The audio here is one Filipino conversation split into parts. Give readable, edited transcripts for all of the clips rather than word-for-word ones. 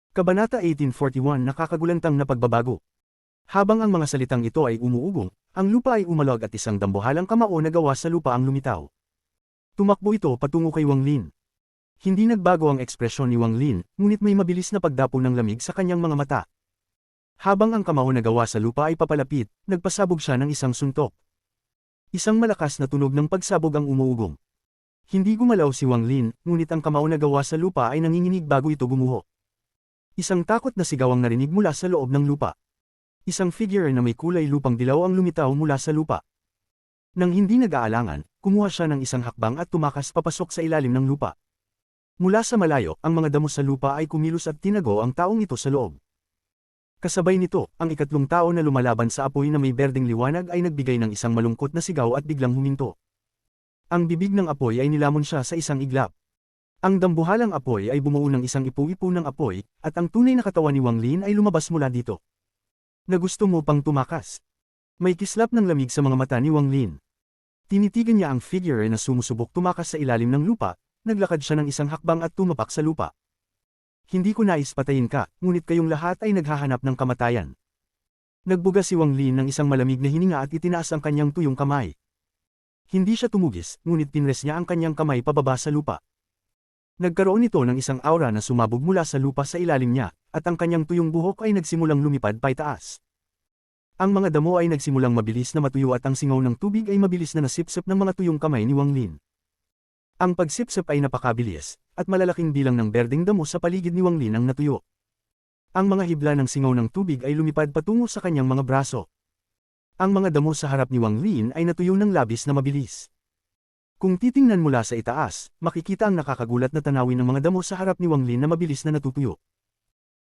Kabanata 1841 Nakakagulantang na pagbabago. Habang ang mga salitang ito ay umuugong, ang lupa ay umalog at isang dambuhalang kamao na gawa sa lupa ang lumitaw. Tumakbo ito patungo kay Wang Lin. Hindi nagbago ang ekspresyon ni Wang Lin, ngunit may mabilis na pagdapo ng lamig sa kanyang mga mata. Habang ang kamao na gawa sa lupa ay papalapit, nagpasabog siya ng isang suntok. Isang malakas na tunog ng pagsabog ang umuugong. Hindi gumalaw si Wang Lin, ngunit ang kamao na gawa sa lupa ay nanginginig bago ito gumuho. Isang takot na sigaw ang narinig mula sa loob ng lupa. Isang figure na may kulay lupang dilaw ang lumitaw mula sa lupa. Nang hindi nag-aalangan, kumuha siya ng isang hakbang at tumakas papasok sa ilalim ng lupa. Mula sa malayo, ang mga damo sa lupa ay kumilos at tinago ang taong ito sa loob. Kasabay nito, ang ikatlong tao na lumalaban sa apoy na may berdeng liwanag ay nagbigay ng isang malungkot na sigaw at biglang huminto. Ang bibig ng apoy ay nilamon siya sa isang iglap. Ang dambuhalang apoy ay bumuo ng isang ipu-ipu ng apoy, at ang tunay na katawan ni Wang Lin ay lumabas mula dito. Na gusto mo pang tumakas? May kislap ng lamig sa mga mata ni Wang Lin. Tinitigan niya ang figure na sumusubok tumakas sa ilalim ng lupa, naglakad siya ng isang hakbang at tumapak sa lupa. Hindi ko nais patayin ka, ngunit kayong lahat ay naghahanap ng kamatayan. Nagbuga si Wang Lin ng isang malamig na hininga at itinaas ang kanyang tuyong kamay. Hindi siya tumugis, ngunit pinres niya ang kanyang kamay pababa sa lupa. Nagkaroon ito ng isang aura na sumabog mula sa lupa sa ilalim niya, at ang kanyang tuyong buhok ay nagsimulang lumipad paitaas. Ang mga damo ay nagsimulang mabilis na matuyo at ang singaw ng tubig ay mabilis na nasipsip ng mga tuyong kamay ni Wang Lin. Ang pagsipsip ay napakabilis, at malalaking bilang ng berdeng damo sa paligid ni Wang Lin ang natuyo. Ang mga hibla ng singaw ng tubig ay lumipad patungo sa kanyang mga braso. Ang mga damo sa harap ni Wang Lin ay natuyo ng labis na mabilis. Kung titingnan mula sa itaas, makikita ang nakakagulat na tanawin ng mga damo sa harap ni Wang Lin na mabilis na natutuyo.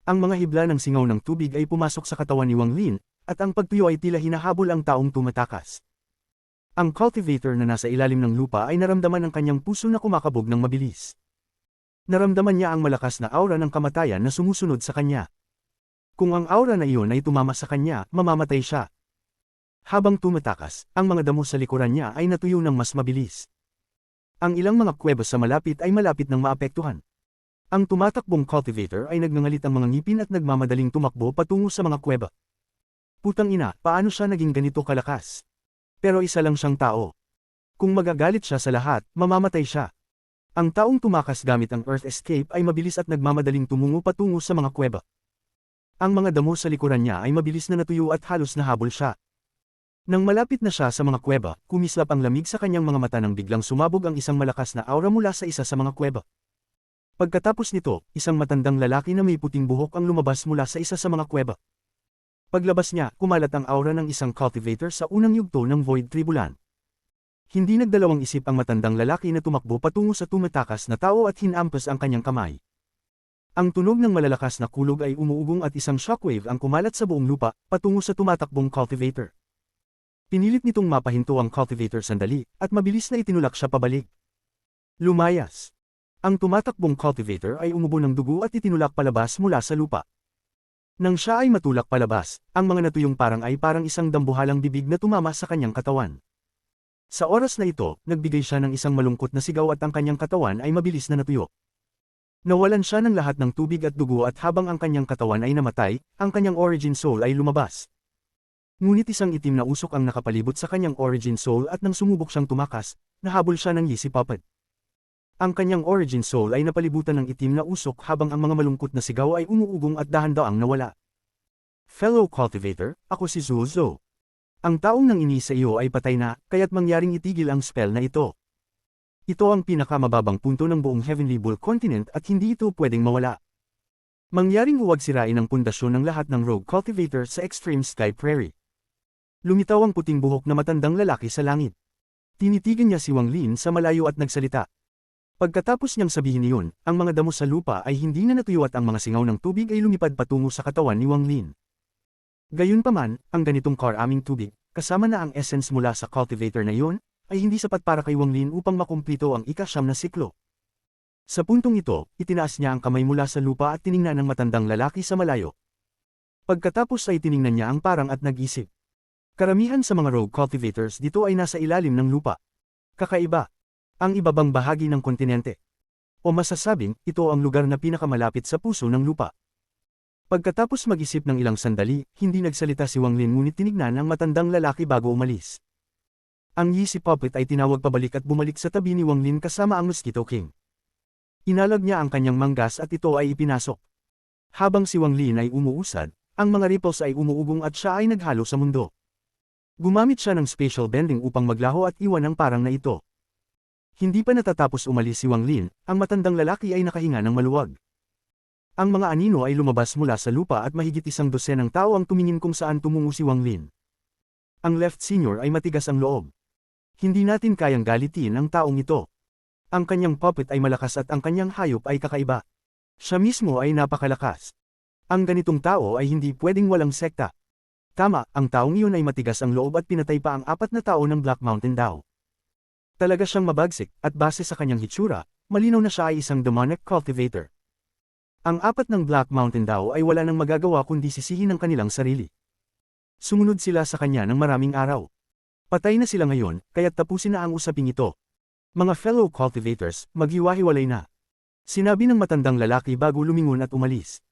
Ang mga hibla ng singaw ng tubig ay pumasok sa katawan ni Wang Lin, at ang pagtuyo ay tila hinahabol ang taong tumatakas. Ang cultivator na nasa ilalim ng lupa ay naramdaman ang kanyang puso na kumakabog ng mabilis. Naramdaman niya ang malakas na aura ng kamatayan na sumusunod sa kanya. Kung ang aura na iyon ay tumama sa kanya, mamamatay siya. Habang tumatakas, ang mga damo sa likuran niya ay natuyo ng mas mabilis. Ang ilang mga kuweba sa malapit ay malapit ng maapektuhan. Ang tumatakbong cultivator ay nagngangalit ang mga ngipin at nagmamadaling tumakbo patungo sa mga kuweba. Putang ina, paano siya naging ganito kalakas? Pero isa lang siyang tao. Kung magagalit siya sa lahat, mamamatay siya. Ang taong tumakas gamit ang Earth Escape ay mabilis at nagmamadaling tumungo patungo sa mga kuweba. Ang mga damo sa likuran niya ay mabilis na natuyo at halos nahabol siya. Nang malapit na siya sa mga kuweba, kumislap ang lamig sa kanyang mga mata nang biglang sumabog ang isang malakas na aura mula sa isa sa mga kuweba. Pagkatapos nito, isang matandang lalaki na may puting buhok ang lumabas mula sa isa sa mga kuweba. Paglabas niya, kumalat ang aura ng isang cultivator sa unang yugto ng Void Tribulan. Hindi nagdalawang isip ang matandang lalaki na tumakbo patungo sa tumatakas na tao at hinampas ang kanyang kamay. Ang tunog ng malalakas na kulog ay umuugong at isang shockwave ang kumalat sa buong lupa, patungo sa tumatakbong cultivator. Pinilit nitong mapahinto ang cultivator sandali, at mabilis na itinulak siya pabalik. Lumayas. Ang tumatakbong cultivator ay umubo ng dugo at itinulak palabas mula sa lupa. Nang siya ay matulak palabas, ang mga natuyong parang isang dambuhalang bibig na tumama sa kanyang katawan. Sa oras na ito, nagbigay siya ng isang malungkot na sigaw at ang kanyang katawan ay mabilis na natuyo. Nawalan siya ng lahat ng tubig at dugo at habang ang kanyang katawan ay namatay, ang kanyang origin soul ay lumabas. Ngunit isang itim na usok ang nakapalibot sa kanyang origin soul at nang sumubok siyang tumakas, nahabol siya ng Yeezy Puppet. Ang kanyang origin soul ay napalibutan ng itim na usok habang ang mga malungkot na sigaw ay umuugong at dahan-daang nawala. Fellow cultivator, ako si Zuzo. Ang taong nang ini sa iyo ay patay na, kaya't mangyaring itigil ang spell na ito. Ito ang pinakamababang punto ng buong Heavenly Bull Continent at hindi ito pwedeng mawala. Mangyaring huwag sirain ang pundasyon ng lahat ng rogue cultivator sa Extreme Sky Prairie. Lumitaw ang puting buhok na matandang lalaki sa langit. Tinitigan niya si Wang Lin sa malayo at nagsalita. Pagkatapos niyang sabihin iyon, ang mga damo sa lupa ay hindi na natuyo at ang mga singaw ng tubig ay lumipad patungo sa katawan ni Wang Lin. Gayunpaman, ang ganitong karaming tubig, kasama na ang essence mula sa cultivator na iyon, ay hindi sapat para kay Wang Lin upang makumplito ang ika-9 na siklo. Sa puntong ito, itinaas niya ang kamay mula sa lupa at tiningnan ang matandang lalaki sa malayo. Pagkatapos ay tiningnan niya ang parang at nag-isip. Karamihan sa mga rogue cultivators dito ay nasa ilalim ng lupa. Kakaiba. Ang ibabang bahagi ng kontinente. O masasabing, ito ang lugar na pinakamalapit sa puso ng lupa. Pagkatapos mag-isip ng ilang sandali, hindi nagsalita si Wang Lin ngunit tinignan ang matandang lalaki bago umalis. Ang Yeezy Puppet ay tinawag pabalik at bumalik sa tabi ni Wang Lin kasama ang Mosquito King. Inalag niya ang kanyang manggas at ito ay ipinasok. Habang si Wang Lin ay umuusad, ang mga ripples ay umuugong at siya ay naghalo sa mundo. Gumamit siya ng spatial bending upang maglaho at iwan ang parang na ito. Hindi pa natatapos umalis si Wang Lin, ang matandang lalaki ay nakahinga ng maluwag. Ang mga anino ay lumabas mula sa lupa at mahigit 100 tao ang tumingin kung saan tumungo si Wang Lin. Ang left senior ay matigas ang loob. Hindi natin kayang galitin ang taong ito. Ang kanyang puppet ay malakas at ang kanyang hayop ay kakaiba. Siya mismo ay napakalakas. Ang ganitong tao ay hindi pwedeng walang sekta. Tama, ang taong iyon ay matigas ang loob at pinatay pa ang 4 na tao ng Black Mountain Dao. Talaga siyang mabagsik, at base sa kanyang hitsura, malinaw na siya ay isang demonic cultivator. Ang 4 ng Black Mountain Dao ay wala nang magagawa kundi sisihin ang kanilang sarili. Sumunod sila sa kanya ng maraming araw. Patay na sila ngayon, kaya't tapusin na ang usaping ito. Mga fellow cultivators, maghiwa-hiwalay na. Sinabi ng matandang lalaki bago lumingon at umalis.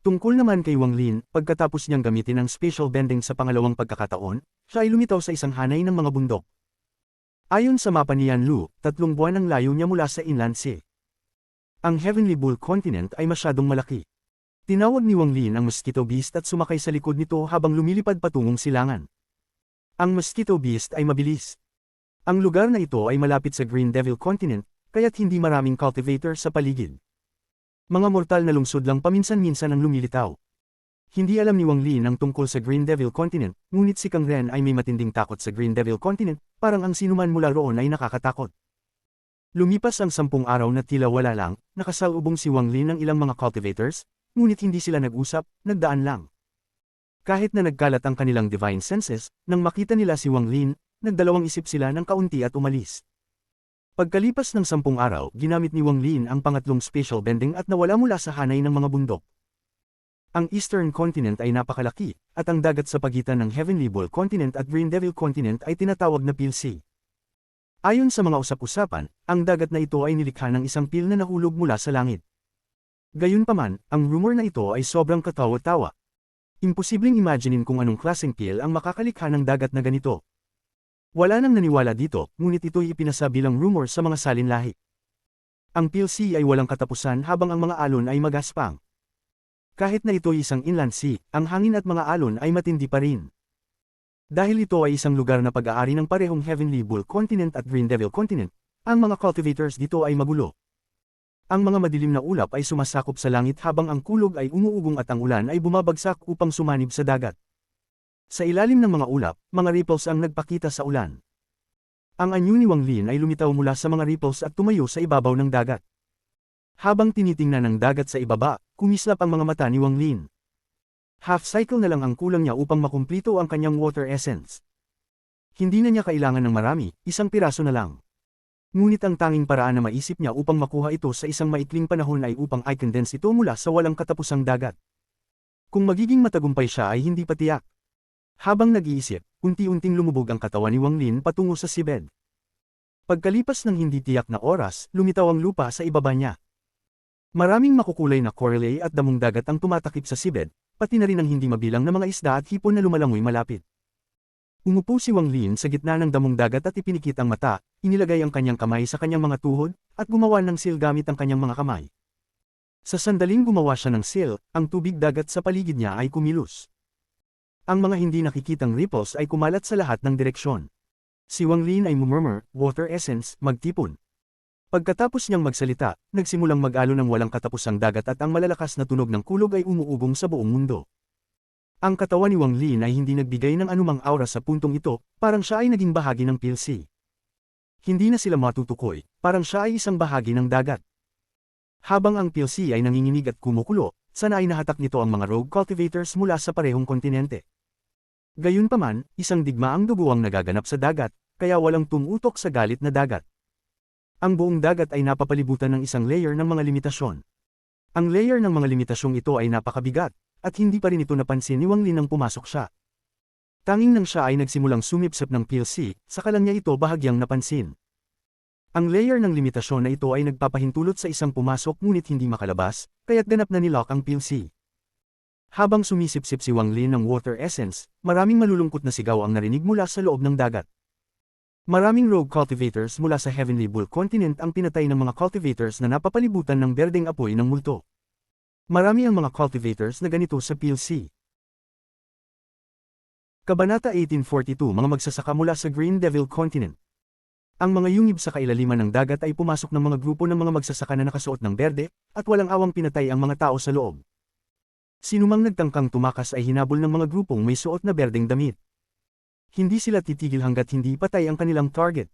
Tungkol naman kay Wang Lin, pagkatapos niyang gamitin ang spatial bending sa pangalawang pagkakataon, siya ay lumitaw sa isang hanay ng mga bundok. Ayon sa mapa ni Yan Lu, 3 buwan ang layo niya mula sa Inland Sea. Ang Heavenly Bull Continent ay masyadong malaki. Tinawag ni Wang Lin ang Mosquito Beast at sumakay sa likod nito habang lumilipad patungong silangan. Ang Mosquito Beast ay mabilis. Ang lugar na ito ay malapit sa Green Devil Continent, kaya't hindi maraming cultivator sa paligid. Mga mortal na lungsod lang paminsan-minsan ang lumilitaw. Hindi alam ni Wang Lin ang tungkol sa Green Devil Continent, ngunit si Kang Ren ay may matinding takot sa Green Devil Continent, parang ang sinuman mula roon ay nakakatakot. Lumipas ang 10 araw na tila wala lang, nakasalubong si Wang Lin ng ilang mga cultivators, ngunit hindi sila nag-usap, nagdaan lang. Kahit na nagkalat ang kanilang divine senses, nang makita nila si Wang Lin, nagdalawang isip sila ng kaunti at umalis. Pagkalipas ng 10 araw, ginamit ni Wang Lin ang pangatlong spatial bending at nawala mula sa hanay ng mga bundok. Ang Eastern Continent ay napakalaki, at ang dagat sa pagitan ng Heavenly Bull Continent at Green Devil Continent ay tinatawag na Pale Sea. Ayon sa mga usap-usapan, ang dagat na ito ay nilikha ng isang pil na nahulog mula sa langit. Gayunpaman, ang rumor na ito ay sobrang katawa-tawa. Imposibleng imaginein kung anong klaseng pil ang makakalikha ng dagat na ganito. Wala nang naniwala dito, ngunit ito'y ipinasa bilang rumor sa mga salinlahi. Ang Pale Sea ay walang katapusan habang ang mga alon ay magaspang. Kahit na ito'y isang inland sea, ang hangin at mga alon ay matindi pa rin. Dahil ito ay isang lugar na pag-aari ng parehong Heavenly Bull Continent at Green Devil Continent, ang mga cultivators dito ay magulo. Ang mga madilim na ulap ay sumasakop sa langit habang ang kulog ay umuugong at ang ulan ay bumabagsak upang sumanib sa dagat. Sa ilalim ng mga ulap, mga ripples ang nagpakita sa ulan. Ang anyo ni Wang Lin ay lumitaw mula sa mga ripples at tumayo sa ibabaw ng dagat. Habang tinitingnan ng dagat sa ibaba, kumislap ang mga mata ni Wang Lin. Half cycle na lang ang kulang niya upang makumplito ang kanyang water essence. Hindi na niya kailangan ng marami, 1 piraso na lang. Ngunit ang tanging paraan na maisip niya upang makuha ito sa isang maikling panahon ay upang i-condense ito mula sa walang katapusang dagat. Kung magiging matagumpay siya ay hindi pa tiyak. Habang nag-iisip, unti-unting lumubog ang katawan ni Wang Lin patungo sa seabed. Pagkalipas ng hindi tiyak na oras, lumitaw ang lupa sa ibaba niya. Maraming makukulay na coralie at damong dagat ang tumatakip sa seabed, pati na rin ang hindi mabilang na mga isda at hipon na lumalangoy malapit. Umupo si Wang Lin sa gitna ng damong dagat at ipinikit ang mata, inilagay ang kanyang kamay sa kanyang mga tuhod, at gumawa ng seal gamit ang kanyang mga kamay. Sa sandaling gumawa siya ng seal, ang tubig dagat sa paligid niya ay kumilos. Ang mga hindi nakikitang ripples ay kumalat sa lahat ng direksyon. Si Wang Lin ay murmur, water essence, magtipon. Pagkatapos niyang magsalita, nagsimulang mag-alon ng walang katapusang dagat at ang malalakas na tunog ng kulog ay umuugong sa buong mundo. Ang katawan ni Wang Lin ay hindi nagbigay ng anumang aura sa puntong ito, parang siya ay naging bahagi ng Pale Sea. Hindi na sila matutukoy, parang siya ay isang bahagi ng dagat. Habang ang Pale Sea ay nanginginig at kumukulo, sana ay nahatak nito ang mga rogue cultivators mula sa parehong kontinente. Gayunpaman, isang digmaang dugo ang nagaganap sa dagat, kaya walang tumutok sa galit na dagat. Ang buong dagat ay napapalibutan ng isang layer ng mga limitasyon. Ang layer ng mga limitasyong ito ay napakabigat, at hindi pa rin ito napansin ni Wang Lin nang pumasok siya. Tanging nang siya ay nagsimulang sumipsip ng Pale Sea, saka lang niya ito bahagyang napansin. Ang layer ng limitasyon na ito ay nagpapahintulot sa isang pumasok ngunit hindi makalabas, kaya't ganap na nilock ang Pale Sea. Habang sumisipsip si Wang Lin ng water essence, maraming malulungkot na sigaw ang narinig mula sa loob ng dagat. Maraming rogue cultivators mula sa Heavenly Bull Continent ang pinatay ng mga cultivators na napapalibutan ng berdeng apoy ng multo. Marami ang mga cultivators na ganito sa PLC. Kabanata 1842 Mga magsasaka mula sa Green Devil Continent. Ang mga yungib sa kailaliman ng dagat ay pumasok ng mga grupo ng mga magsasaka na nakasuot ng berde, at walang awang pinatay ang mga tao sa loob. Sinumang nagtangkang tumakas ay hinabol ng mga grupong may suot na berdeng damit. Hindi sila titigil hanggat hindi patay ang kanilang target.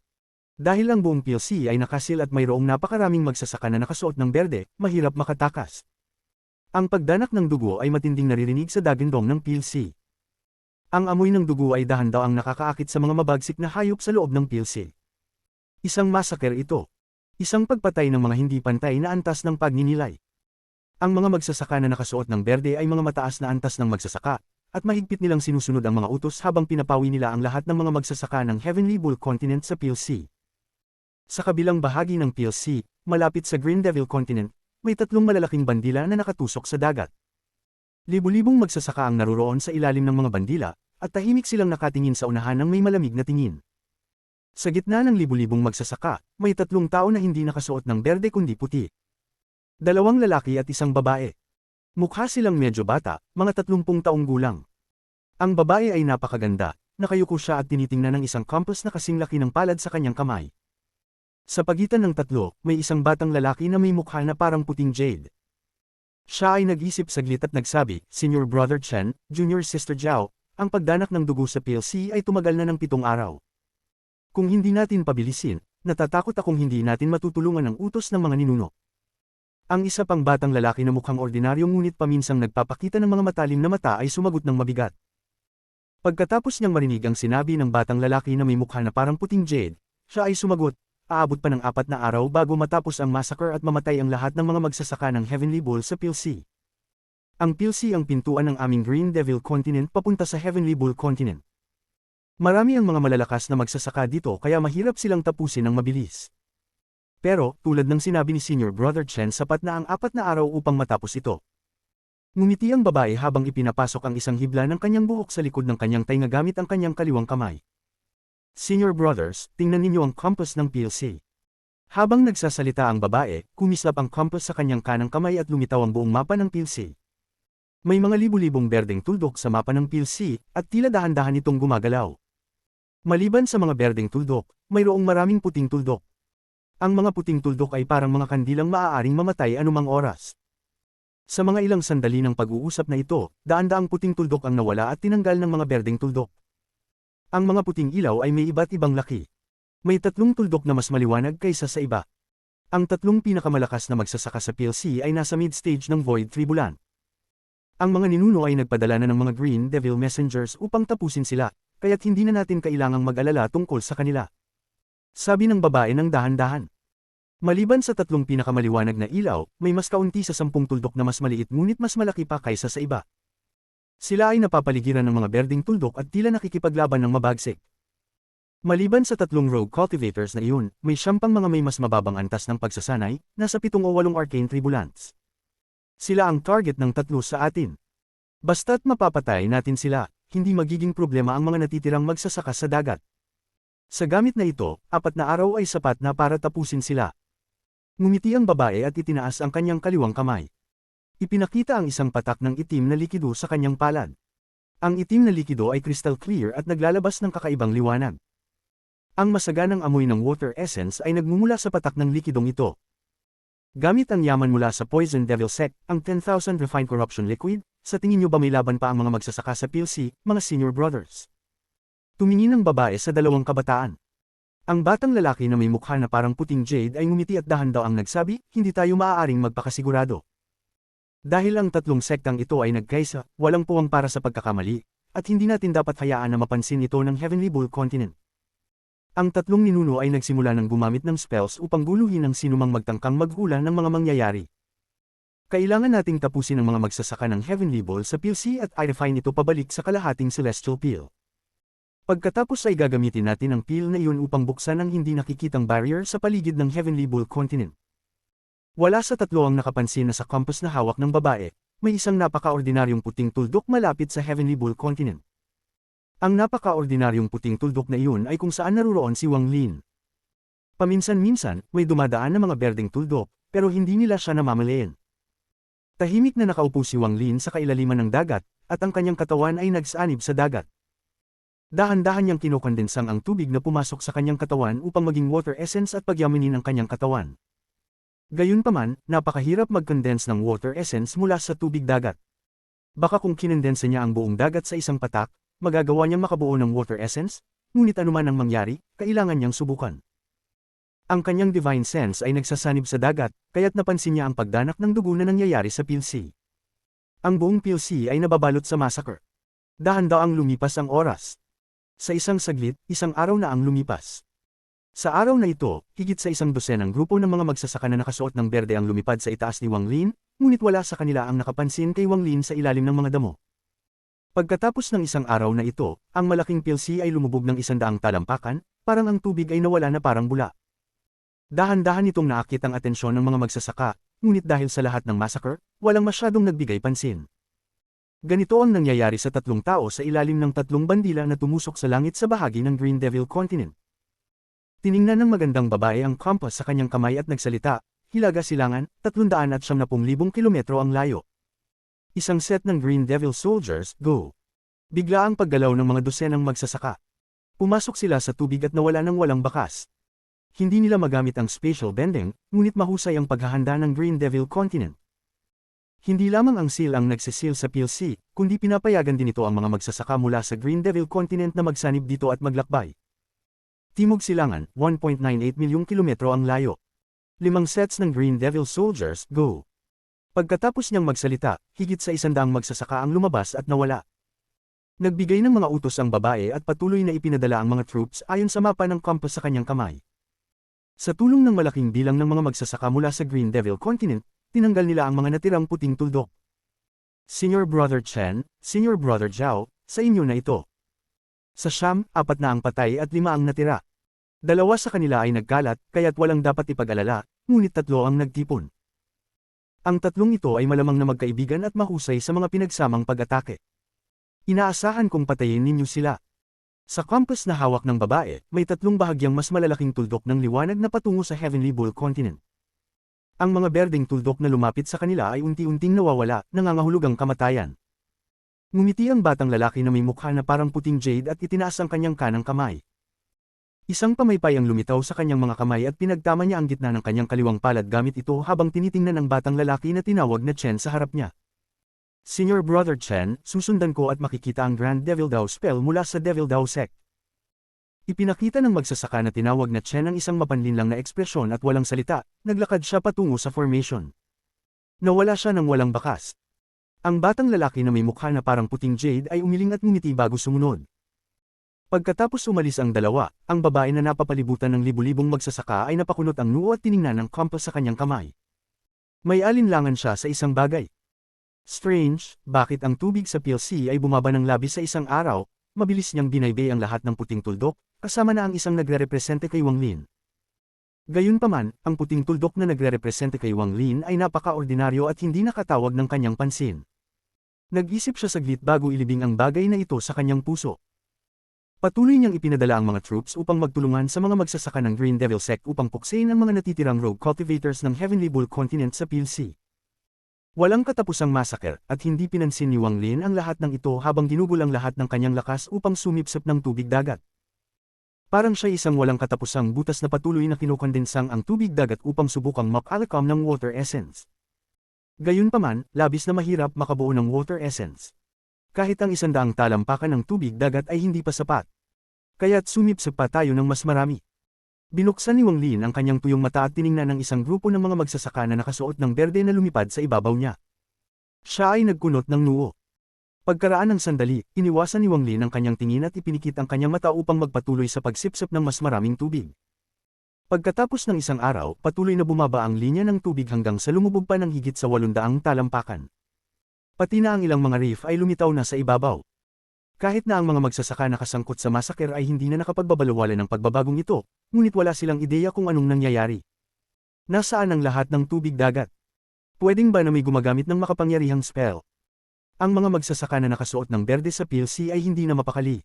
Dahil ang buong PLC ay nakasil at mayroong napakaraming magsasaka na nakasuot ng berde, mahirap makatakas. Ang pagdanak ng dugo ay matinding naririnig sa dagindong ng PLC. Ang amoy ng dugo ay dahan-daw ang nakakaakit sa mga mabagsik na hayop sa loob ng PLC. Isang massacre ito. Isang pagpatay ng mga hindi pantay na antas ng pagninilay. Ang mga magsasaka na nakasuot ng berde ay mga mataas na antas ng magsasaka, at mahigpit nilang sinusunod ang mga utos habang pinapawi nila ang lahat ng mga magsasaka ng Heavenly Bull Continent sa PLC. Sa kabilang bahagi ng PLC, malapit sa Green Devil Continent, may tatlong malalaking bandila na nakatusok sa dagat. Libu-libong magsasaka ang naruroon sa ilalim ng mga bandila, at tahimik silang nakatingin sa unahan ng may malamig na tingin. Sa gitna ng libu-libong magsasaka, may tatlong tao na hindi nakasuot ng berde kundi puti. Dalawang lalaki at isang babae. Mukha silang medyo bata, mga 30 taong gulang. Ang babae ay napakaganda, nakayuko siya at tinitingnan ng isang compass na kasing laki ng palad sa kanyang kamay. Sa pagitan ng tatlo, may isang batang lalaki na may mukha na parang puting jade. Siya ay nag-isip saglit at nagsabi, Senior Brother Chen, Junior Sister Zhao, ang pagdanak ng dugo sa PLC ay tumagal na ng 7 araw. Kung hindi natin pabilisin, natatakot akong hindi natin matutulungan ang utos ng mga ninuno. Ang isa pang batang lalaki na mukhang ordinaryo ngunit paminsang nagpapakita ng mga matalim na mata ay sumagot ng mabigat. Pagkatapos niyang marinig ang sinabi ng batang lalaki na may mukha na parang puting jade, siya ay sumagot, aabot pa ng 4 na araw bago matapos ang massacre at mamatay ang lahat ng mga magsasaka ng Heavenly Bull sa PLC. Ang PLC ang pintuan ng aming Green Devil Continent papunta sa Heavenly Bull Continent. Marami ang mga malalakas na magsasaka dito kaya mahirap silang tapusin ng mabilis. Pero, tulad ng sinabi ni Senior Brother Chen sapat na ang 4 na araw upang matapos ito. Ngumiti ang babae habang ipinapasok ang isang hibla ng kanyang buhok sa likod ng kanyang tainga gamit ang kanyang kaliwang kamay. Senior Brothers, tingnan ninyo ang compass ng PLC. Habang nagsasalita ang babae, kumislap ang compass sa kanyang kanang kamay at lumitaw ang buong mapa ng PLC. May mga libu-libong berdeng tuldok sa mapa ng PLC, at tila dahan-dahan itong gumagalaw. Maliban sa mga berdeng tuldok, mayroong maraming puting tuldok. Ang mga puting tuldok ay parang mga kandilang maaaring mamatay anumang oras. Sa mga ilang sandali ng pag-uusap na ito, daan-daang puting tuldok ang nawala at tinanggal ng mga berdeng tuldok. Ang mga puting ilaw ay may iba't ibang laki. May 3 tuldok na mas maliwanag kaysa sa iba. Ang 3 pinakamalakas na magsasaka sa PLC ay nasa mid-stage ng Void Tribulan. Ang mga ninuno ay nagpadala na ng mga Green Devil Messengers upang tapusin sila, kaya't hindi na natin kailangang mag-alala tungkol sa kanila. Sabi ng babae ng dahan-dahan. Maliban sa 3 pinakamaliwanag na ilaw, may mas kaunti sa 10 tuldok na mas maliit ngunit mas malaki pa kaysa sa iba. Sila ay napapaligiran ng mga berdeng tuldok at tila nakikipaglaban ng mabagsik. Maliban sa 3 rogue cultivators na iyon, may 10 pang mga may mas mababang antas ng pagsasanay, nasa 7 o 8 arcane tribulants. Sila ang target ng 3 sa atin. Basta't mapapatay natin sila, hindi magiging problema ang mga natitirang magsasaka sa dagat. Sa gamit na ito, 4 na araw ay sapat na para tapusin sila. Ngumiti ang babae at itinaas ang kanyang kaliwang kamay. Ipinakita ang isang patak ng itim na likido sa kanyang palad. Ang itim na likido ay crystal clear at naglalabas ng kakaibang liwanag. Ang masaganang amoy ng water essence ay nagmumula sa patak ng likidong ito. Gamit ang yaman mula sa Poison Devil Sect, ang 10,000 Refined Corruption Liquid, sa tingin nyo ba may laban pa ang mga magsasaka sa PLC, mga Senior Brothers? Tumingin ang babae sa 2 kabataan. Ang batang lalaki na may mukha na parang puting jade ay ngumiti at dahan-daw ang nagsabi, hindi tayo maaaring magpakasigurado. Dahil ang 3 sektang ito ay nagkaisa, walang puwang para sa pagkakamali, at hindi natin dapat hayaan na mapansin ito ng Heavenly Bull Continent. Ang 3 ninuno ay nagsimula ng gumamit ng spells upang guluhin ang sinumang magtangkang maghula ng mga mangyayari. Kailangan nating tapusin ang mga magsasaka ng Heavenly Bull sa PLC at i-refine ito pabalik sa kalahating Celestial Peel. Pagkatapos ay gagamitin natin ang peel na iyon upang buksan ang hindi nakikitang barrier sa paligid ng Heavenly Bull Continent. Wala sa 3 ang nakapansin na sa compass na hawak ng babae, may isang napakaordinaryong puting tuldok malapit sa Heavenly Bull Continent. Ang napakaordinaryong puting tuldok na iyon ay kung saan naruroon si Wang Lin. Paminsan-minsan, may dumadaan na mga berdeng tuldok, pero hindi nila siya namamalayan. Tahimik na nakaupo si Wang Lin sa kailaliman ng dagat, at ang kanyang katawan ay nagsanib sa dagat. Dahan-dahan niyang kinokondensang ang tubig na pumasok sa kanyang katawan upang maging water essence at pagyamanin ang kanyang katawan. Gayunpaman, napakahirap mag-condense ng water essence mula sa tubig dagat. Baka kung kinondensa niya ang buong dagat sa isang patak, magagawa niyang makabuo ng water essence, ngunit anuman ang mangyari, kailangan niyang subukan. Ang kanyang divine sense ay nagsasanib sa dagat, kaya't napansin niya ang pagdanak ng dugo na nangyayari sa PLC. Ang buong PLC ay nababalot sa massacre. Dahan-daang lumipas ang oras. Sa isang saglit, isang araw na ang lumipas. Sa araw na ito, higit sa 100 grupo ng mga magsasaka na nakasuot ng berde ang lumipad sa itaas ni Wang Lin, ngunit wala sa kanila ang nakapansin kay Wang Lin sa ilalim ng mga damo. Pagkatapos ng isang araw na ito, ang malaking PLC ay lumubog ng 100 talampakan, parang ang tubig ay nawala na parang bula. Dahan-dahan itong naakit ang atensyon ng mga magsasaka, ngunit dahil sa lahat ng massacre, walang masyadong nagbigay pansin. Ganito ang nangyayari sa 3 tao sa ilalim ng 3 bandila na tumusok sa langit sa bahagi ng Green Devil Continent. Tiningnan ng magandang babae ang compass sa kanyang kamay at nagsalita, Hilaga Silangan, 370,000 kilometro ang layo. Isang set ng Green Devil soldiers, go! Bigla ang paggalaw ng mga dosenang magsasaka. Pumasok sila sa tubig at nawala ng walang bakas. Hindi nila magamit ang spatial bending, ngunit mahusay ang paghahanda ng Green Devil Continent. Hindi lamang ang seal ang nagsisil sa PLC, kundi pinapayagan din ito ang mga magsasaka mula sa Green Devil Continent na magsanib dito at maglakbay. Timog Silangan, 1.98 milyong kilometro ang layo. 5 sets ng Green Devil soldiers, go! Pagkatapos niyang magsalita, higit sa 100 magsasaka ang lumabas at nawala. Nagbigay ng mga utos ang babae at patuloy na ipinadala ang mga troops ayon sa mapa ng compass sa kanyang kamay. Sa tulong ng malaking bilang ng mga magsasaka mula sa Green Devil Continent, tinanggal nila ang mga natirang puting tuldok. Senior Brother Chen, Senior Brother Zhao, sa inyo na ito. Sa Siyam, 4 na ang patay at 5 ang natira. 2 sa kanila ay nagkalat, kaya't walang dapat ipag-alala, ngunit 3 ang nagtipon. Ang 3 ito ay malamang na magkaibigan at mahusay sa mga pinagsamang pag-atake. Inaasahan kong patayin ninyo sila. Sa compass na hawak ng babae, may 3 bahagyang mas malalaking tuldok ng liwanag na patungo sa Heavenly Bull Continent. Ang mga berdeng tuldok na lumapit sa kanila ay unti-unting nawawala, nangangahulugang kamatayan. Ngumiti ang batang lalaki na may mukha na parang puting jade at itinaas ang kanyang kanang kamay. Isang pamaypay ang lumitaw sa kanyang mga kamay at pinagtama niya ang gitna ng kanyang kaliwang palad gamit ito habang tinitingnan ang batang lalaki na tinawag na Chen sa harap niya. Senior Brother Chen, susundan ko at makikita ang Grand Devil Dao spell mula sa Devil Dao sect. Ipinakita ng magsasaka na tinawag na Chen ang isang mapanlinlang na ekspresyon at walang salita, naglakad siya patungo sa formation. Nawala siya ng walang bakas. Ang batang lalaki na may mukha na parang puting jade ay umiling at ngumiti bago sumunod. Pagkatapos umalis ang dalawa, ang babae na napapalibutan ng libu-libong magsasaka ay napakunot ang noo at tiningnan ng compass sa kanyang kamay. May alinlangan siya sa isang bagay. Strange, bakit ang tubig sa PLC ay bumaba ng labis sa isang araw, mabilis niyang binaybay ang lahat ng puting tuldok, kasama na ang isang nagre-represente kay Wang Lin. Gayunpaman, ang puting tuldok na nagre-represente kay Wang Lin ay napaka-ordinaryo at hindi nakatawag ng kanyang pansin. Nag-isip siya saglit bago ilibing ang bagay na ito sa kanyang puso. Patuloy niyang ipinadala ang mga troops upang magtulungan sa mga magsasaka ng Green Devil sect upang puksain ang mga natitirang rogue cultivators ng Heavenly Bull Continent sa PLC. Walang katapusang massacre at hindi pinansin ni Wang Lin ang lahat ng ito habang ginugol ang lahat ng kanyang lakas upang sumipsip ng tubig dagat. Parang siya isang walang katapusang butas na patuloy na kinokondensang ang tubig dagat upang subukang makalakam ng water essence. Gayunpaman, labis na mahirap makabuo ng water essence. Kahit ang 100 talampakan ng tubig dagat ay hindi pa sapat. Kaya't sumipsip pa tayo ng mas marami. Binuksan ni Wang Lin ang kanyang tuyong mata at tiningnan ng isang grupo ng mga magsasaka na nakasuot ng berde na lumipad sa ibabaw niya. Siya ay nagkunot ng noo. Pagkaraan ng sandali, iniwasan ni Wang Lin ang kanyang tingin at ipinikit ang kanyang mata upang magpatuloy sa pagsipsip ng mas maraming tubig. Pagkatapos ng isang araw, patuloy na bumaba ang linya ng tubig hanggang sa lumubog pa ng higit sa 800 talampakan. Pati na ang ilang mga reef ay lumitaw na sa ibabaw. Kahit na ang mga magsasaka na kasangkot sa massacre ay hindi na nakapagbabalawala ng pagbabagong ito, ngunit wala silang ideya kung anong nangyayari. Nasaan ang lahat ng tubig dagat? Pwedeng ba na may gumagamit ng makapangyarihang spell? Ang mga magsasaka na nakasuot ng berde sa PLC ay hindi na mapakali.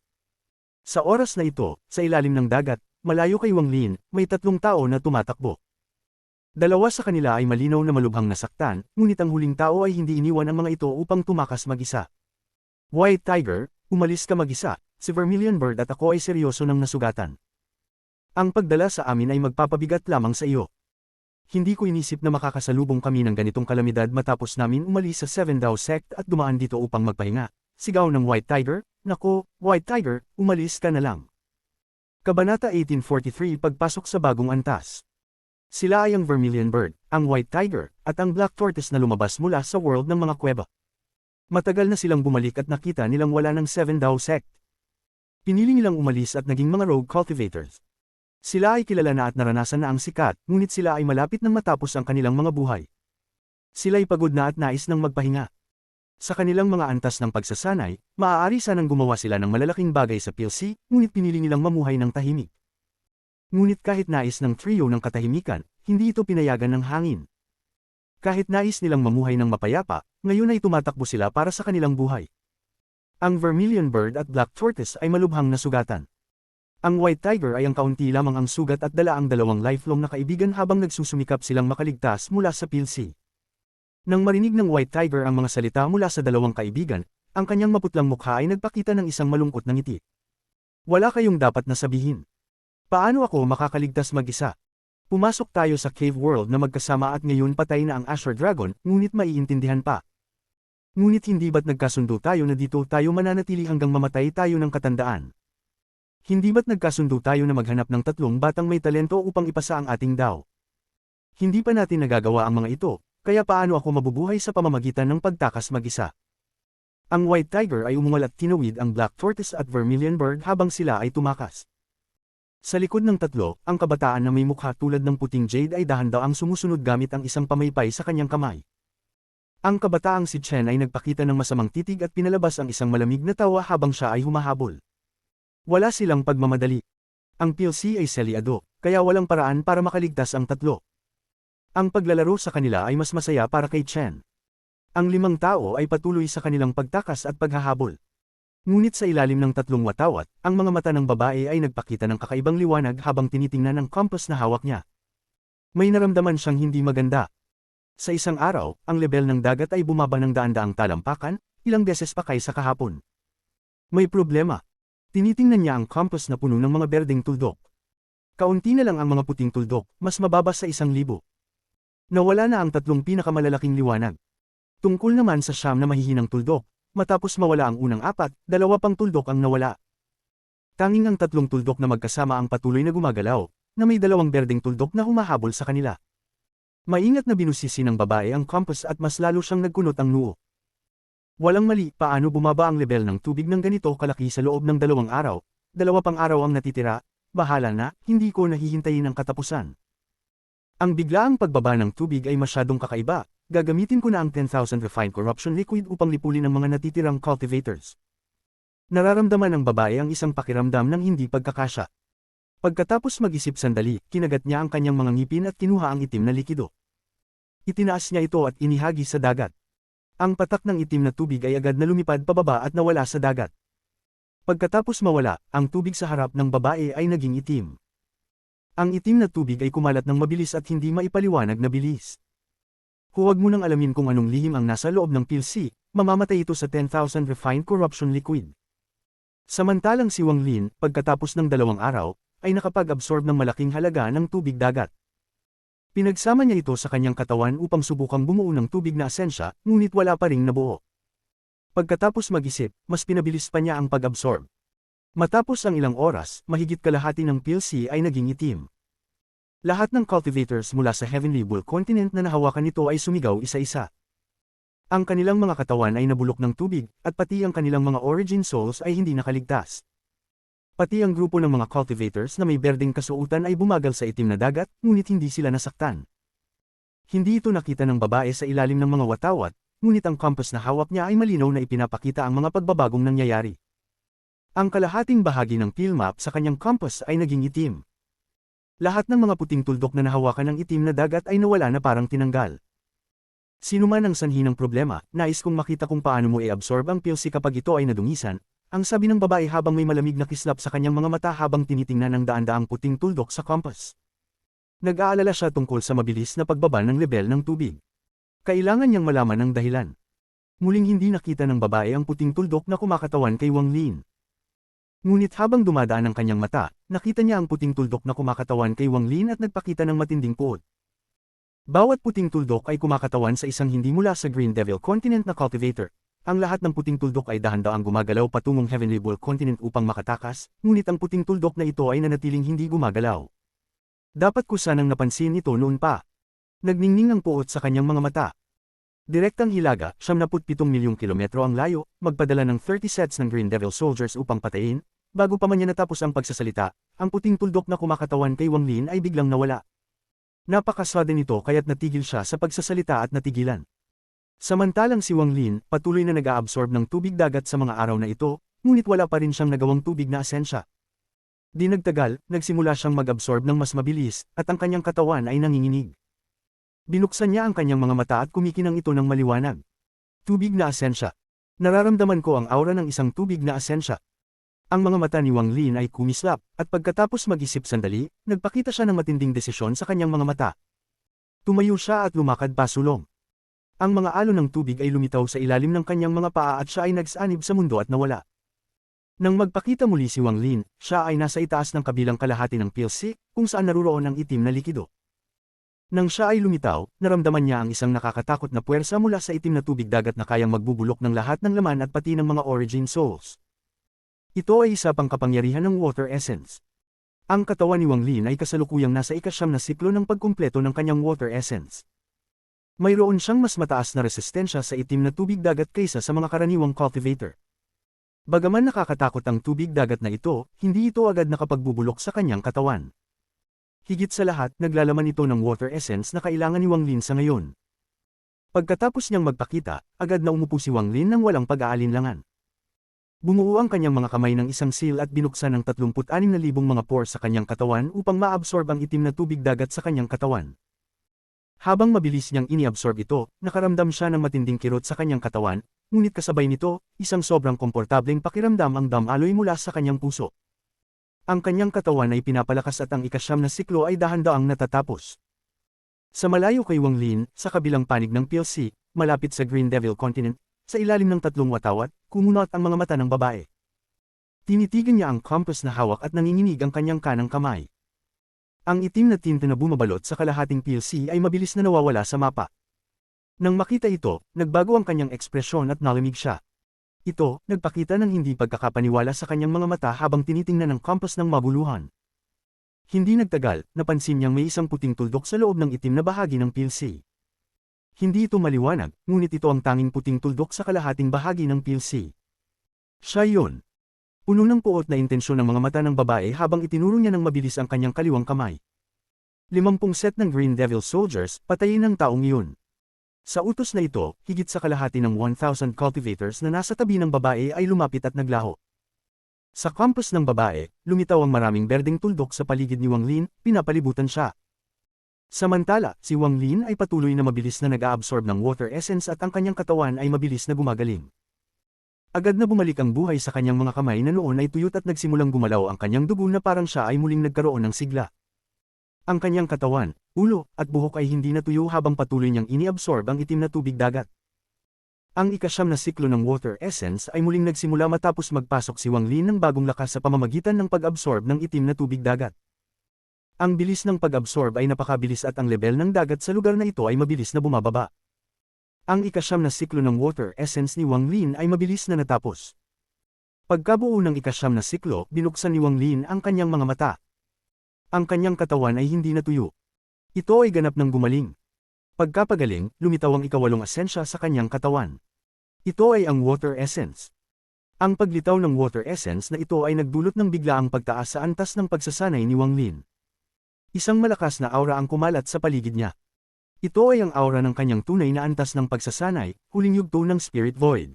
Sa oras na ito, sa ilalim ng dagat, malayo kay Wang Lin, may 3 tao na tumatakbo. 2 sa kanila ay malinaw na malubhang nasaktan, ngunit ang huling tao ay hindi iniwan ang mga ito upang tumakas mag-isa. White Tiger, umalis ka mag-isa, si Vermilion Bird at ako ay seryoso ng nasugatan. Ang pagdala sa amin ay magpapabigat lamang sa iyo. Hindi ko inisip na makakasalubong kami ng ganitong kalamidad matapos namin umalis sa Seven Dao Sect at dumaan dito upang magpahinga. Sigaw ng White Tiger, "Nako, White Tiger, umalis ka na lang." Kabanata 1843 Pagpasok sa bagong antas. Sila ay ang Vermilion Bird, ang White Tiger, at ang Black Tortoise na lumabas mula sa world ng mga kuweba. Matagal na silang bumalik at nakita nilang wala ng Seven Dao Sect. Pinili nilang umalis at naging mga rogue cultivators. Sila ay kilala na at naranasan na ang sikat, ngunit sila ay malapit nang matapos ang kanilang mga buhay. Sila ay pagod na at nais ng magpahinga. Sa kanilang mga antas ng pagsasanay, maaari sanang gumawa sila ng malalaking bagay sa PLC, ngunit pinili nilang mamuhay ng tahimik. Ngunit kahit nais ng trio ng katahimikan, hindi ito pinayagan ng hangin. Kahit nais nilang mamuhay ng mapayapa, ngayon ay tumatakbo sila para sa kanilang buhay. Ang Vermilion Bird at Black Tortoise ay malubhang nasugatan. Ang White Tiger ay ang kaunti lamang ang sugat at dala ang 2 lifelong na kaibigan habang nagsusumikap silang makaligtas mula sa PLC. Nang marinig ng White Tiger ang mga salita mula sa 2 kaibigan, ang kanyang maputlang mukha ay nagpakita ng isang malungkot na ngiti. "Wala kayong dapat na sabihin. Paano ako makakaligtas mag-isa? Pumasok tayo sa cave world na magkasama at ngayon patay na ang Azure Dragon, ngunit maiintindihan pa. Ngunit hindi ba't nagkasundo tayo na dito tayo mananatili hanggang mamatay tayo ng katandaan? Hindi ba't nagkasundo tayo na maghanap ng 3 batang may talento upang ipasa ang ating Dao? Hindi pa natin nagagawa ang mga ito, kaya paano ako mabubuhay sa pamamagitan ng pagtakas mag-isa?" Ang White Tiger ay umungal at tinawid ang Black Tortoise at Vermilion Bird habang sila ay tumakas. Sa likod ng 3, ang kabataan na may mukha tulad ng puting jade ay dahan-daang sumusunod gamit ang isang pamaypay sa kanyang kamay. Ang kabataang si Chen ay nagpakita ng masamang titig at pinalabas ang isang malamig na tawa habang siya ay humahabol. Wala silang pagmamadali. Ang PLC ay selyado, kaya walang paraan para makaligtas ang 3. Ang paglalaro sa kanila ay mas masaya para kay Chen. Ang 5 tao ay patuloy sa kanilang pagtakas at paghahabol. Ngunit sa ilalim ng 3 watawat, ang mga mata ng babae ay nagpakita ng kakaibang liwanag habang tinitingnan ang compass na hawak niya. May naramdaman siyang hindi maganda. Sa isang araw, ang lebel ng dagat ay bumaba ng daan-daang talampakan, ilang beses pa kaysa kahapon. May problema. Tinitingnan niya ang compass na puno ng mga berdeng tuldok. Kaunti na lang ang mga puting tuldok, mas mababa sa 1,000. Nawala na ang 3 pinakamalalaking liwanag. Tungkol naman sa 9 na mahihinang tuldok, matapos mawala ang unang 4, 2 pang tuldok ang nawala. Tanging ang 3 tuldok na magkasama ang patuloy na gumagalaw, na may 2 berdeng tuldok na humahabol sa kanila. Maingat na binusisi ng babae ang compass at mas lalo siyang nagkunot ang noo. Walang mali, paano bumaba ang level ng tubig ng ganito kalaki sa loob ng 2 araw, 2 pang araw ang natitira, bahala na, hindi ko nahihintayin ang katapusan. Ang biglaang pagbaba ng tubig ay masyadong kakaiba, gagamitin ko na ang 10,000 refined corruption liquid upang lipulin ang mga natitirang cultivators. Nararamdaman ng babae ang isang pakiramdam ng hindi pagkakasya. Pagkatapos mag-isip sandali, kinagat niya ang kanyang mga ngipin at kinuha ang itim na likido. Itinaas niya ito at inihagi sa dagat. Ang patak ng itim na tubig ay agad na lumipad pababa at nawala sa dagat. Pagkatapos mawala, ang tubig sa harap ng babae ay naging itim. Ang itim na tubig ay kumalat ng mabilis at hindi maipaliwanag na bilis. Huwag mo nang alamin kung anong lihim ang nasa loob ng PLC, mamamatay ito sa 10,000 refined corruption liquid. Samantalang si Wang Lin, pagkatapos ng 2 araw, ay nakapag-absorb ng malaking halaga ng tubig dagat. Pinagsama niya ito sa kanyang katawan upang subukang bumuo ng tubig na asensya, ngunit wala pa ring nabuo. Pagkatapos mag-isip, mas pinabilis pa niya ang pag-absorb. Matapos ang ilang oras, mahigit kalahati ng PLC ay naging itim. Lahat ng cultivators mula sa Heavenly Bull Continent na nahawakan nito ay sumigaw isa-isa. Ang kanilang mga katawan ay nabulok ng tubig, at pati ang kanilang mga origin souls ay hindi nakaligtas. Pati ang grupo ng mga cultivators na may berdeng kasuotan ay bumagal sa itim na dagat, ngunit hindi sila nasaktan. Hindi ito nakita ng babae sa ilalim ng mga watawat, ngunit ang compass na hawak niya ay malinaw na ipinapakita ang mga pagbabagong nangyayari. Ang kalahating bahagi ng field map sa kanyang compass ay naging itim. Lahat ng mga puting tuldok na nahawakan ng itim na dagat ay nawala na parang tinanggal. Sino man ang sanhi ng problema, nais kong makita kung paano mo i-absorb ang PLC kapag ito ay nadungisan, ang sabi ng babae habang may malamig na kislap sa kanyang mga mata habang tinitingnan ang daan-daang puting tuldok sa compass. Nag-aalala siya tungkol sa mabilis na pagbaba ng lebel ng tubig. Kailangan niyang malaman ang dahilan. Muling hindi nakita ng babae ang puting tuldok na kumakatawan kay Wang Lin. Ngunit habang dumadaan ang kanyang mata, nakita niya ang puting tuldok na kumakatawan kay Wang Lin at nagpakita ng matinding puot. Bawat puting tuldok ay kumakatawan sa isang hindi mula sa Green Devil Continent na cultivator. Ang lahat ng puting tuldok ay dahan-daang gumagalaw patungong Heavenly Bull Continent upang makatakas, ngunit ang puting tuldok na ito ay nanatiling hindi gumagalaw. Dapat ko sanang napansin ito noon pa. Nagningning ang puot sa kanyang mga mata. Direktang hilaga, 77 milyong kilometro ang layo, magpadala ng 30 sets ng Green Devil Soldiers upang patayin. Bago pa man niya natapos ang pagsasalita, ang puting tuldok na kumakatawan kay Wang Lin ay biglang nawala. Napakasada nito kaya't natigil siya sa pagsasalita at natigilan. Samantalang si Wang Lin, patuloy na nag-aabsorb ng tubig dagat sa mga araw na ito, ngunit wala pa rin siyang nagawang tubig na asensya. Di nagtagal, nagsimula siyang mag-absorb ng mas mabilis, at ang kanyang katawan ay nanginginig. Binuksan niya ang kanyang mga mata at kumikinang ito ng maliwanag. Tubig na asensya. Nararamdaman ko ang aura ng isang tubig na asensya. Ang mga mata ni Wang Lin ay kumislap, at pagkatapos mag-isip sandali, nagpakita siya ng matinding desisyon sa kanyang mga mata. Tumayo siya at lumakad pasulong. Ang mga alon ng tubig ay lumitaw sa ilalim ng kanyang mga paa at siya ay nagsanib sa mundo at nawala. Nang magpakita muli si Wang Lin, siya ay nasa itaas ng kabilang kalahati ng PLC, kung saan naruroon ang itim na likido. Nang siya ay lumitaw, naramdaman niya ang isang nakakatakot na puwersa mula sa itim na tubig dagat na kayang magbubulok ng lahat ng laman at pati ng mga origin souls. Ito ay isa pang kapangyarihan ng water essence. Ang katawan ni Wang Lin ay kasalukuyang nasa ikasyam na siklo ng pagkumpleto ng kanyang water essence. Mayroon siyang mas mataas na resistensya sa itim na tubig dagat kaysa sa mga karaniwang cultivator. Bagaman nakakatakot ang tubig dagat na ito, hindi ito agad nakapagbubulok sa kanyang katawan. Higit sa lahat, naglalaman ito ng water essence na kailangan ni Wang Lin sa ngayon. Pagkatapos niyang magpakita, agad na umupo si Wang Lin nang walang pag-aalinlangan. Bumuo ang kanyang mga kamay ng isang seal at binuksan ng 36,000 mga pores sa kanyang katawan upang maabsorb ang itim na tubig dagat sa kanyang katawan. Habang mabilis niyang iniabsorb ito, nakaramdam siya ng matinding kirot sa kanyang katawan, ngunit kasabay nito, isang sobrang komportableng pakiramdam ang damaloy mula sa kanyang puso. Ang kanyang katawan ay pinapalakas at ang ikasyam na siklo ay dahan-daang natatapos. Sa malayo kay Wang Lin, sa kabilang panig ng PLC, malapit sa Green Devil Continent, sa ilalim ng 3 watawat, kumunot ang mga mata ng babae. Tinitigan niya ang compass na hawak at nanginginig ang kanyang kanang kamay. Ang itim na tinta na bumabalot sa kalahating PLC ay mabilis na nawawala sa mapa. Nang makita ito, nagbago ang kanyang ekspresyon at nalamig siya. Ito, nagpakita ng hindi pagkakapaniwala sa kanyang mga mata habang tinitingnan ang compass ng mabuluhan. Hindi nagtagal, napansin niyang may isang puting tuldok sa loob ng itim na bahagi ng PLC. Hindi ito maliwanag, ngunit ito ang tanging puting tuldok sa kalahating bahagi ng PLC. Siya yun. Puno ng puot na intensyon ng mga mata ng babae habang itinuro niya ng mabilis ang kanyang kaliwang kamay. 50 set ng Green Devil Soldiers, patayin ng taong iyon. Sa utos na ito, higit sa kalahati ng 1,000 cultivators na nasa tabi ng babae ay lumapit at naglaho. Sa campus ng babae, lumitaw ang maraming berdeng tuldok sa paligid ni Wang Lin, pinapalibutan siya. Samantala, si Wang Lin ay patuloy na mabilis na nag-aabsorb ng water essence at ang kanyang katawan ay mabilis na gumagaling. Agad na bumalik ang buhay sa kanyang mga kamay na noon ay tuyot at nagsimulang gumalaw ang kanyang dugo na parang siya ay muling nagkaroon ng sigla. Ang kanyang katawan, ulo, at buhok ay hindi natuyo habang patuloy niyang iniabsorb ang itim na tubig dagat. Ang ikasyam na siklo ng water essence ay muling nagsimula matapos magpasok si Wang Lin ng bagong lakas sa pamamagitan ng pag-absorb ng itim na tubig dagat. Ang bilis ng pag-absorb ay napakabilis at ang level ng dagat sa lugar na ito ay mabilis na bumababa. Ang ikasyam na siklo ng water essence ni Wang Lin ay mabilis na natapos. Pagkabuo ng ikasyam na siklo, binuksan ni Wang Lin ang kanyang mga mata. Ang kanyang katawan ay hindi natuyo. Ito ay ganap ng gumaling. Pagkapagaling, lumitaw ang ikawalong asensya sa kanyang katawan. Ito ay ang water essence. Ang paglitaw ng water essence na ito ay nagdulot ng biglaang pagtaas sa antas ng pagsasanay ni Wang Lin. Isang malakas na aura ang kumalat sa paligid niya. Ito ay ang aura ng kanyang tunay na antas ng pagsasanay, huling yugto ng Spirit Void.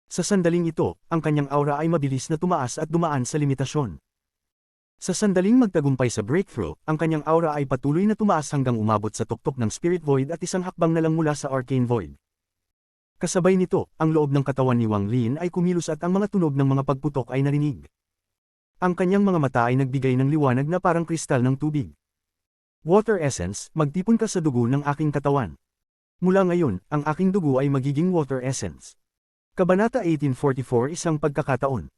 Sa sandaling ito, ang kanyang aura ay mabilis na tumaas at dumaan sa limitasyon. Sa sandaling magtagumpay sa breakthrough, ang kanyang aura ay patuloy na tumaas hanggang umabot sa tuktok ng Spirit Void at isang hakbang na lang mula sa Arcane Void. Kasabay nito, ang loob ng katawan ni Wang Lin ay kumilos at ang mga tunog ng mga pagputok ay narinig. Ang kanyang mga mata ay nagbigay ng liwanag na parang kristal ng tubig. Water Essence, magtipon ka sa dugo ng aking katawan. Mula ngayon, ang aking dugo ay magiging Water Essence. Kabanata 1844 Isang pagkakataon.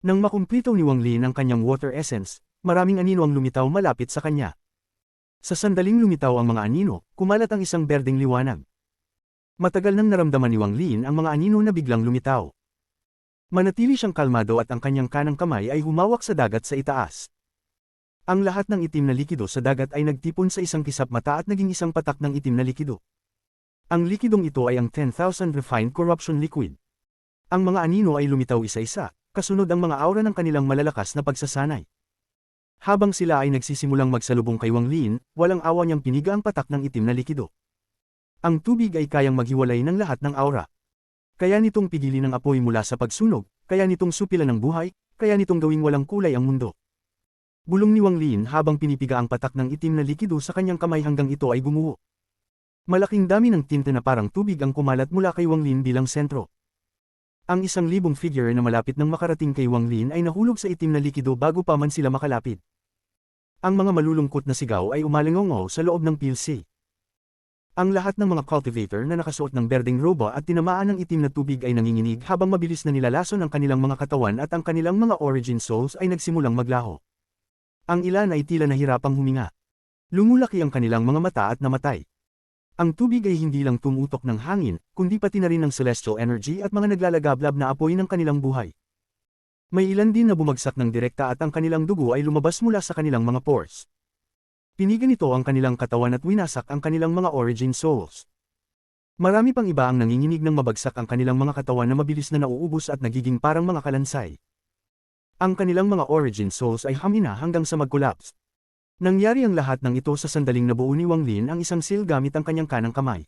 Nang makumplito ni Wang Lin ang kanyang Water Essence, maraming anino ang lumitaw malapit sa kanya. Sa sandaling lumitaw ang mga anino, kumalat ang isang berdeng liwanag. Matagal nang naramdaman ni Wang Lin ang mga anino na biglang lumitaw. Manatili siyang kalmado at ang kanyang kanang kamay ay humawak sa dagat sa itaas. Ang lahat ng itim na likido sa dagat ay nagtipon sa isang kisap mata at naging isang patak ng itim na likido. Ang likidong ito ay ang 10,000 Refined Corruption Liquid. Ang mga anino ay lumitaw isa-isa, kasunod ang mga aura ng kanilang malalakas na pagsasanay. Habang sila ay nagsisimulang magsalubong kay Wang Lin, walang awa niyang piniga ang patak ng itim na likido. Ang tubig ay kayang maghiwalay ng lahat ng aura. Kaya nitong pigilin ang apoy mula sa pagsunog, kaya nitong supilan ng buhay, kaya nitong gawing walang kulay ang mundo. Bulong ni Wang Lin habang pinipiga ang patak ng itim na likido sa kanyang kamay hanggang ito ay gumuho. Malaking dami ng tinte na parang tubig ang kumalat mula kay Wang Lin bilang sentro. Ang 1,000 figure na malapit nang makarating kay Wang Lin ay nahulog sa itim na likido bago pa man sila makalapit. Ang mga malulungkot na sigaw ay umalingaw sa loob ng PLC. Ang lahat ng mga cultivator na nakasuot ng berdeng roba at tinamaan ng itim na tubig ay nanginginig habang mabilis na nilalason ang kanilang mga katawan at ang kanilang mga origin souls ay nagsimulang maglaho. Ang ilan ay tila nahirapang huminga. Lumulaki ang kanilang mga mata at namatay. Ang tubig ay hindi lang tumutok ng hangin, kundi pati na rin ng celestial energy at mga naglalagablab na apoy ng kanilang buhay. May ilan din na bumagsak ng direkta at ang kanilang dugo ay lumabas mula sa kanilang mga pores. Pinigan nito ang kanilang katawan at winasak ang kanilang mga origin souls. Marami pang iba ang nanginginig ng mabagsak ang kanilang mga katawan na mabilis na nauubos at nagiging parang mga kalansay. Ang kanilang mga origin souls ay hamina hanggang sa mag-collapse. Nangyari ang lahat ng ito sa sandaling nabuo ni Wang Lin ang isang seal gamit ang kanyang kanang kamay.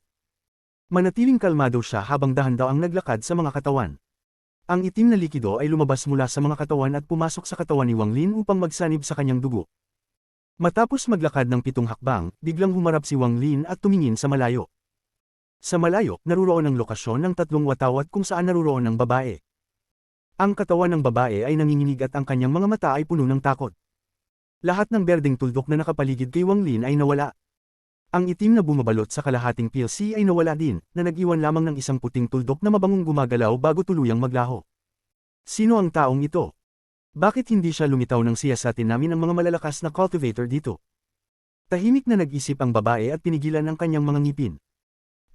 Manatiling kalmado siya habang dahan-daang naglakad sa mga katawan. Ang itim na likido ay lumabas mula sa mga katawan at pumasok sa katawan ni Wang Lin upang magsanib sa kanyang dugo. Matapos maglakad ng 7 hakbang, biglang humarap si Wang Lin at tumingin sa malayo. Sa malayo, naruroon ang lokasyon ng 3 watawat kung saan naruroon ang babae. Ang katawan ng babae ay nanginginig at ang kanyang mga mata ay puno ng takot. Lahat ng berdeng tuldok na nakapaligid kay Wang Lin ay nawala. Ang itim na bumabalot sa kalahating PLC ay nawala din, na nag-iwan lamang ng isang puting tuldok na mabangong gumagalaw bago tuluyang maglaho. Sino ang taong ito? Bakit hindi siya lumitaw nang siyasatin namin ang mga malalakas na cultivator dito? Tahimik na nag-isip ang babae at pinigilan ang kanyang mga ngipin.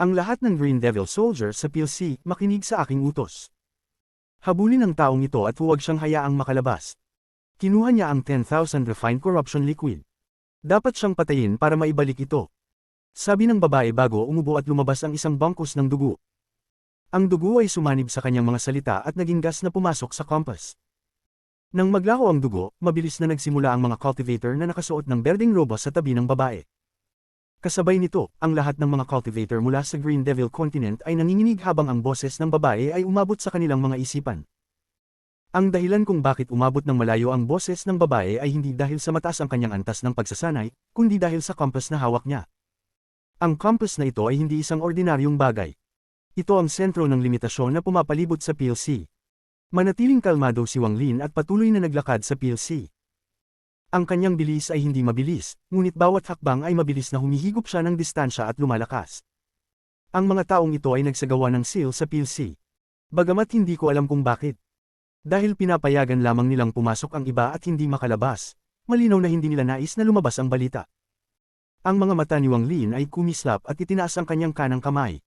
Ang lahat ng Green Devil Soldier sa PLC, makinig sa aking utos. Habulin ang taong ito at huwag siyang hayaang makalabas. Kinuha niya ang 10,000 Refined Corruption Liquid. Dapat siyang patayin para maibalik ito. Sabi ng babae bago umubo at lumabas ang isang bangkus ng dugo. Ang dugo ay sumanib sa kanyang mga salita at naging gas na pumasok sa compass. Nang maglaho ang dugo, mabilis na nagsimula ang mga cultivator na nakasuot ng berdeng roba sa tabi ng babae. Kasabay nito, ang lahat ng mga cultivator mula sa Green Devil Continent ay nanginginig habang ang boses ng babae ay umabot sa kanilang mga isipan. Ang dahilan kung bakit umabot ng malayo ang boses ng babae ay hindi dahil sa mataas ang kanyang antas ng pagsasanay, kundi dahil sa compass na hawak niya. Ang compass na ito ay hindi isang ordinaryong bagay. Ito ang sentro ng limitasyon na pumapalibot sa PLC. Manatiling kalmado si Wang Lin at patuloy na naglakad sa PLC. Ang kanyang bilis ay hindi mabilis, ngunit bawat hakbang ay mabilis na humihigop siya ng distansya at lumalakas. Ang mga taong ito ay nagsagawa ng seal sa PLC. Bagamat hindi ko alam kung bakit. Dahil pinapayagan lamang nilang pumasok ang iba at hindi makalabas, malinaw na hindi nila nais na lumabas ang balita. Ang mga mata ni Wang Lin ay kumislap at itinaas ang kanyang kanang kamay.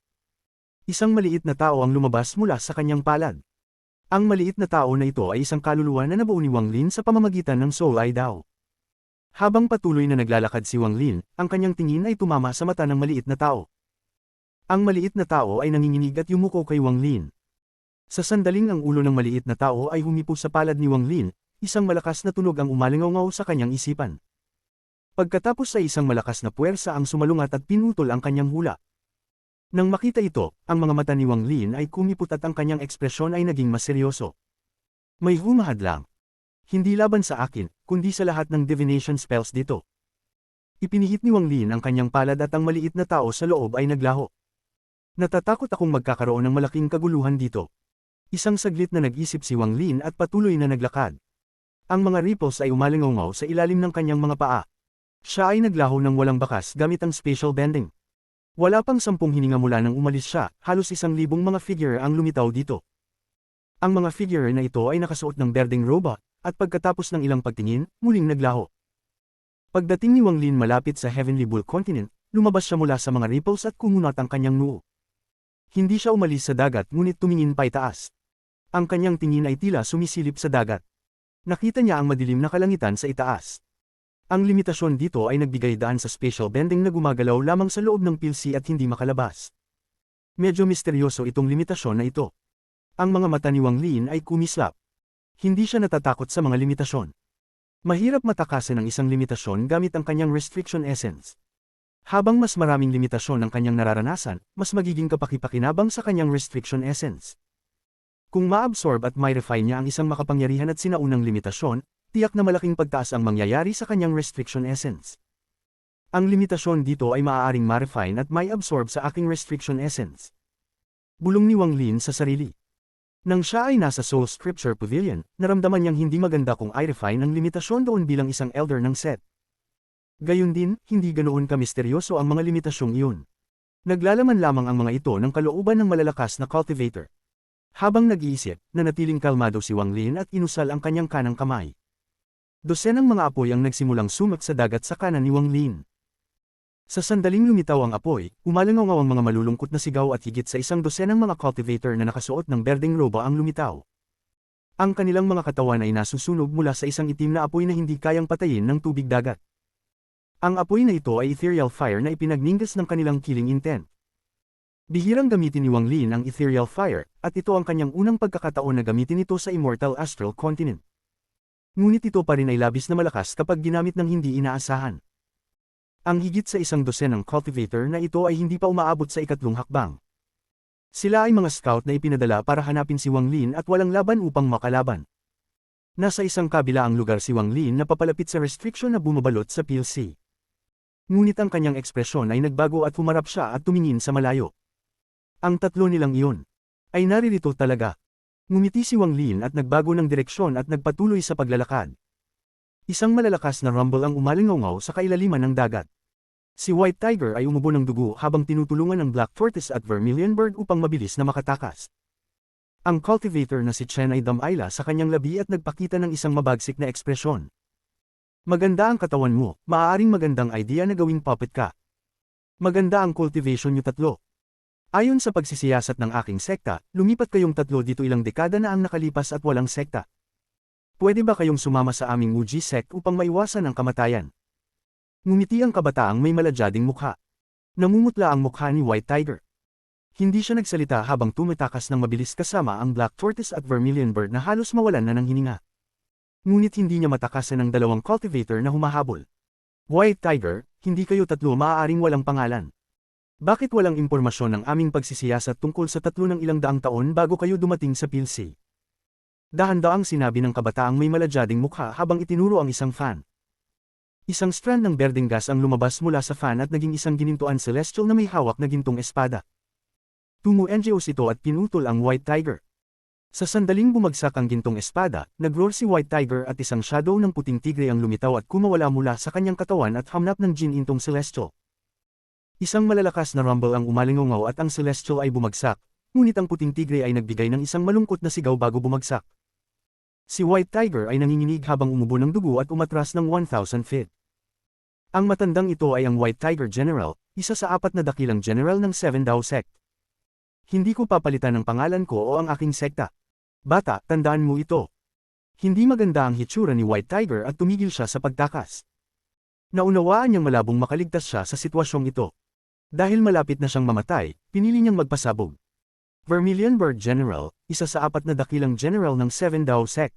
Isang maliit na tao ang lumabas mula sa kanyang palad. Ang maliit na tao na ito ay isang kaluluwa na nabuo ni Wang Lin sa pamamagitan ng Soul Eye daw. Habang patuloy na naglalakad si Wang Lin, ang kanyang tingin ay tumama sa mata ng maliit na tao. Ang maliit na tao ay nanginginig at yumuko kay Wang Lin. Sa sandaling ang ulo ng maliit na tao ay humipo sa palad ni Wang Lin, isang malakas na tunog ang umalingaw sa kanyang isipan. Pagkatapos ay isang malakas na puwersa ang sumalungat at pinutol ang kanyang hula. Nang makita ito, ang mga mata ni Wang Lin ay kumipot at ang kanyang ekspresyon ay naging mas seryoso. May humahad lang. Hindi laban sa akin, kundi sa lahat ng divination spells dito. Ipinihit ni Wang Lin ang kanyang palad at ang maliit na tao sa loob ay naglaho. Natatakot akong magkakaroon ng malaking kaguluhan dito. Isang saglit na nag-isip si Wang Lin at patuloy na naglakad. Ang mga ripples ay umalingaw sa ilalim ng kanyang mga paa. Siya ay naglaho ng walang bakas gamit ang spatial bending. Wala pang 10 hininga mula nang umalis siya, halos 1,000 mga figure ang lumitaw dito. Ang mga figure na ito ay nakasuot ng berdeng roba, at pagkatapos ng ilang pagtingin, muling naglaho. Pagdating ni Wang Lin malapit sa Heavenly Bull Continent, lumabas siya mula sa mga ripples at kumunat ang kanyang noo. Hindi siya umalis sa dagat ngunit tumingin paitaas. Ang kanyang tingin ay tila sumisilip sa dagat. Nakita niya ang madilim na kalangitan sa itaas. Ang limitasyon dito ay nagbigay daan sa spatial bending na gumagalaw lamang sa loob ng PLC at hindi makalabas. Medyo misteryoso itong limitasyon na ito. Ang mga mata ni Wang Lin ay kumislap. Hindi siya natatakot sa mga limitasyon. Mahirap matakasan ang isang limitasyon gamit ang kanyang restriction essence. Habang mas maraming limitasyon ang kanyang nararanasan, mas magiging kapakipakinabang sa kanyang restriction essence. Kung ma-absorb at ma-refine niya ang isang makapangyarihan at sinaunang limitasyon, tiyak na malaking pagtaas ang mangyayari sa kanyang restriction essence. Ang limitasyon dito ay maaaring ma-refine at ma-absorb sa aking restriction essence. Bulong ni Wang Lin sa sarili. Nang siya ay nasa Soul Scripture Pavilion, naramdaman niyang hindi maganda kung i-refine ang limitasyon doon bilang isang elder ng set. Gayun din, hindi ganoon kamisteryoso ang mga limitasyong iyon. Naglalaman lamang ang mga ito ng kalooban ng malalakas na cultivator. Habang nag-iisip, nanatiling kalmado si Wang Lin at inusal ang kanyang kanang kamay. Dosenang mga apoy ang nagsimulang sumak sa dagat sa kanan ni Wang Lin. Sa sandaling lumitaw ang apoy, umalangaw ang mga malulungkot na sigaw at higit sa 100 mga cultivator na nakasuot ng berdeng roba ang lumitaw. Ang kanilang mga katawan ay nasusunog mula sa isang itim na apoy na hindi kayang patayin ng tubig dagat. Ang apoy na ito ay ethereal fire na ipinagningas ng kanilang killing intent. Bihirang gamitin ni Wang Lin ang ethereal fire, at ito ang kanyang unang pagkakataon na gamitin ito sa Immortal Astral Continent. Ngunit ito pa rin ay labis na malakas kapag ginamit ng hindi inaasahan. Ang higit sa 100 ng cultivator na ito ay hindi pa umaabot sa ikatlong hakbang. Sila ay mga scout na ipinadala para hanapin si Wang Lin at walang laban upang makalaban. Nasa isang kabilaang lugar si Wang Lin na papalapit sa restriction na bumabalot sa PLC. Ngunit ang kanyang ekspresyon ay nagbago at humarap siya at tumingin sa malayo. Ang tatlo nilang iyon ay naririto talaga. Ngumiti si Wang Lin at nagbago ng direksyon at nagpatuloy sa paglalakad. Isang malalakas na rumble ang umalingaw sa kailaliman ng dagat. Si White Tiger ay umubo ng dugo habang tinutulungan ng Black Tortoise at Vermilion Bird upang mabilis na makatakas. Ang cultivator na si Chen ay damayla sa kanyang labi at nagpakita ng isang mabagsik na ekspresyon. Maganda ang katawan mo, maaaring magandang idea na gawing puppet ka. Maganda ang cultivation niyo tatlo. Ayon sa pagsisiyasat ng aking sekta, lumipat kayong tatlo dito ilang dekada na ang nakalipas at walang sekta. Pwede ba kayong sumama sa aming Muji sect upang maiwasan ang kamatayan? Ngumiti ang kabataang may maladyading mukha. Namumutla ang mukha ni White Tiger. Hindi siya nagsalita habang tumatakas ng mabilis kasama ang Black Tortoise at Vermilion Bird na halos mawalan na ng hininga. Ngunit hindi niya matakasan ang dalawang cultivator na humahabol. White Tiger, hindi kayo tatlo maaaring walang pangalan. Bakit walang impormasyon ng aming pagsisiyasat tungkol sa tatlo ng ilang daang taon bago kayo dumating sa PLC? Dahan-daang sinabi ng kabataang may maladyading mukha habang itinuro ang isang fan. Isang strand ng berdeng gas ang lumabas mula sa fan at naging isang ginintuan celestial na may hawak na gintong espada. Tumu-NGOs ito at pinutol ang White Tiger. Sa sandaling bumagsak ang gintong espada, nag-roar si White Tiger at isang shadow ng puting tigre ang lumitaw at kumawala mula sa kanyang katawan at hamnap ng gin-intong celestial. Isang malalakas na rumble ang umalingaw at ang celestial ay bumagsak, ngunit ang puting tigre ay nagbigay ng isang malungkot na sigaw bago bumagsak. Si White Tiger ay nanginginig habang umubo ng dugo at umatras ng 1,000 feet. Ang matandang ito ay ang White Tiger General, isa sa 4 na dakilang general ng Seven Dao Sect. Hindi ko papalitan ang pangalan ko o ang aking sekta. Bata, tandaan mo ito. Hindi maganda ang hitsura ni White Tiger at tumigil siya sa pagtakas. Naunawaan niyang malabong makaligtas siya sa sitwasyong ito. Dahil malapit na siyang mamatay, pinili niyang magpasabog. Vermilion Bird General, isa sa 4 na dakilang general ng Seven Dao Sect.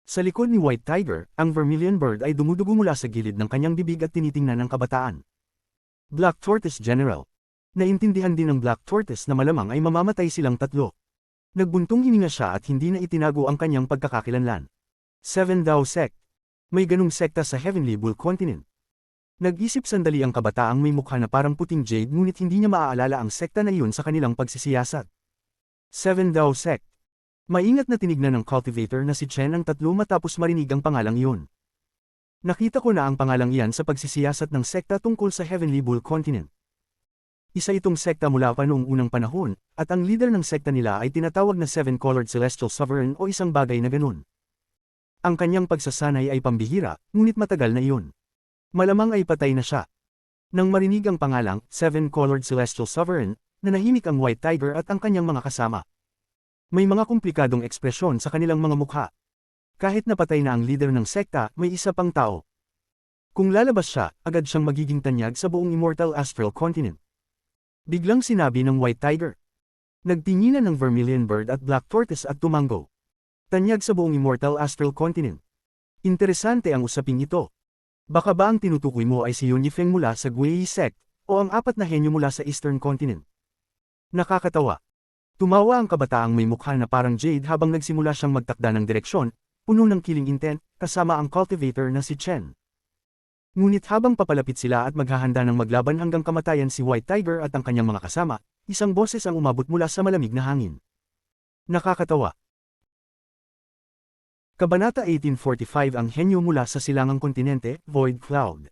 Sa likod ni White Tiger, ang Vermilion Bird ay dumudugo mula sa gilid ng kanyang bibig at tinitingnan ng kabataan. Black Tortoise General. Naintindihan din ng Black Tortoise na malamang ay mamamatay silang tatlo. Nagbuntong hininga siya at hindi na itinago ang kanyang pagkakakilanlan. Seven Dao Sect. May ganung sekta sa Heavenly Bull Continent. Nag-isip sandali ang kabataang may mukha na parang puting jade ngunit hindi niya maaalala ang sekta na iyon sa kanilang pagsisiyasat. Seven Dao Sect. Maingat na tinignan ng cultivator na si Chen ang tatlo matapos marinig ang pangalang iyon. Nakita ko na ang pangalang iyan sa pagsisiyasat ng sekta tungkol sa Heavenly Bull Continent. Isa itong sekta mula pa noong unang panahon, at ang leader ng sekta nila ay tinatawag na Seven-Colored Celestial Sovereign o isang bagay na ganun. Ang kanyang pagsasanay ay pambihira, ngunit matagal na iyon. Malamang ay patay na siya. Nang marinig ang pangalang Seven-Colored Celestial Sovereign, nanahimik ang White Tiger at ang kanyang mga kasama. May mga komplikadong ekspresyon sa kanilang mga mukha. Kahit napatay na ang leader ng sekta, may isa pang tao. Kung lalabas siya, agad siyang magiging tanyag sa buong Immortal Astral Continent. Biglang sinabi ng White Tiger. Nagtinginan ng Vermilion Bird at Black Tortoise at tumango. Tanyag sa buong Immortal Astral Continent. Interesante ang usaping ito. Baka ba ang tinutukoy mo ay si Yun Yifeng mula sa Guiyi Sect, o ang apat na henyo mula sa Eastern Continent? Nakakatawa. Tumawa ang kabataang may mukha na parang jade habang nagsimula siyang magtakda ng direksyon, puno ng killing intent, kasama ang cultivator na si Chen. Ngunit habang papalapit sila at maghahanda ng maglaban hanggang kamatayan si White Tiger at ang kanyang mga kasama, isang boses ang umabot mula sa malamig na hangin. Nakakatawa. Kabanata 1845 Ang henyo mula sa silangang kontinente, Void Cloud.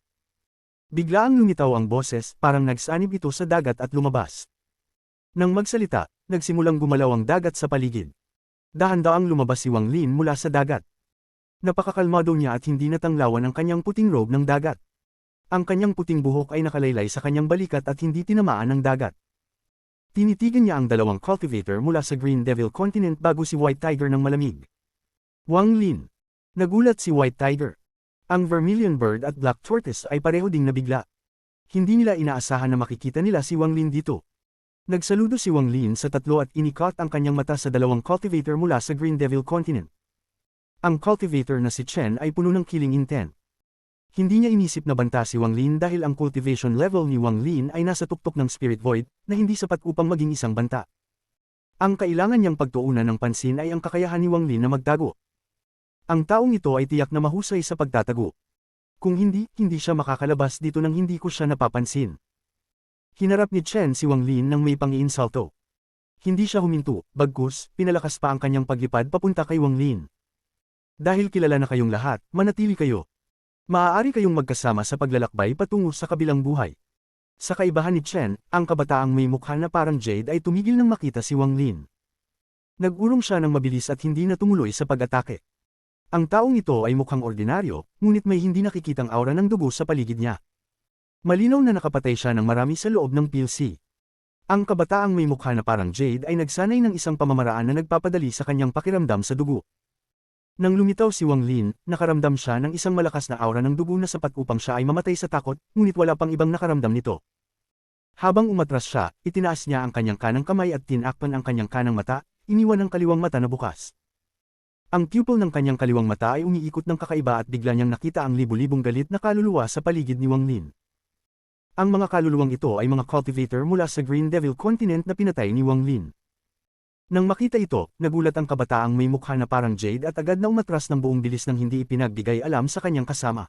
Biglaang lumitaw ang boses, parang nagsanib ito sa dagat at lumabas. Nang magsalita, nagsimulang gumalaw ang dagat sa paligid. Dahan-daang lumabas si Wang Lin mula sa dagat. Napakakalmado niya at hindi natanglawan ang kanyang puting robe ng dagat. Ang kanyang puting buhok ay nakalaylay sa kanyang balikat at hindi tinamaan ng dagat. Tinitigan niya ang dalawang cultivator mula sa Green Devil Continent bago si White Tiger ng malamig. Wang Lin. Nagulat si White Tiger. Ang Vermilion Bird at Black Tortoise ay pareho ding nabigla. Hindi nila inaasahan na makikita nila si Wang Lin dito. Nagsaludo si Wang Lin sa tatlo at inikot ang kanyang mata sa dalawang cultivator mula sa Green Devil Continent. Ang cultivator na si Chen ay puno ng killing intent. Hindi niya inisip na banta si Wang Lin dahil ang cultivation level ni Wang Lin ay nasa tuktok ng Spirit Void na hindi sapat upang maging isang banta. Ang kailangan niyang pagtuunan ng pansin ay ang kakayahan ni Wang Lin na magtago. Ang taong ito ay tiyak na mahusay sa pagtatago. Kung hindi siya makakalabas dito nang hindi ko siya napapansin. Hinarap ni Chen si Wang Lin nang may pang-iinsalto. Hindi siya huminto, bagkus, pinalakas pa ang kanyang paglipad papunta kay Wang Lin. Dahil kilala na kayong lahat, manatili kayo. Maaari kayong magkasama sa paglalakbay patungo sa kabilang buhay. Sa kaibahan ni Chen, ang kabataang may mukha na parang jade ay tumigil nang makita si Wang Lin. Nag-urong siya ng mabilis at hindi na tumuloy sa pag-atake. Ang taong ito ay mukhang ordinaryo, ngunit may hindi nakikitang aura ng dugo sa paligid niya. Malinaw na nakapatay siya ng marami sa loob ng PLC. Ang kabataang may mukha na parang jade ay nagsanay ng isang pamamaraan na nagpapadali sa kanyang pakiramdam sa dugo. Nang lumitaw si Wang Lin, nakaramdam siya ng isang malakas na aura ng dugo na sapat upang siya ay mamatay sa takot, ngunit wala pang ibang nakaramdam nito. Habang umatras siya, itinaas niya ang kanyang kanang kamay at tinakpan ang kanyang kanang mata, iniwan ang kaliwang mata na bukas. Ang pupil ng kanyang kaliwang mata ay umiikot ng kakaiba at bigla niyang nakita ang libu-libong galit na kaluluwa sa paligid ni Wang Lin. Ang mga kaluluwang ito ay mga cultivator mula sa Green Devil Continent na pinatay ni Wang Lin. Nang makita ito, nagulat ang kabataang may mukha na parang jade at agad na umatras ng buong bilis nang hindi ipinagbigay alam sa kanyang kasama.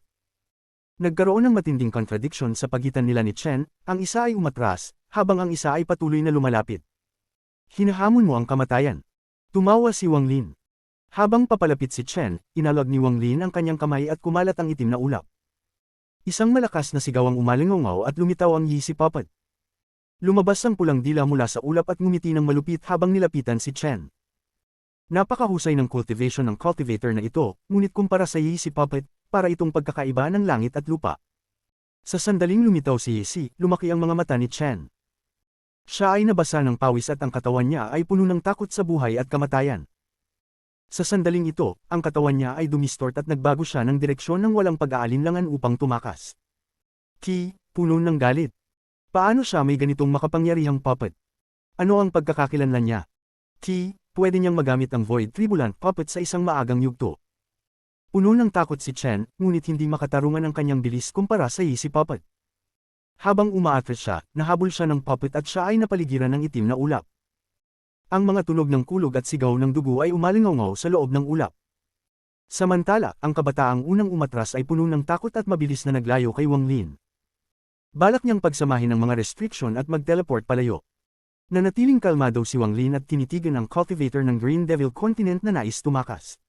Nagkaroon ng matinding contradiction sa pagitan nila ni Chen, ang isa ay umatras, habang ang isa ay patuloy na lumalapit. Hinahamon mo ang kamatayan. Tumawa si Wang Lin. Habang papalapit si Chen, inalog ni Wang Lin ang kanyang kamay at kumalat ang itim na ulap. Isang malakas na sigaw ang umalingaw at lumitaw ang Yeezy Puppet. Lumabas ang pulang dila mula sa ulap at ngumiti ng malupit habang nilapitan si Chen. Napakahusay ng cultivation ng cultivator na ito, ngunit kumpara sa Yeezy Puppet, para itong pagkakaiba ng langit at lupa. Sa sandaling lumitaw si Yeezy, lumaki ang mga mata ni Chen. Siya ay nabasa ng pawis at ang katawan niya ay puno ng takot sa buhay at kamatayan. Sa sandaling ito, ang katawan niya ay dumistort at nagbago siya ng direksyon ng walang pag-aalinlangan upang tumakas. Puno ng galit. Paano siya may ganitong makapangyarihang puppet? Ano ang pagkakakilanlan niya? Pwede niyang magamit ang Void Tribulant Puppet sa isang maagang yugto. Puno ng takot si Chen, ngunit hindi makatarungan ang kanyang bilis kumpara sa Yeezy Puppet. Habang umaatras siya, nahabol siya ng puppet at siya ay napaligiran ng itim na ulap. Ang mga tunog ng kulog at sigaw ng dugo ay umalingaw sa loob ng ulap. Samantala, ang kabataang unang umatras ay puno ng takot at mabilis na naglayo kay Wang Lin. Balak niyang pagsamahin ang mga restriction at mag-teleport palayo. Nanatiling kalmado si Wang Lin at tinitigan ang cultivator ng Green Devil Continent na nais tumakas.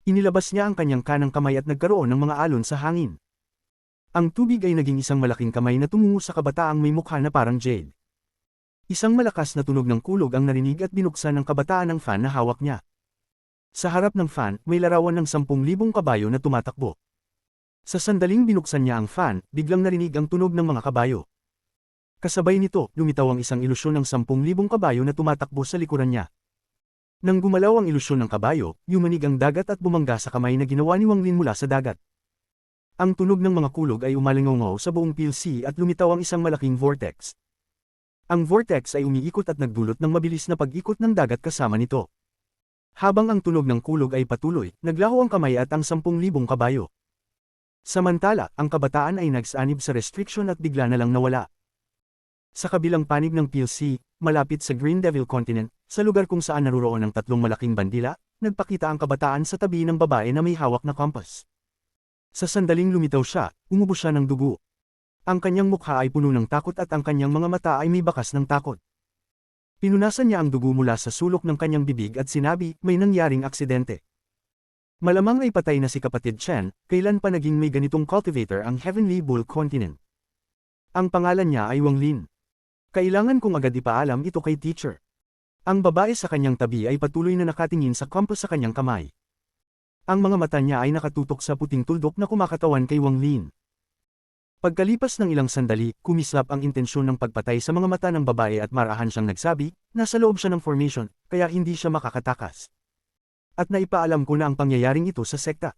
Inilabas niya ang kanyang kanang kamay at nagkaroon ng mga alon sa hangin. Ang tubig ay naging isang malaking kamay na tumungo sa kabataang may mukha na parang jade. Isang malakas na tunog ng kulog ang narinig at binuksan ng kabataan ang fan na hawak niya. Sa harap ng fan, may larawan ng 10,000 kabayo na tumatakbo. Sa sandaling binuksan niya ang fan, biglang narinig ang tunog ng mga kabayo. Kasabay nito, lumitaw ang isang ilusyon ng 10,000 kabayo na tumatakbo sa likuran niya. Nang gumalaw ang ilusyon ng kabayo, yumanig ang dagat at bumangga sa kamay na ginawa ni Wang Lin mula sa dagat. Ang tunog ng mga kulog ay umalingaw sa buong PLC at lumitaw ang isang malaking vortex. Ang vortex ay umiikot at nagdulot ng mabilis na pag-ikot ng dagat kasama nito. Habang ang tunog ng kulog ay patuloy, naglaho ang kamay at ang 10,000 kabayo. Samantala, ang kabataan ay nagsanib sa restriction at bigla na lang nawala. Sa kabilang panig ng PLC, malapit sa Green Devil Continent, sa lugar kung saan naruroon ang 3 malaking bandila, nagpakita ang kabataan sa tabi ng babae na may hawak na compass. Sa sandaling lumitaw siya, umubos siya ng dugo. Ang kanyang mukha ay puno ng takot at ang kanyang mga mata ay may bakas ng takot. Pinunasan niya ang dugo mula sa sulok ng kanyang bibig at sinabi, may nangyaring aksidente. Malamang ay patay na si kapatid Chen, kailan pa naging may ganitong cultivator ang Heavenly Bull Continent. Ang pangalan niya ay Wang Lin. Kailangan kong agad ipaalam ito kay teacher. Ang babae sa kanyang tabi ay patuloy na nakatingin sa compass sa kanyang kamay. Ang mga mata niya ay nakatutok sa puting tuldok na kumakatawan kay Wang Lin. Pagkalipas ng ilang sandali, kumislap ang intensyon ng pagpatay sa mga mata ng babae at marahan siyang nagsabi, nasa loob siya ng formation, kaya hindi siya makakatakas. At naipaalam ko na ang pangyayaring ito sa sekta.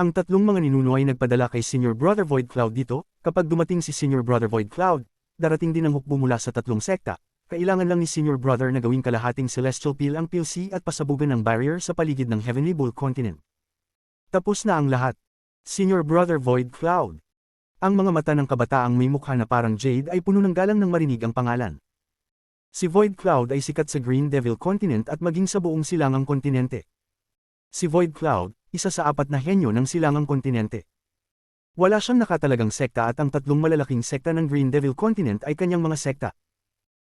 Ang 3 mga ninuno ay nagpadala kay Senior Brother Void Cloud dito, kapag dumating si Senior Brother Void Cloud, darating din ang hukbo mula sa 3 sekta, kailangan lang ni Senior Brother na gawing kalahating Celestial Peel ang PLC at pasabugan ng barrier sa paligid ng Heavenly Bull Continent. Tapos na ang lahat. Senior Brother Void Cloud. Ang mga mata ng kabataang may mukha na parang jade ay puno ng galang nang marinig ang pangalan. Si Void Cloud ay sikat sa Green Devil Continent at maging sa buong silangang kontinente. Si Void Cloud, isa sa 4 na henyo ng silangang kontinente. Wala siyang nakatalagang sekta at ang 3 malalaking sekta ng Green Devil Continent ay kanyang mga sekta.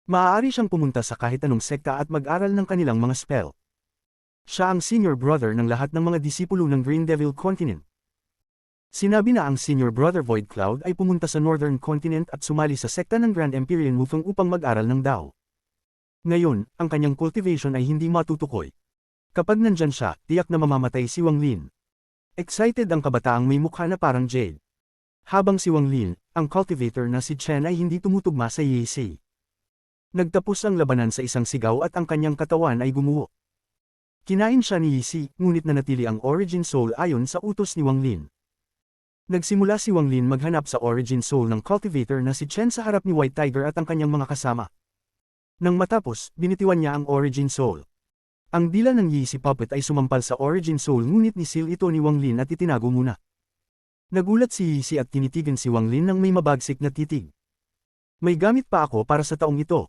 Maaari siyang pumunta sa kahit anong sekta at mag-aral ng kanilang mga spell. Siya ang senior brother ng lahat ng mga disipulo ng Green Devil Continent. Sinabi na ang Senior Brother Void Cloud ay pumunta sa Northern Continent at sumali sa sekta ng Grand Empyrean Movement upang mag-aral ng Dao. Ngayon, ang kanyang cultivation ay hindi matutukoy. Kapag nandyan siya, tiyak na mamamatay si Wang Lin. Excited ang kabataang may mukha na parang jade. Habang si Wang Lin, ang cultivator na si Chen ay hindi tumutugma sa Yesi. Nagtapos ang labanan sa isang sigaw at ang kanyang katawan ay gumuho. Kinain siya ni Yesi, ngunit nanatili ang Origin Soul ayon sa utos ni Wang Lin. Nagsimula si Wang Lin maghanap sa Origin Soul ng cultivator na si Chen sa harap ni White Tiger at ang kanyang mga kasama. Nang matapos, binitiwan niya ang Origin Soul. Ang dila ng Yeezy Puppet ay sumampal sa Origin Soul ngunit nisil ito ni Wang Lin at itinago muna. Nagulat si Yeezy at tinitigan si Wang Lin ng may mabagsik na titig. May gamit pa ako para sa taong ito.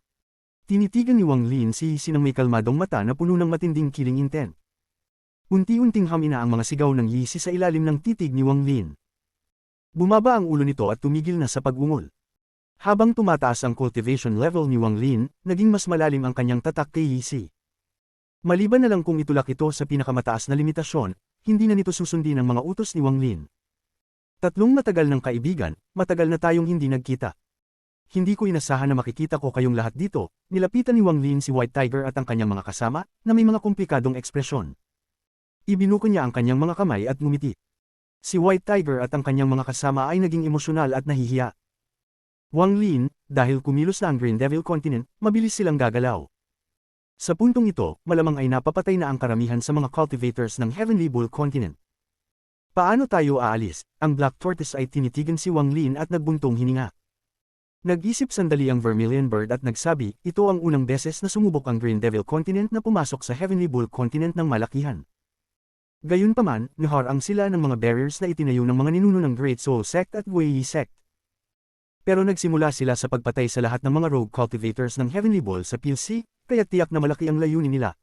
Tinitigan ni Wang Lin si Yeezy ng may kalmadong mata na puno ng matinding killing intent. Unti-unting hamina ang mga sigaw ng Yeezy sa ilalim ng titig ni Wang Lin. Bumaba ang ulo nito at tumigil na sa pag-ungol. Habang tumataas ang cultivation level ni Wang Lin, naging mas malalim ang kanyang tatak kay Yeezy. Maliban na lang kung itulak ito sa pinakamataas na limitasyon, hindi na nito susundin ang mga utos ni Wang Lin. 3 matagal ng kaibigan, matagal na tayong hindi nagkita. Hindi ko inasahan na makikita ko kayong lahat dito, nilapitan ni Wang Lin si White Tiger at ang kanyang mga kasama, na may mga komplikadong ekspresyon. Ibinuko niya ang kanyang mga kamay at ngumiti. Si White Tiger at ang kanyang mga kasama ay naging emosyonal at nahihiya. Wang Lin, dahil kumilos na ang Green Devil Continent, mabilis silang gagalaw. Sa puntong ito, malamang ay napapatay na ang karamihan sa mga cultivators ng Heavenly Bull Continent. Paano tayo aalis? Ang Black Tortoise ay tinitigan si Wang Lin at nagbuntong hininga. Nag-isip sandali ang Vermilion Bird at nagsabi, ito ang unang beses na sumubok ang Green Devil Continent na pumasok sa Heavenly Bull Continent ng malakihan. Gayunpaman, naharang sila ng mga barriers na itinayo ng mga ninuno ng Great Soul Sect at Wei Sect. Pero nagsimula sila sa pagpatay sa lahat ng mga rogue cultivators ng Heavenly Bull sa PLC, kaya tiyak na malaki ang layunin nila.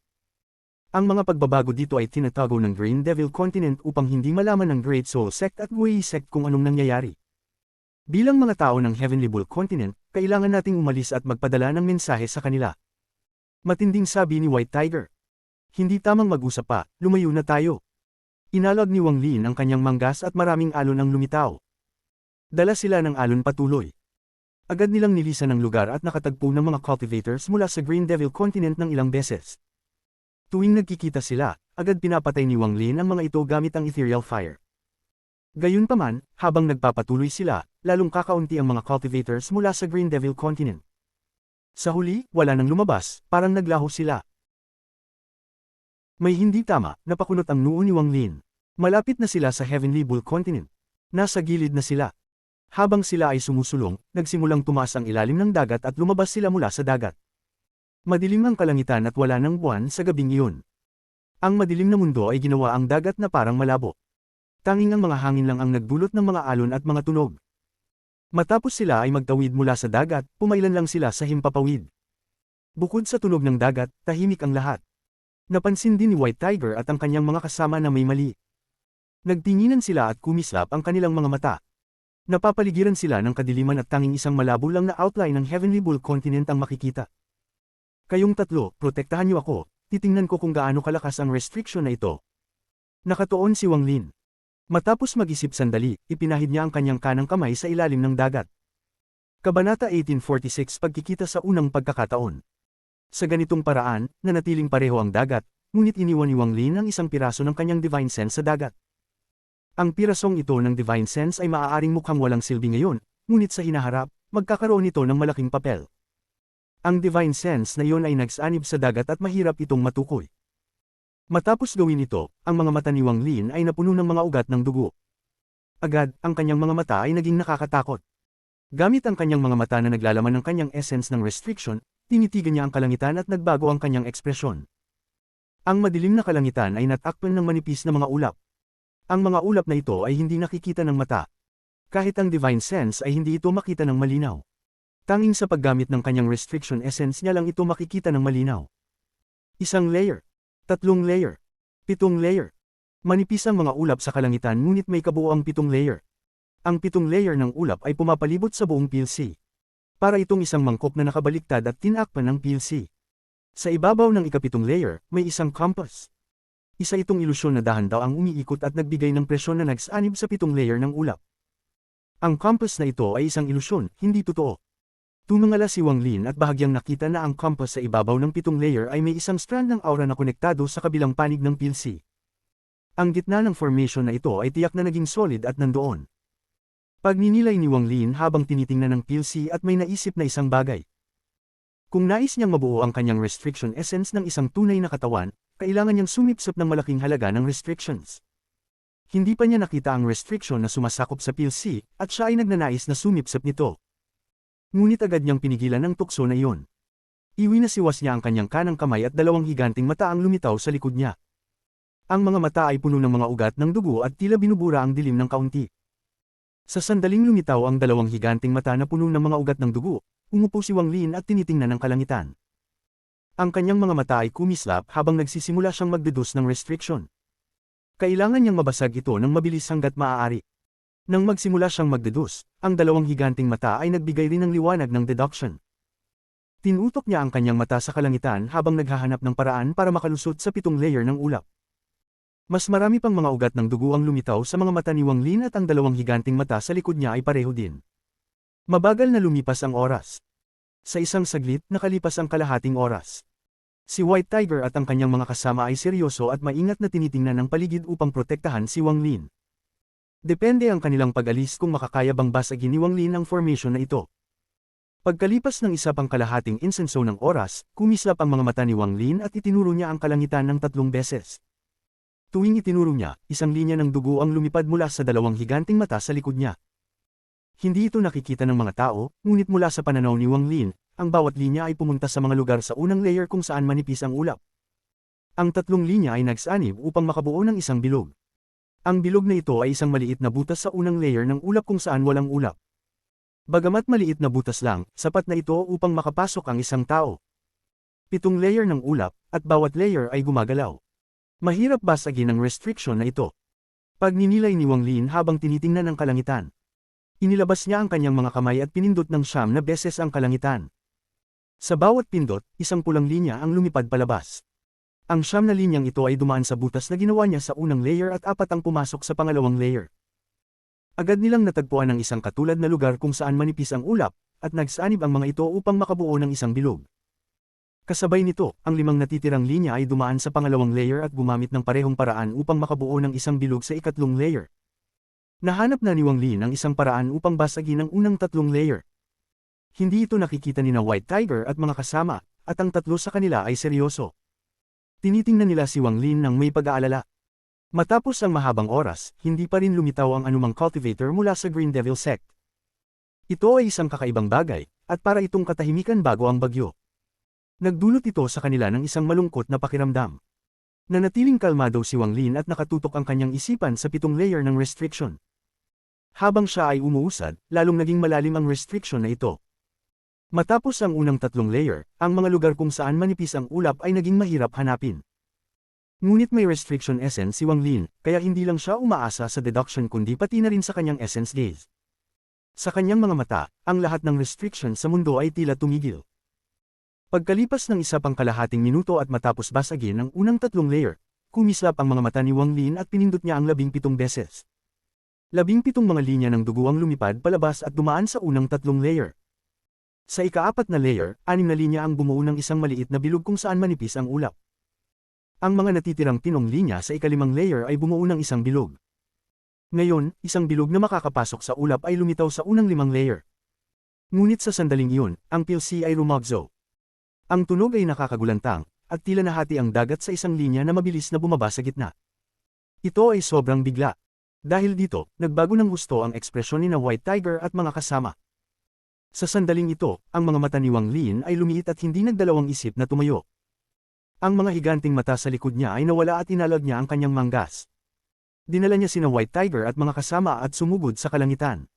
Ang mga pagbabago dito ay tinatago ng Green Devil Continent upang hindi malaman ng Great Soul Sect at Wei Sect kung anong nangyayari. Bilang mga tao ng Heavenly Bull Continent, kailangan nating umalis at magpadala ng mensahe sa kanila. Matinding sabi ni White Tiger. Hindi tamang mag-usap pa, lumayo na tayo. Inalog ni Wang Lin ang kanyang manggas at maraming alon ang lumitaw. Dala sila ng alon patuloy. Agad nilang nilisan ang lugar at nakatagpo ng mga cultivators mula sa Green Devil Continent ng ilang beses. Tuwing nagkikita sila, agad pinapatay ni Wang Lin ang mga ito gamit ang ethereal fire. Gayunpaman, habang nagpapatuloy sila, lalong kakaunti ang mga cultivators mula sa Green Devil Continent. Sa huli, wala nang lumabas, parang naglaho sila. May hindi tama, napakunot ang noo ni Wang Lin. Malapit na sila sa Heavenly Bull Continent. Nasa gilid na sila. Habang sila ay sumusulong, nagsimulang tumaas ang ilalim ng dagat at lumabas sila mula sa dagat. Madilim ang kalangitan at wala ng buwan sa gabing iyon. Ang madilim na mundo ay ginawa ang dagat na parang malabo. Tanging ang mga hangin lang ang nagdulot ng mga alon at mga tunog. Matapos sila ay magtawid mula sa dagat, pumailan lang sila sa himpapawid. Bukod sa tunog ng dagat, tahimik ang lahat. Napansin din ni White Tiger at ang kanyang mga kasama na may mali. Nagtinginan sila at kumislap ang kanilang mga mata. Napapaligiran sila ng kadiliman at tanging isang malabo lang na outline ng Heavenly Bull Continent ang makikita. Kayong tatlo, protektahan niyo ako, titingnan ko kung gaano kalakas ang restriction na ito. Nakatuon si Wang Lin. Matapos mag-isip sandali, ipinahid niya ang kanyang kanang kamay sa ilalim ng dagat. Kabanata 1846 Pagkikita sa unang pagkakataon. Sa ganitong paraan, nanatiling pareho ang dagat, ngunit iniwan ni Wang Lin ang isang piraso ng kanyang Divine Sense sa dagat. Ang pirasong ito ng Divine Sense ay maaaring mukhang walang silbi ngayon, ngunit sa hinaharap, magkakaroon ito ng malaking papel. Ang Divine Sense na iyon ay nagsanib sa dagat at mahirap itong matukoy. Matapos gawin ito, ang mga mata ni Wang Lin ay napuno ng mga ugat ng dugo. Agad, ang kanyang mga mata ay naging nakakatakot. Gamit ang kanyang mga mata na naglalaman ng kanyang essence ng restriction, tinitigan niya ang kalangitan at nagbago ang kanyang ekspresyon. Ang madilim na kalangitan ay natakpan ng manipis na mga ulap. Ang mga ulap na ito ay hindi nakikita ng mata. Kahit ang Divine Sense ay hindi ito makita ng malinaw. Tanging sa paggamit ng kanyang restriction essence niya lang ito makikita ng malinaw. Isang layer. 3 layer. 7 layer. Manipis ang mga ulap sa kalangitan ngunit may kabuoang 7 layer. Ang 7 layer ng ulap ay pumapalibot sa buong PLC. Para itong isang mangkok na nakabaliktad at tinakpan ng PLC. Sa ibabaw ng ika-7 layer, may isang compass. Isa itong ilusyon na dahan daw ang umiikot at nagbigay ng presyon na nagsanib sa 7 layer ng ulap. Ang compass na ito ay isang ilusyon, hindi totoo. Tumingala si Wang Lin at bahagyang nakita na ang compass sa ibabaw ng 7 layer ay may isang strand ng aura na konektado sa kabilang panig ng PLC. Ang gitna ng formation na ito ay tiyak na naging solid at nandoon. Pagninilay ni Wang Lin habang tinitingnan ng PLC at may naisip na isang bagay. Kung nais niyang mabuo ang kanyang restriction essence ng isang tunay na katawan, kailangan niyang sumipsip ng malaking halaga ng restrictions. Hindi pa niya nakita ang restriction na sumasakop sa PLC at siya ay nagnanais na sumipsip nito. Ngunit agad niyang pinigilan ang tukso na iyon. Iwinasiwas niya ang kanyang kanang kamay at dalawang higanting mata ang lumitaw sa likod niya. Ang mga mata ay puno ng mga ugat ng dugo at tila binubura ang dilim ng kaunti. Sa sandaling lumitaw ang dalawang higanting mata na puno ng mga ugat ng dugo, umupo si Wang Lin at tinitingnan ang kalangitan. Ang kanyang mga mata ay kumislap habang nagsisimula siyang magdeduce ng restriction. Kailangan niyang mabasag ito ng mabilis hanggat maaari. Nang magsimula siyang magdeduce, ang dalawang higanting mata ay nagbigay rin ng liwanag ng deduction. Tinutok niya ang kanyang mata sa kalangitan habang naghahanap ng paraan para makalusot sa 7 layer ng ulap. Mas marami pang mga ugat ng dugo ang lumitaw sa mga mata ni Wang Lin at ang dalawang higanting mata sa likod niya ay pareho din. Mabagal na lumipas ang oras. Sa isang saglit, nakalipas ang kalahating oras. Si White Tiger at ang kanyang mga kasama ay seryoso at maingat na tinitingnan ang paligid upang protektahan si Wang Lin. Depende ang kanilang pag-alis kung makakaya bang basagin ni Wang Lin ang formation na ito. Pagkalipas ng isa pang kalahating insenso ng oras, kumislap ang mga mata ni Wang Lin at itinuro niya ang kalangitan ng 3 beses. Tuwing itinuro niya, isang linya ng dugo ang lumipad mula sa dalawang higanting mata sa likod niya. Hindi ito nakikita ng mga tao, ngunit mula sa pananaw ni Wang Lin, ang bawat linya ay pumunta sa mga lugar sa unang layer kung saan manipis ang ulap. Ang 3 linya ay nagsanib upang makabuo ng isang bilog. Ang bilog na ito ay isang maliit na butas sa unang layer ng ulap kung saan walang ulap. Bagamat maliit na butas lang, sapat na ito upang makapasok ang isang tao. 7 layer ng ulap, at bawat layer ay gumagalaw. Mahirap basagin ang restriction na ito. Pagninilay ni Wang Lin habang tinitingnan ang kalangitan. Inilabas niya ang kanyang mga kamay at pinindot ng 9 na beses ang kalangitan. Sa bawat pindot, isang pulang linya ang lumipad palabas. Ang 9 na linyang ito ay dumaan sa butas na ginawa niya sa unang layer at 4 ang pumasok sa pangalawang layer. Agad nilang natagpuan ang isang katulad na lugar kung saan manipis ang ulap, at nagsanib ang mga ito upang makabuo ng isang bilog. Kasabay nito, ang 5 natitirang linya ay dumaan sa pangalawang layer at gumamit ng parehong paraan upang makabuo ng isang bilog sa ikatlong layer. Nahanap na ni Wang Lin ang isang paraan upang basagin ang unang 3 layer. Hindi ito nakikita ni na White Tiger at mga kasama, at ang 3 sa kanila ay seryoso. Tinitingnan nila si Wang Lin ng may pag-aalala. Matapos ang mahabang oras, hindi pa rin lumitaw ang anumang cultivator mula sa Green Devil Sect. Ito ay isang kakaibang bagay, at para itong katahimikan bago ang bagyo. Nagdulot ito sa kanila ng isang malungkot na pakiramdam. Nanatiling kalmado si Wang Lin at nakatutok ang kanyang isipan sa 7 layer ng restriction. Habang siya ay umuusad, lalong naging malalim ang restriction na ito. Matapos ang unang 3 layer, ang mga lugar kung saan manipis ang ulap ay naging mahirap hanapin. Ngunit may restriction essence si Wang Lin, kaya hindi lang siya umaasa sa deduction kundi pati na rin sa kanyang essence gaze. Sa kanyang mga mata, ang lahat ng restriction sa mundo ay tila tumigil. Pagkalipas ng 1 kalahating minuto at matapos basagin ang unang 3 layer, kumislap ang mga mata ni Wang Lin at pinindot niya ang 17 beses. 17 mga linya ng dugo ang lumipad palabas at dumaan sa unang 3 layer. Sa ika-4 na layer, 6 na linya ang bumuo ng isang maliit na bilog kung saan manipis ang ulap. Ang mga natitirang 7 linya sa ika-5 layer ay bumuo ng isang bilog. Ngayon, isang bilog na makakapasok sa ulap ay lumitaw sa unang 5 layer. Ngunit sa sandaling iyon, ang pilsi ay rumagzo. Ang tunog ay nakakagulantang, at tila nahati ang dagat sa isang linya na mabilis na bumaba sa gitna. Ito ay sobrang bigla. Dahil dito, nagbago ng gusto ang ekspresyon ni na White Tiger at mga kasama. Sa sandaling ito, ang mga mata ni Wang Lin ay lumiit at hindi nagdalawang isip na tumayo. Ang mga higanting mata sa likod niya ay nawala at inalag niya ang kanyang manggas. Dinala niya sina White Tiger at mga kasama at sumugod sa kalangitan.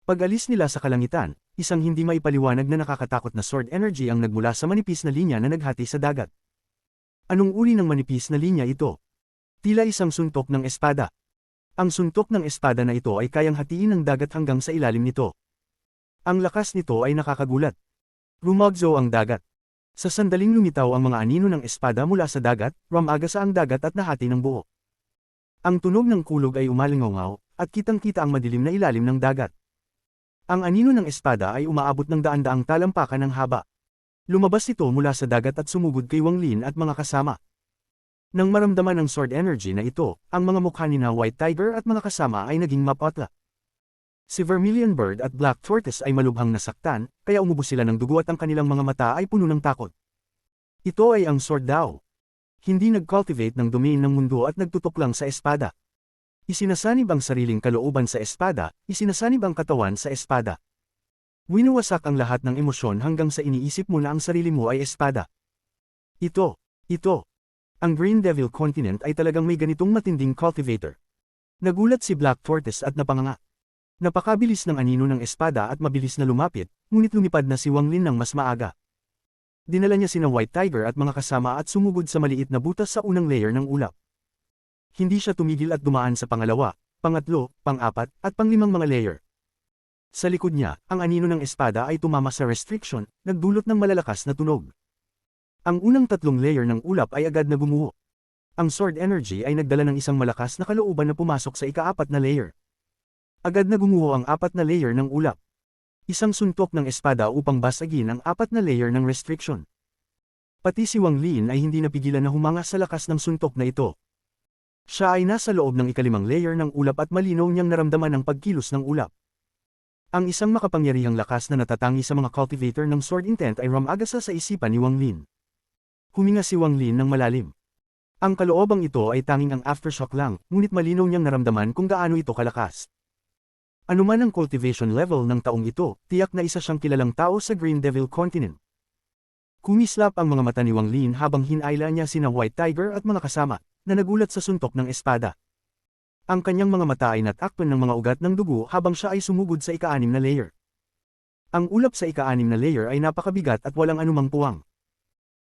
Pag-alis nila sa kalangitan, isang hindi maipaliwanag na nakakatakot na sword energy ang nagmula sa manipis na linya na naghati sa dagat. Anong uri ng manipis na linya ito? Tila isang suntok ng espada. Ang suntok ng espada na ito ay kayang hatiin ng dagat hanggang sa ilalim nito. Ang lakas nito ay nakakagulat. Rumagzo ang dagat. Sa sandaling lumitaw ang mga anino ng espada mula sa dagat, rumagasa ang dagat at nahati ng buo. Ang tunog ng kulog ay umalingaw at kitang-kita ang madilim na ilalim ng dagat. Ang anino ng espada ay umaabot ng daan-daang talampakan ng haba. Lumabas ito mula sa dagat at sumugod kay Wang Lin at mga kasama. Nang maramdaman ng sword energy na ito, ang mga mukha ni na White Tiger at mga kasama ay naging mapatla. Si Vermilion Bird at Black Tortoise ay malubhang nasaktan, kaya umubos sila ng dugo at ang kanilang mga mata ay puno ng takot. Ito ay ang sword daw. Hindi nag-cultivate ng domain ng mundo at nagtutok lang sa espada. Isinasanib ang sariling kalooban sa espada, isinasanib ang katawan sa espada. Winuwasak ang lahat ng emosyon hanggang sa iniisip mo na ang sarili mo ay espada. Ito. Ang Green Devil Continent ay talagang may ganitong matinding cultivator. Nagulat si Black Tortoise at napanganga. Napakabilis ng anino ng espada at mabilis na lumapit, ngunit lumipad na si Wang Lin ng mas maaga. Dinala niya sina White Tiger at mga kasama at sumugod sa maliit na butas sa unang layer ng ulap. Hindi siya tumigil at dumaan sa pangalawa, pangatlo, pang-4, at pang-5 mga layer. Sa likod niya, ang anino ng espada ay tumama sa restriction, nagdulot ng malalakas na tunog. Ang unang 3 layer ng ulap ay agad na gumuho. Ang sword energy ay nagdala ng isang malakas na kalooban na pumasok sa ika-4 na layer. Agad na gumuho ang 4 na layer ng ulap. Isang suntok ng espada upang basagin ang 4 na layer ng restriction. Pati si Wang Lin ay hindi napigilan na humanga sa lakas ng suntok na ito. Siya ay nasa loob ng ika-5 layer ng ulap at malinaw niyang naramdaman ang pagkilos ng ulap. Ang isang makapangyarihang lakas na natatangi sa mga cultivator ng sword intent ay rumagasa sa isipan ni Wang Lin. Huminga si Wang Lin ng malalim. Ang kaloobang ito ay tanging ang aftershock lang, ngunit malinaw niyang naramdaman kung gaano ito kalakas. Anuman ang cultivation level ng taong ito, tiyak na isa siyang kilalang tao sa Green Devil Continent. Kumislap ang mga mata ni Wang Lin habang hinaila niya sina White Tiger at mga kasama, na nagulat sa suntok ng espada. Ang kanyang mga mata ay natakpan ng mga ugat ng dugo habang siya ay sumugod sa ika-6 na layer. Ang ulap sa ika-6 na layer ay napakabigat at walang anumang puwang.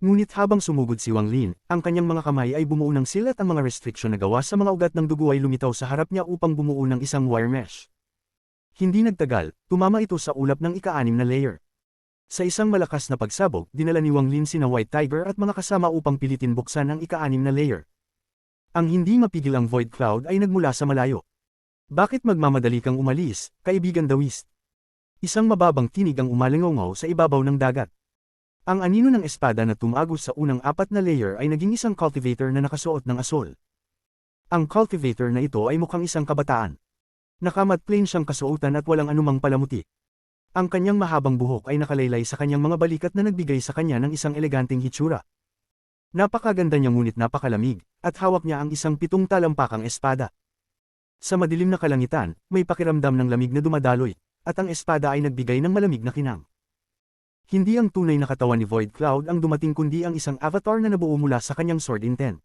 Ngunit habang sumugod si Wang Lin, ang kanyang mga kamay ay bumuo ng seal at ang mga restriction na gawa sa mga ugat ng dugo ay lumitaw sa harap niya upang bumuo ng isang wire mesh. Hindi nagtagal, tumama ito sa ulap ng ika-6 na layer. Sa isang malakas na pagsabog, dinala ni Wang Lin sina White Tiger at mga kasama upang pilitin buksan ang ika-6 na layer. Ang hindi mapigil ang Void Cloud ay nagmula sa malayo. Bakit magmamadali kang umalis, kaibigan Dawist? Isang mababang tinig ang umalingaw sa ibabaw ng dagat. Ang anino ng espada na tumagos sa unang 4 na layer ay naging isang cultivator na nakasuot ng asol. Ang cultivator na ito ay mukhang isang kabataan. Nakamat plain siyang kasuotan at walang anumang palamuti. Ang kanyang mahabang buhok ay nakalaylay sa kanyang mga balikat na nagbigay sa kanya ng isang eleganteng hitsura. Napakaganda niya ngunit napakalamig, at hawak niya ang isang 7 talampakang espada. Sa madilim na kalangitan, may pakiramdam ng lamig na dumadaloy, at ang espada ay nagbigay ng malamig na kinang. Hindi ang tunay na katawan ni Void Cloud ang dumating kundi ang isang avatar na nabuo mula sa kanyang sword intent.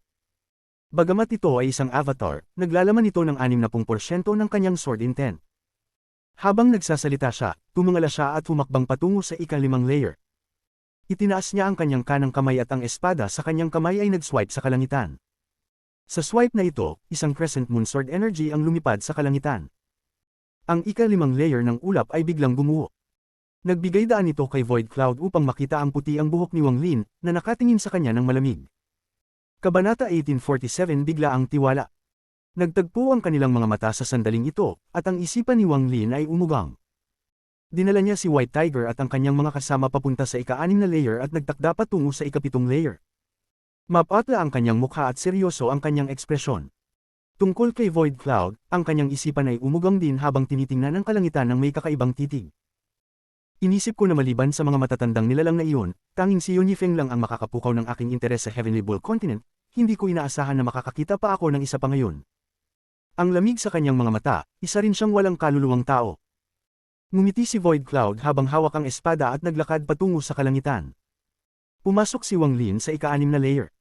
Bagamat ito ay isang avatar, naglalaman ito ng 60% ng kanyang sword intent. Habang nagsasalita siya, tumungala siya at humakbang patungo sa ika-5 layer. Itinaas niya ang kanyang kanang kamay at ang espada sa kanyang kamay ay nag-swipe sa kalangitan. Sa swipe na ito, isang crescent moon sword energy ang lumipad sa kalangitan. Ang ika-5 layer ng ulap ay biglang gumuho. Nagbigay daan ito kay Void Cloud upang makita ang puti ang buhok ni Wang Lin, na nakatingin sa kanya ng malamig. Kabanata 1847 bigla ang tiwala. Nagtagpo ang kanilang mga mata sa sandaling ito, at ang isipan ni Wang Lin ay umugang. Dinala niya si White Tiger at ang kanyang mga kasama papunta sa ika-6 na layer at nagtakda patungo sa ika-7 layer. Mapatla ang kanyang mukha at seryoso ang kanyang ekspresyon. Tungkol kay Void Cloud, ang kanyang isipan ay umugang din habang tinitingnan ang kalangitan ng may kakaibang titig. Inisip ko na maliban sa mga matatandang nilalang na iyon, tanging si Yunifeng lang ang makakapukaw ng aking interes sa Heavenly Bull Continent, hindi ko inaasahan na makakakita pa ako ng isa pa ngayon. Ang lamig sa kanyang mga mata, isa rin siyang walang kaluluwang tao. Ngumiti si Void Cloud habang hawak ang espada at naglakad patungo sa kalangitan. Pumasok si Wang Lin sa ika-6 na layer.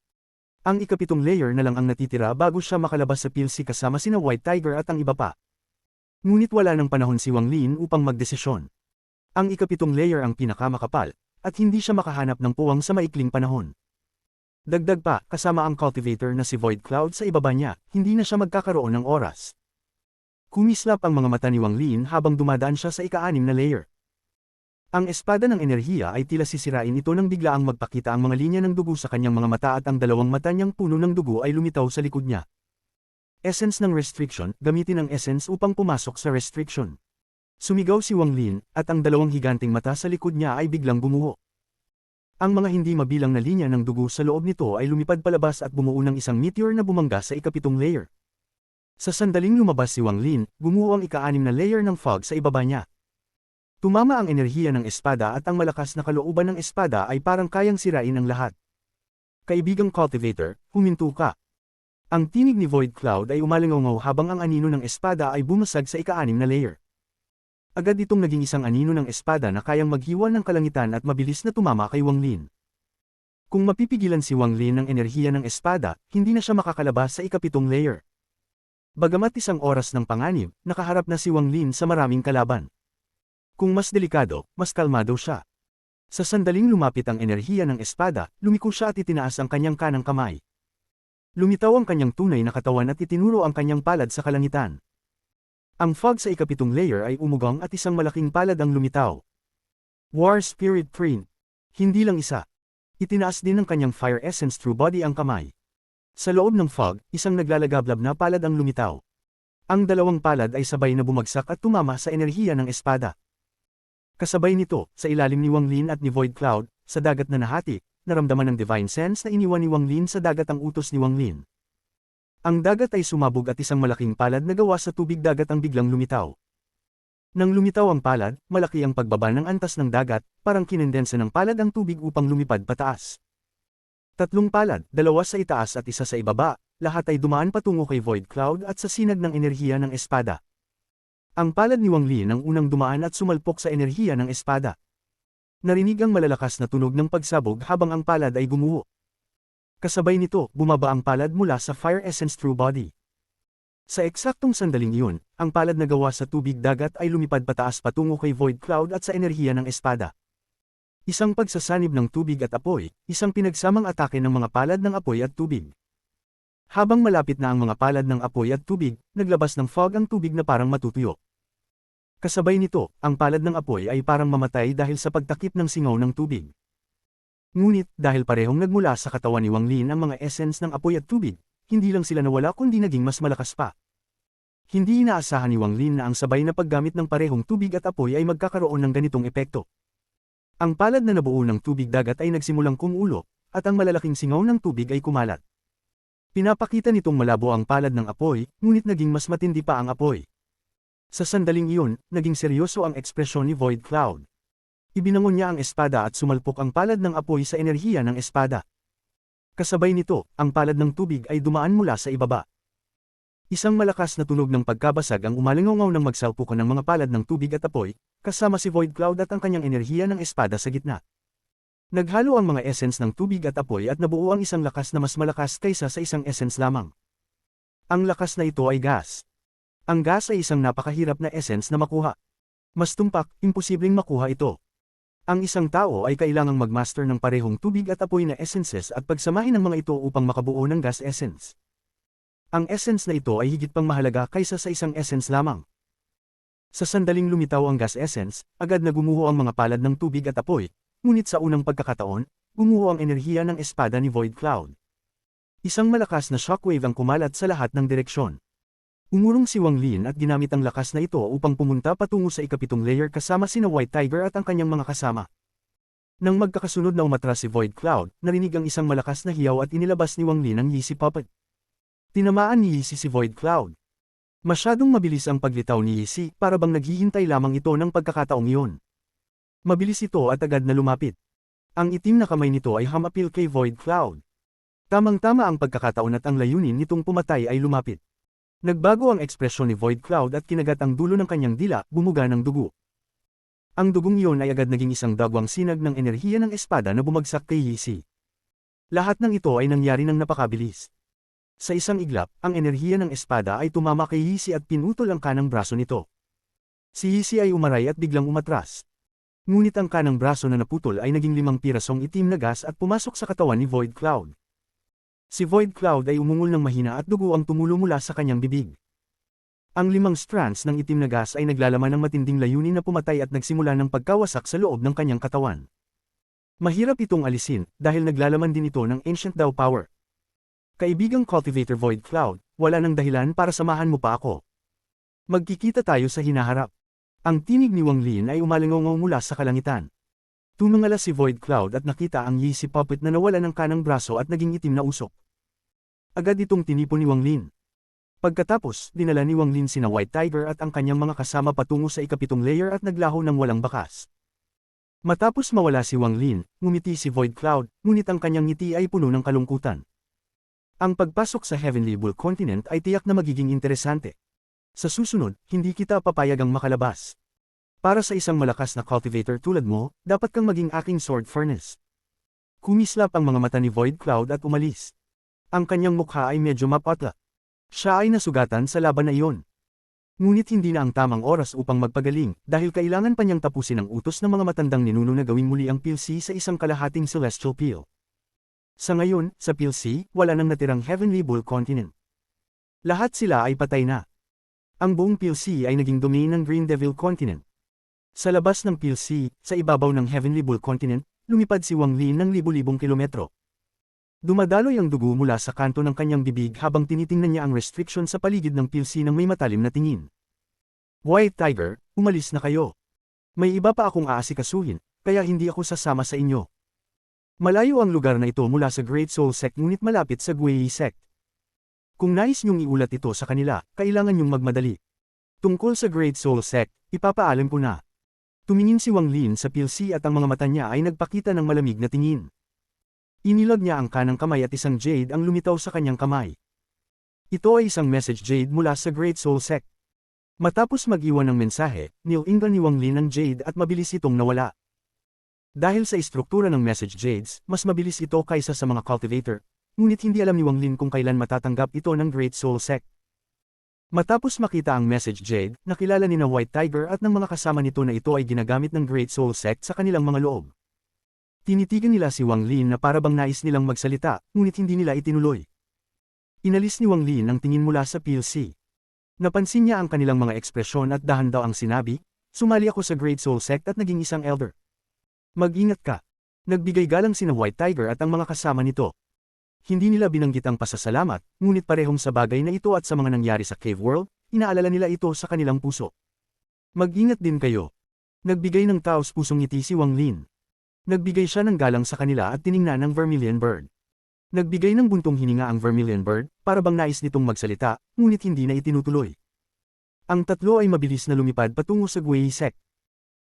Ang ika-7 layer na lang ang natitira bago siya makalabas sa PLC kasama sina White Tiger at ang iba pa. Ngunit wala ng panahon si Wang Lin upang magdesisyon. Ang ika-7 layer ang pinakamakapal, at hindi siya makahanap ng puwang sa maikling panahon. Dagdag pa, kasama ang cultivator na si Void Cloud sa ibaba niya, hindi na siya magkakaroon ng oras. Kumislap ang mga mata ni Wang Lin habang dumadaan siya sa ika-6 na layer. Ang espada ng enerhiya ay tila sisirain ito nang biglaang magpakita ang mga linya ng dugo sa kanyang mga mata at ang dalawang mata niyang puno ng dugo ay lumitaw sa likod niya. Essence ng restriction, gamitin ang essence upang pumasok sa restriction. Sumigaw si Wang Lin, at ang dalawang higanting mata sa likod niya ay biglang gumuho. Ang mga hindi mabilang na linya ng dugo sa loob nito ay lumipad palabas at bumuo ng isang meteor na bumangga sa ika-7 layer. Sa sandaling lumabas si Wang Lin, gumuho ang ika-6 na layer ng fog sa ibaba niya. Tumama ang enerhiya ng espada at ang malakas na kalooban ng espada ay parang kayang sirain ang lahat. Kaibigang cultivator, huminto ka. Ang tinig ni Void Cloud ay umalingaw habang ang anino ng espada ay bumasag sa ika-6 na layer. Agad itong naging isang anino ng espada na kayang maghiwa ng kalangitan at mabilis na tumama kay Wang Lin. Kung mapipigilan si Wang Lin ng enerhiya ng espada, hindi na siya makakalabas sa ika-7 layer. Bagamat isang oras ng panganib, nakaharap na si Wang Lin sa maraming kalaban. Kung mas delikado, mas kalmado siya. Sa sandaling lumapit ang enerhiya ng espada, lumiko siya at itinaas ang kanyang kanang kamay. Lumitaw ang kanyang tunay na katawan at itinuro ang kanyang palad sa kalangitan. Ang fog sa ika-7 layer ay umugang at isang malaking palad ang lumitaw. War Spirit Print. Hindi lang isa. Itinaas din ng kanyang Fire Essence True Body ang kamay. Sa loob ng fog, isang naglalagablab na palad ang lumitaw. Ang dalawang palad ay sabay na bumagsak at tumama sa enerhiya ng espada. Kasabay nito, sa ilalim ni Wang Lin at ni Void Cloud, sa dagat na nahati, naramdaman ng Divine Sense na iniwan ni Wang Lin sa dagat ang utos ni Wang Lin. Ang dagat ay sumabog at isang malaking palad na gawa sa tubig dagat ang biglang lumitaw. Nang lumitaw ang palad, malaki ang pagbaba ng antas ng dagat, parang kinendensa ng palad ang tubig upang lumipad pataas. 3 palad, 2 sa itaas at 1 sa ibaba, lahat ay dumaan patungo kay Void Cloud at sa sinag ng enerhiya ng espada. Ang palad ni Wang Lin ang unang dumaan at sumalpok sa enerhiya ng espada. Narinig ang malalakas na tunog ng pagsabog habang ang palad ay gumuho. Kasabay nito, bumaba ang palad mula sa Fire Essence True Body. Sa eksaktong sandaling iyon, ang palad na gawa sa tubig dagat ay lumipad pataas patungo kay Void Cloud at sa enerhiya ng espada. Isang pagsasanib ng tubig at apoy, isang pinagsamang atake ng mga palad ng apoy at tubig. Habang malapit na ang mga palad ng apoy at tubig, naglabas ng fog ang tubig na parang matutuyo. Kasabay nito, ang palad ng apoy ay parang mamatay dahil sa pagtakip ng singaw ng tubig. Ngunit, dahil parehong nagmula sa katawan ni Wang Lin ang mga essence ng apoy at tubig, hindi lang sila nawala kundi naging mas malakas pa. Hindi inaasahan ni Wang Lin na ang sabay na paggamit ng parehong tubig at apoy ay magkakaroon ng ganitong epekto. Ang palad na nabuo ng tubig dagat ay nagsimulang kumulo, at ang malalaking singaw ng tubig ay kumalat. Pinapakita nitong malabo ang palad ng apoy, ngunit naging mas matindi pa ang apoy. Sa sandaling iyon, naging seryoso ang ekspresyon ni Void Cloud. Ibinangon niya ang espada at sumalpok ang palad ng apoy sa enerhiya ng espada. Kasabay nito, ang palad ng tubig ay dumaan mula sa ibaba. Isang malakas na tunog ng pagkabasag ang umalingaw ng magsalpukan ng mga palad ng tubig at apoy, kasama si Void Cloud at ang kanyang enerhiya ng espada sa gitna. Naghalo ang mga essence ng tubig at apoy at nabuo ang isang lakas na mas malakas kaysa sa isang essence lamang. Ang lakas na ito ay gas. Ang gas ay isang napakahirap na essence na makuha. Mas tumpak, imposibleng makuha ito. Ang isang tao ay kailangang magmaster ng parehong tubig at apoy na essences at pagsamahin ng mga ito upang makabuo ng gas essence. Ang essence na ito ay higit pang mahalaga kaysa sa isang essence lamang. Sa sandaling lumitaw ang gas essence, agad na gumuho ang mga palad ng tubig at apoy, ngunit sa unang pagkakataon, gumuho ang enerhiya ng espada ni Void Cloud. Isang malakas na shockwave ang kumalat sa lahat ng direksyon. Umurong si Wang Lin at ginamit ang lakas na ito upang pumunta patungo sa ikapitong layer kasama sina White Tiger at ang kanyang mga kasama. Nang magkakasunod na umatras si Void Cloud, narinig ang isang malakas na hiyaw at inilabas ni Wang Lin ang Yeezy Puppet. Tinamaan ni Yeezy si Void Cloud. Masyadong mabilis ang paglitaw ni Yeezy para bang naghihintay lamang ito ng pagkakataong iyon. Mabilis ito at agad na lumapit. Ang itim na kamay nito ay humapil kay Void Cloud. Tamang-tama ang pagkakataon at ang layunin nitong pumatay ay lumapit. Nagbago ang ekspresyon ni Void Cloud at kinagat ang dulo ng kanyang dila, bumuga ng dugo. Ang dugong iyon ay agad naging isang dagwang sinag ng enerhiya ng espada na bumagsak kay Yeezy. Lahat ng ito ay nangyari ng napakabilis. Sa isang iglap, ang enerhiya ng espada ay tumama kay Yeezy at pinutol ang kanang braso nito. Si Yeezy ay umaray at biglang umatras. Ngunit ang kanang braso na naputol ay naging 5 pirasong itim na gas at pumasok sa katawan ni Void Cloud. Si Void Cloud ay umungol ng mahina at dugo ang tumulo mula sa kanyang bibig. Ang 5 strands ng itim na gas ay naglalaman ng matinding layunin na pumatay at nagsimula ng pagkawasak sa loob ng kanyang katawan. Mahirap itong alisin dahil naglalaman din ito ng Ancient Dao Power. Kaibigang Cultivator Void Cloud, wala nang dahilan para samahan mo pa ako. Magkikita tayo sa hinaharap. Ang tinig ni Wang Lin ay umalingaw mula sa kalangitan. Tumingala si Void Cloud at nakita ang Yeezy Puppet na nawala ng kanang braso at naging itim na usok. Agad itong tinipon ni Wang Lin. Pagkatapos, dinala ni Wang Lin sina White Tiger at ang kanyang mga kasama patungo sa ikapitong layer at naglaho ng walang bakas. Matapos mawala si Wang Lin, ngumiti si Void Cloud, ngunit ang kanyang ngiti ay puno ng kalungkutan. Ang pagpasok sa Heavenly Bull Continent ay tiyak na magiging interesante. Sa susunod, hindi kita papayagang makalabas. Para sa isang malakas na cultivator tulad mo, dapat kang maging aking sword furnace. Kumislap ang mga mata ni Void Cloud at umalis. Ang kanyang mukha ay medyo mapatla. Siya ay nasugatan sa laban na iyon. Ngunit hindi na ang tamang oras upang magpagaling, dahil kailangan pa niyang tapusin ang utos ng mga matandang ninuno na gawing muli ang PLC sa isang kalahating celestial peel. Sa ngayon, sa PLC, wala nang natirang Heavenly Bull Continent. Lahat sila ay patay na. Ang buong PLC ay naging domain ng Green Devil Continent. Sa labas ng PLC, sa ibabaw ng Heavenly Bull Continent, lumipad si Wang Lin ng libu-libong kilometro. Dumadaloy ang dugo mula sa kanto ng kanyang bibig habang tinitingnan niya ang restriction sa paligid ng PLC ng may matalim na tingin. White Tiger, umalis na kayo. May iba pa akong aasikasuhin, kaya hindi ako sasama sa inyo. Malayo ang lugar na ito mula sa Great Soul Sect ngunit malapit sa Guiyi Sect. Kung nais niyong iulat ito sa kanila, kailangan niyong magmadali. Tungkol sa Great Soul Sect, ipapaalam ko na. Tumingin si Wang Lin sa PLC at ang mga mata niya ay nagpakita ng malamig na tingin. Inilog niya ang kanang kamay at isang jade ang lumitaw sa kanyang kamay. Ito ay isang message jade mula sa Great Soul Sect. Matapos mag-iwan ng mensahe, nilinggan ni Wang Lin ang jade at mabilis itong nawala. Dahil sa istruktura ng message jades, mas mabilis ito kaysa sa mga cultivator, ngunit hindi alam ni Wang Lin kung kailan matatanggap ito ng Great Soul Sect. Matapos makita ang message jade, nakilala ni na White Tiger at ng mga kasama nito na ito ay ginagamit ng Great Soul Sect sa kanilang mga loob. Tinitigan nila si Wang Lin na para bang nais nilang magsalita, ngunit hindi nila itinuloy. Inalis ni Wang Lin ang tingin mula sa PLC. Napansin niya ang kanilang mga ekspresyon at dahan daw ang sinabi, "Sumali ako sa Great Soul Sect at naging isang elder. Mag-ingat ka." Nagbigay galang sina White Tiger at ang mga kasama nito. Hindi nila binanggit ang pasasalamat, ngunit parehong sa bagay na ito at sa mga nangyari sa Cave World, inaalala nila ito sa kanilang puso. Mag-ingat din kayo. Nagbigay ng taos-pusong ngiti si Wang Lin. Nagbigay siya ng galang sa kanila at tiningnan ang Vermilion Bird. Nagbigay ng buntong hininga ang Vermilion Bird, para bang nais nitong magsalita, ngunit hindi na itinutuloy. Ang tatlo ay mabilis na lumipad patungo sa Guei Sect.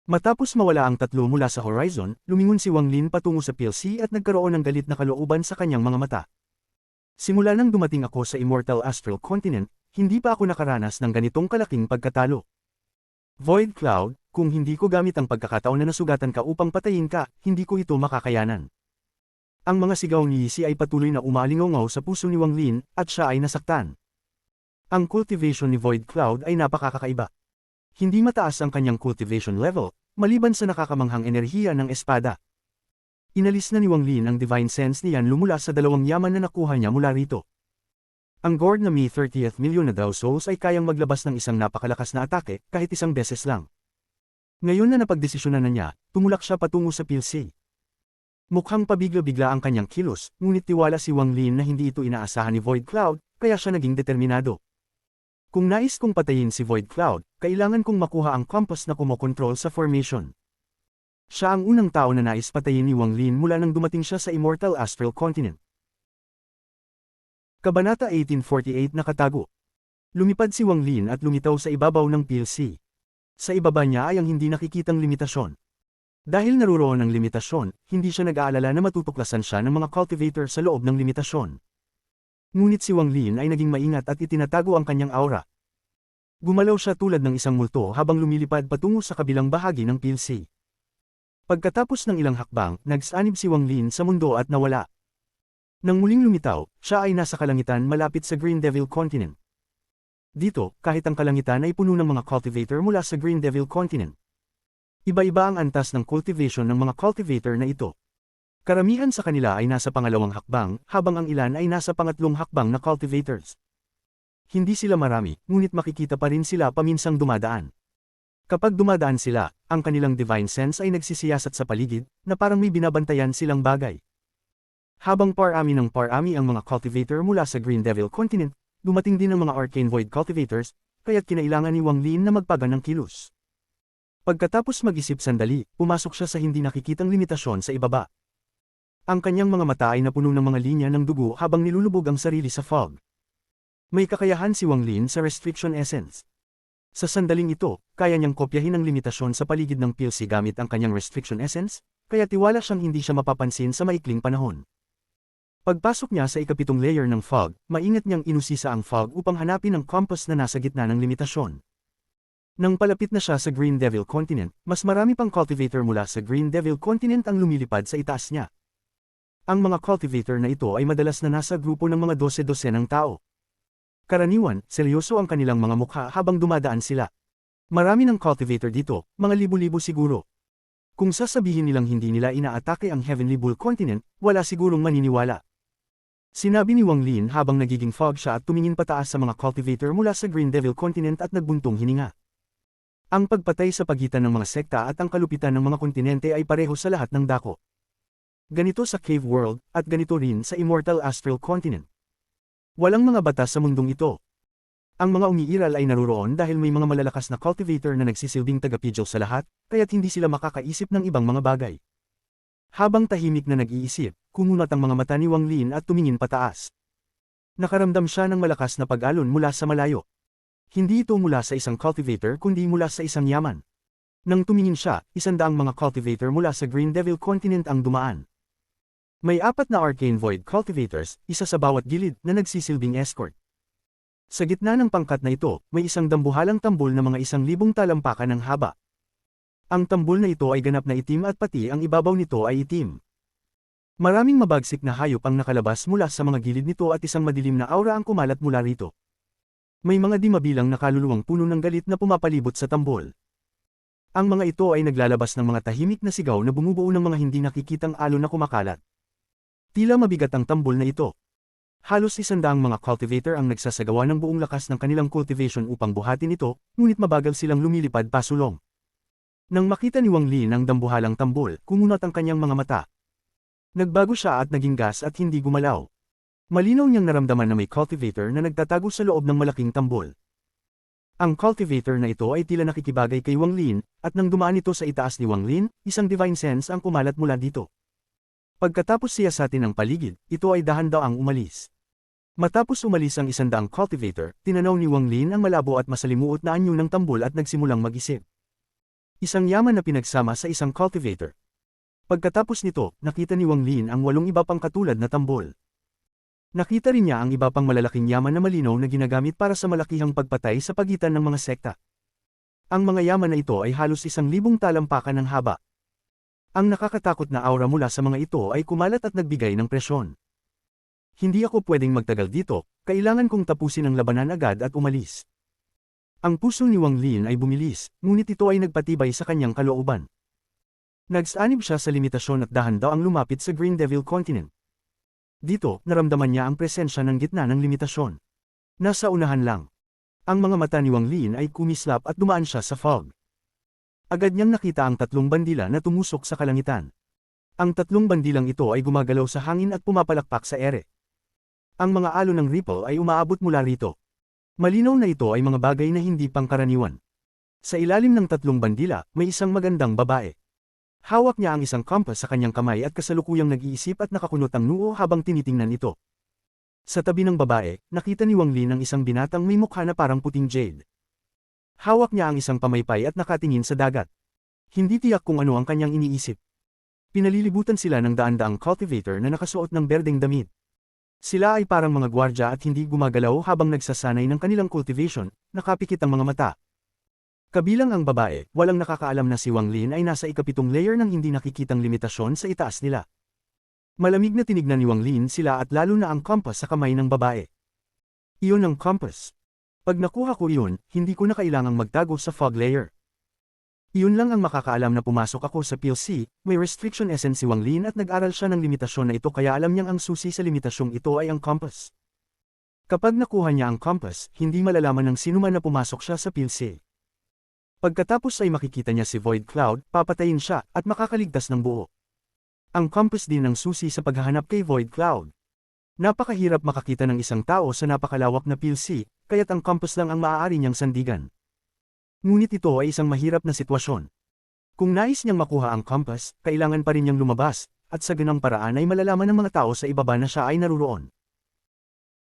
Matapos mawala ang tatlo mula sa horizon, lumingon si Wang Lin patungo sa PLC at nagkaroon ng galit na kalooban sa kanyang mga mata. Simula nang dumating ako sa Immortal Astral Continent, hindi pa ako nakaranas ng ganitong kalaking pagkatalo. Void Cloud, kung hindi ko gamit ang pagkakataon na nasugatan ka upang patayin ka, hindi ko ito makakayanan. Ang mga sigaw ni Yisi ay patuloy na umalingaw sa puso ni Wang Lin, at siya ay nasaktan. Ang cultivation ni Void Cloud ay napakakaiba. Hindi mataas ang kanyang cultivation level, maliban sa nakakamanghang enerhiya ng espada. Inalis na ni Wang Lin ang Divine Sense niyan lumula sa dalawang yaman na nakuha niya mula rito. Ang Gord na may 30th million na daw souls ay kayang maglabas ng isang napakalakas na atake kahit isang beses lang. Ngayon na napagdesisyonan na niya, tumulak siya patungo sa PLC. Mukhang pabigla-bigla ang kanyang kilos, ngunit tiwala si Wang Lin na hindi ito inaasahan ni Void Cloud, kaya siya naging determinado. Kung nais kong patayin si Void Cloud, kailangan kong makuha ang compass na kumokontrol sa formation. Siya ang unang tao na nais patayin ni Wang Lin mula nang dumating siya sa Immortal Astral Continent. Kabanata 1848 Nakatago. Lumipad si Wang Lin at lumitaw sa ibabaw ng PLC. Sa ibaba niya ay ang hindi nakikitang limitasyon. Dahil naruroon ang limitasyon, hindi siya nag-aalala na matutuklasan siya ng mga cultivator sa loob ng limitasyon. Ngunit si Wang Lin ay naging maingat at itinatago ang kanyang aura. Gumalaw siya tulad ng isang multo habang lumilipad patungo sa kabilang bahagi ng PLC. Pagkatapos ng ilang hakbang, nagsanib si Wang Lin sa mundo at nawala. Nang muling lumitaw, siya ay nasa kalangitan malapit sa Green Devil Continent. Dito, kahit ang kalangitan ay puno ng mga cultivator mula sa Green Devil Continent. Iba-iba ang antas ng cultivation ng mga cultivator na ito. Karamihan sa kanila ay nasa pangalawang hakbang, habang ang ilan ay nasa pangatlong hakbang na cultivators. Hindi sila marami, ngunit makikita pa rin sila paminsang dumadaan. Kapag dumadaan sila, ang kanilang divine sense ay nagsisiyasat sa paligid, na parang may binabantayan silang bagay. Habang parami ng parami ang mga cultivator mula sa Green Devil Continent, dumating din ang mga Arcane Void cultivators, kaya't kinailangan ni Wang Lin na magpaga ng kilos. Pagkatapos mag-isip sandali, pumasok siya sa hindi nakikitang limitasyon sa ibaba. Ang kanyang mga mata ay napuno ng mga linya ng dugo habang nilulubog ang sarili sa fog. May kakayahan si Wang Lin sa Restriction Essence. Sa sandaling ito, kaya niyang kopyahin ang limitasyon sa paligid ng PLC gamit ang kanyang Restriction Essence, kaya tiwala siyang hindi siya mapapansin sa maikling panahon. Pagpasok niya sa ikapitong layer ng fog, maingat niyang inusisa ang fog upang hanapin ang compass na nasa gitna ng limitasyon. Nang palapit na siya sa Green Devil Continent, mas marami pang cultivator mula sa Green Devil Continent ang lumilipad sa itaas niya. Ang mga cultivator na ito ay madalas na nasa grupo ng mga 12-12 ng tao. Karaniwan, seryoso ang kanilang mga mukha habang dumadaan sila. Marami ng cultivator dito, mga libo-libo siguro. Kung sasabihin nilang hindi nila inaatake ang Heavenly Bull Continent, wala sigurong maniniwala. Sinabi ni Wang Lin habang nagiging fog siya at tumingin pataas sa mga cultivator mula sa Green Devil Continent at nagbuntong hininga. Ang pagpatay sa pagitan ng mga sekta at ang kalupitan ng mga kontinente ay pareho sa lahat ng dako. Ganito sa Cave World, at ganito rin sa Immortal Astral Continent. Walang mga batas sa mundong ito. Ang mga umiiral ay naruroon dahil may mga malalakas na cultivator na nagsisilbing tagapidyo sa lahat, kaya't hindi sila makakaisip ng ibang mga bagay. Habang tahimik na nag-iisip, kumunat ang mga mata ni Wang Lin at tumingin pataas. Nakaramdam siya ng malakas na pag-alon mula sa malayo. Hindi ito mula sa isang cultivator kundi mula sa isang yaman. Nang tumingin siya, 100 mga cultivator mula sa Green Devil Continent ang dumaan. May 4 na Arcane Void cultivators, isa sa bawat gilid na nagsisilbing escort. Sa gitna ng pangkat na ito, may isang dambuhalang tambol na mga 1,000 talampakan ng haba. Ang tambol na ito ay ganap na itim at pati ang ibabaw nito ay itim. Maraming mabagsik na hayop ang nakalabas mula sa mga gilid nito at isang madilim na aura ang kumalat mula rito. May mga di mabilang na kaluluwang puno ng galit na pumapalibot sa tambol. Ang mga ito ay naglalabas ng mga tahimik na sigaw na bumubuo ng mga hindi nakikitang alon na kumakalat. Tila mabigat ang tambol na ito. Halos 100 mga cultivator ang nagsasagawa ng buong lakas ng kanilang cultivation upang buhatin ito, ngunit mabagal silang lumilipad pasulong. Nang makita ni Wang Lin ang dambuhalang tambol, kumunat ang kanyang mga mata. Nagbago siya at naging gas at hindi gumalaw. Malinaw niyang naramdaman na may cultivator na nagtatago sa loob ng malaking tambol. Ang cultivator na ito ay tila nakikibagay kay Wang Lin, at nang dumaan ito sa itaas ni Wang Lin, isang divine sense ang kumalat mula dito. Pagkatapos siyasatin ang paligid, ito ay dahan-daang umalis. Matapos umalis ang 100 cultivator, tinanaw ni Wang Lin ang malabo at masalimuot na anyo ng tambol at nagsimulang mag-isip. Isang yaman na pinagsama sa isang cultivator. Pagkatapos nito, nakita ni Wang Lin ang 8 iba pang katulad na tambol. Nakita rin niya ang iba pang malalaking yaman na malinaw na ginagamit para sa malakihang pagpatay sa pagitan ng mga sekta. Ang mga yaman na ito ay halos 1,000 talampakan ng haba. Ang nakakatakot na aura mula sa mga ito ay kumalat at nagbigay ng presyon. Hindi ako pwedeng magtagal dito, kailangan kong tapusin ang labanan agad at umalis. Ang puso ni Wang Lin ay bumilis, ngunit ito ay nagpatibay sa kanyang kalooban. Nagsanib siya sa limitasyon at dahan-daang lumapit sa Green Devil Continent. Dito, naramdaman niya ang presensya ng gitna ng limitasyon. Nasa unahan lang. Ang mga mata ni Wang Lin ay kumislap at dumaan siya sa fog. Agad niyang nakita ang 3 bandila na tumusok sa kalangitan. Ang 3 bandilang ito ay gumagalaw sa hangin at pumapalakpak sa ere. Ang mga alon ng ripple ay umaabot mula rito. Malinaw na ito ay mga bagay na hindi pangkaraniwan. Sa ilalim ng 3 bandila, may isang magandang babae. Hawak niya ang isang compass sa kanyang kamay at kasalukuyang nag-iisip at nakakunot ang noo habang tinitingnan ito. Sa tabi ng babae, nakita ni Wang Lin ang isang binatang may mukha na parang puting jade. Hawak niya ang isang pamaypay at nakatingin sa dagat. Hindi tiyak kung ano ang kanyang iniisip. Pinalilibutan sila ng daan-daang cultivator na nakasuot ng berdeng damit. Sila ay parang mga gwardya at hindi gumagalaw habang nagsasanay ng kanilang cultivation, nakapikit ang mga mata. Kabilang ang babae, walang nakakaalam na si Wang Lin ay nasa ika-7 layer ng hindi nakikitang limitasyon sa itaas nila. Malamig na tinignan ni Wang Lin sila at lalo na ang compass sa kamay ng babae. Iyon ang compass. Pag nakuha ko iyon, hindi ko na kailangang magtago sa fog layer. Iyon lang ang makakaalam na pumasok ako sa PLC, may restriction essence si Wang Lin at nag-aral siya ng limitasyon na ito kaya alam niyang ang susi sa limitasyong ito ay ang compass. Kapag nakuha niya ang compass, hindi malalaman ng sinuman na pumasok siya sa PLC. Pagkatapos ay makikita niya si Void Cloud, papatayin siya, at makakaligtas ng buo. Ang compass din ang susi sa paghahanap kay Void Cloud. Napakahirap makakita ng isang tao sa napakalawak na PLC, kaya't ang compass lang ang maaari niyang sandigan. Ngunit ito ay isang mahirap na sitwasyon. Kung nais niyang makuha ang compass, kailangan pa rin niyang lumabas, at sa ganang paraan ay malalaman ng mga tao sa ibaba na siya ay naruroon.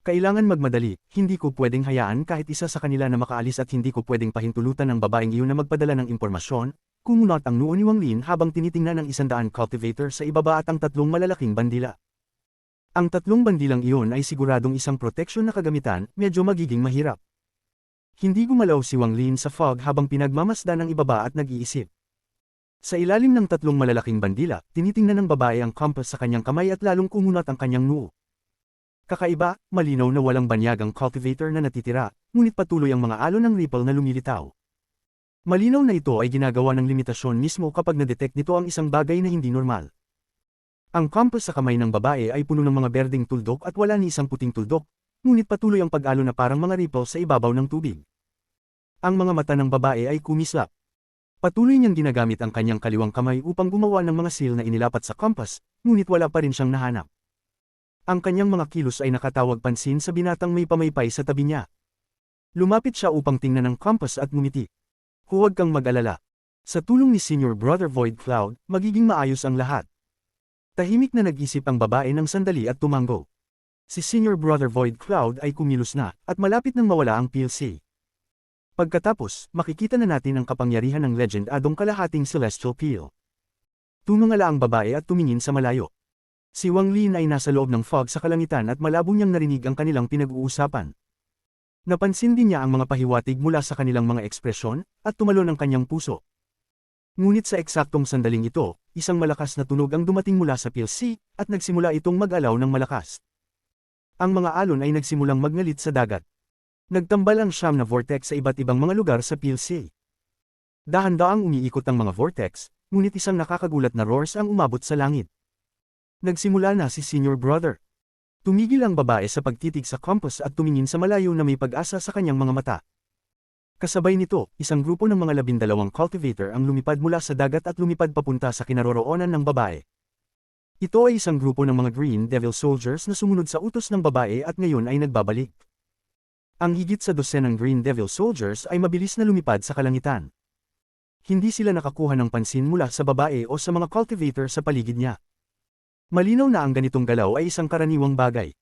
Kailangan magmadali, hindi ko pwedeng hayaan kahit isa sa kanila na makaalis at hindi ko pwedeng pahintulutan ng babaeng iyon na magpadala ng impormasyon, kumunot ang noo ni Wang Lin habang tinitingnan ang 100 cultivator sa ibaba at ang 3 malalaking bandila. Ang 3 bandilang iyon ay siguradong isang proteksyon na kagamitan, medyo magiging mahirap. Hindi gumalaw si Wang Lin sa fog habang pinagmamasdan ng ibaba at nag-iisip. Sa ilalim ng 3 malalaking bandila, tinitingnan ng babae ang compass sa kanyang kamay at lalong kumunot ang kanyang noo. Kakaiba, malinaw na walang banyagang cultivator na natitira, ngunit patuloy ang mga alon ng ripple na lumilitaw. Malinaw na ito ay ginagawa ng limitasyon mismo kapag na-detect nito ang isang bagay na hindi normal. Ang compass sa kamay ng babae ay puno ng mga berdeng tuldok at wala ni isang puting tuldok, ngunit patuloy ang pag-alon na parang mga ripple sa ibabaw ng tubig. Ang mga mata ng babae ay kumislap. Patuloy niyang ginagamit ang kanyang kaliwang kamay upang gumawa ng mga seal na inilapat sa compass, ngunit wala pa rin siyang nahanap. Ang kanyang mga kilos ay nakatawag pansin sa binatang may pamaypay sa tabi niya. Lumapit siya upang tingnan ang compass at ngumiti. Huwag kang mag-alala. Sa tulong ni Senior Brother Void Cloud, magiging maayos ang lahat. Tahimik na nag-isip ang babae ng sandali at tumango. Si Senior Brother Void Cloud ay kumilos na, at malapit nang mawala ang PLC. Pagkatapos, makikita na natin ang kapangyarihan ng legend-adong kalahating Celestial Peel. Tumangala ang babae at tumingin sa malayo. Si Wang Lin ay nasa loob ng fog sa kalangitan at malabo niyang narinig ang kanilang pinag-uusapan. Napansin din niya ang mga pahiwatig mula sa kanilang mga ekspresyon, at tumalon ang kanyang puso. Ngunit sa eksaktong sandaling ito, isang malakas na tunog ang dumating mula sa PLC, at nagsimula itong mag-alaw ng malakas. Ang mga alon ay nagsimulang magngalit sa dagat. Nagtambal ang siyam na vortex sa iba't ibang mga lugar sa PLC. Dahan-daang umiikot ang mga vortex, ngunit isang nakakagulat na roars ang umabot sa langit. Nagsimula na si Senior Brother. Tumigil ang babae sa pagtitig sa compass at tumingin sa malayo na may pag-asa sa kanyang mga mata. Kasabay nito, isang grupo ng mga 12 cultivator ang lumipad mula sa dagat at lumipad papunta sa kinaroroonan ng babae. Ito ay isang grupo ng mga Green Devil Soldiers na sumunod sa utos ng babae at ngayon ay nagbabalik. Ang higit sa dosenang Green Devil Soldiers ay mabilis na lumipad sa kalangitan. Hindi sila nakakuha ng pansin mula sa babae o sa mga cultivator sa paligid niya. Malinaw na ang ganitong galaw ay isang karaniwang bagay.